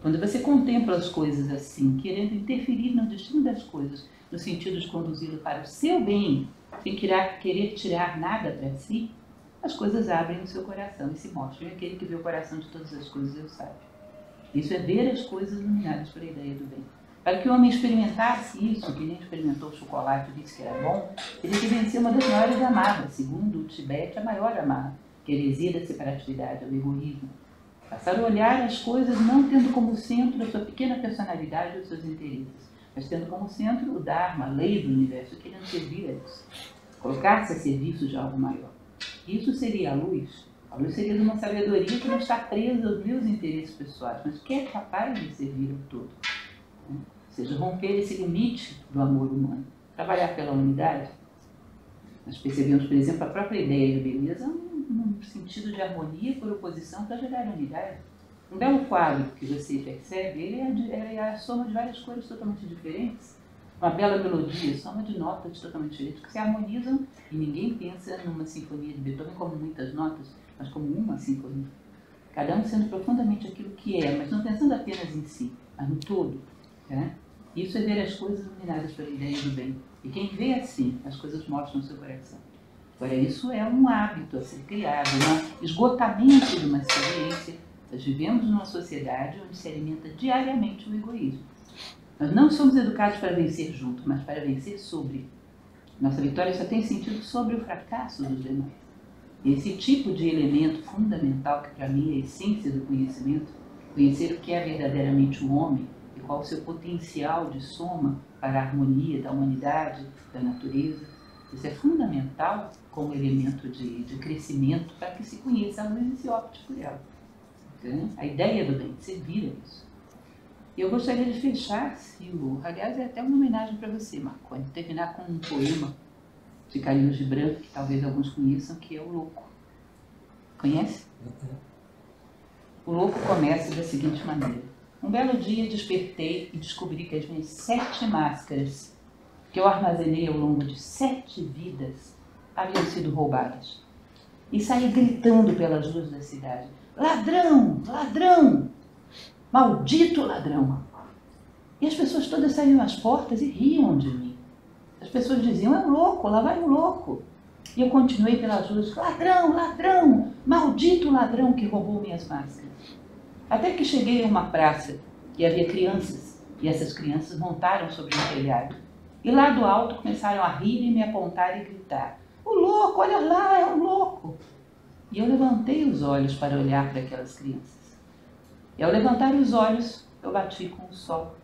Quando você contempla as coisas assim, querendo interferir no destino das coisas, no sentido de conduzi-lo para o seu bem, sem querer tirar nada para si, as coisas abrem o seu coração e se mostram. E aquele que vê o coração de todas as coisas, eu sabe. Isso é ver as coisas iluminadas pela ideia do bem. Para que o homem experimentasse isso, que nem experimentou o chocolate e disse que era bom, ele que vencer uma das maiores amarras, segundo o Tibete, a maior amarra, que é a heresia da separatividade, o egoísmo. Passar a olhar as coisas não tendo como centro a sua pequena personalidade ou os seus interesses, mas tendo como centro o Dharma, a lei do universo, querendo servir a isso. Colocar-se a serviço de algo maior. Isso seria a luz. A luz seria de uma sabedoria que não está presa aos meus interesses pessoais, mas que é capaz de servir ao todo. Ou seja, romper esse limite do amor humano. Trabalhar pela unidade. Nós percebemos, por exemplo, a própria ideia de beleza num sentido de harmonia por oposição para gerar unidade. Um belo quadro que você percebe, ele é a soma de várias cores totalmente diferentes. Uma bela melodia, soma de notas totalmente diferentes, que se harmonizam e ninguém pensa numa sinfonia de Beethoven como muitas notas, mas como uma sinfonia. Cada um sendo profundamente aquilo que é, mas não pensando apenas em si, mas no todo. Né? Isso é ver as coisas iluminadas pela ideia do bem. E quem vê assim, as coisas mostram o seu coração. Agora, isso é um hábito a ser criado, um esgotamento de uma experiência. Nós vivemos numa sociedade onde se alimenta diariamente o egoísmo. Nós não somos educados para vencer junto, mas para vencer sobre. Nossa vitória só tem sentido sobre o fracasso dos demais. Esse tipo de elemento fundamental, que para mim é a essência do conhecimento, conhecer o que é verdadeiramente o homem e qual o seu potencial de soma para a harmonia da humanidade, da natureza, isso é fundamental como elemento de crescimento para que se conheça a luz e se opte por ela. Então, a ideia do bem, servir a isso. E eu gostaria de fechar, aliás, é até uma homenagem para você, Marconi, terminar com um poema de Khalil Gibran, que talvez alguns conheçam, que é O Louco. Conhece? O Louco começa da seguinte maneira. Um belo dia despertei e descobri que as minhas 7 máscaras, que eu armazenei ao longo de 7 vidas, haviam sido roubadas. E saí gritando pelas ruas da cidade. Ladrão! Ladrão! Maldito ladrão! E as pessoas todas saíam às portas e riam de mim. As pessoas diziam, é um louco, lá vai um louco. E eu continuei pelas ruas, ladrão, ladrão, maldito ladrão que roubou minhas máscaras. Até que cheguei a uma praça e havia crianças, e essas crianças montaram sobre um telhado. E lá do alto começaram a rir e me apontar e gritar, o louco, olha lá, é um louco. E eu levantei os olhos para olhar para aquelas crianças. E ao levantar os olhos, eu bati com o sol.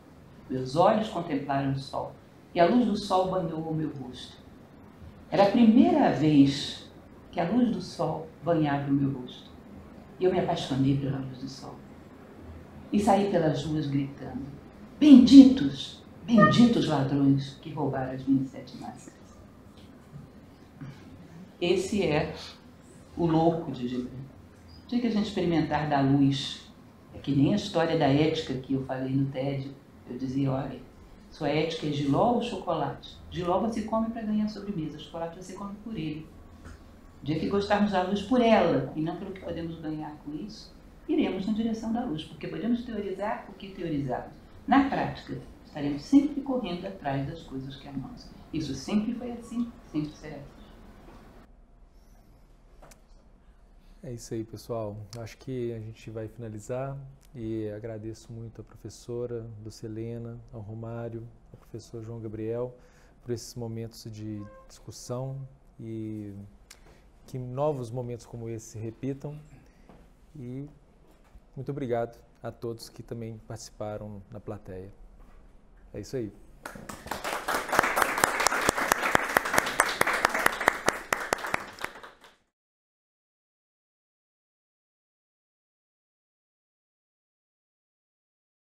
Meus olhos contemplaram o sol, e a luz do sol banhou o meu rosto. Era a primeira vez que a luz do sol banhava o meu rosto. E eu me apaixonei pela luz do sol. E saí pelas ruas gritando: benditos, benditos ladrões que roubaram as minhas 7 maçãs. Esse é o louco de Gibran. O dia que a gente experimentar da luz, é que nem a história da ética que eu falei no TED, eu dizia, olha, sua ética é jiló ou chocolate? Jiló você come para ganhar sobremesa, chocolate você come por ele. O dia que gostarmos da luz por ela e não pelo que podemos ganhar com isso, iremos na direção da luz, porque podemos teorizar o que teorizamos. Na prática, estaremos sempre correndo atrás das coisas que amamos. Isso sempre foi assim, sempre será assim. É isso aí, pessoal. Acho que a gente vai finalizar e agradeço muito a professora Lucilena, ao Romário, ao professor João Gabriel por esses momentos de discussão e que novos momentos como esse se repitam. E muito obrigado a todos que também participaram na plateia. É isso aí.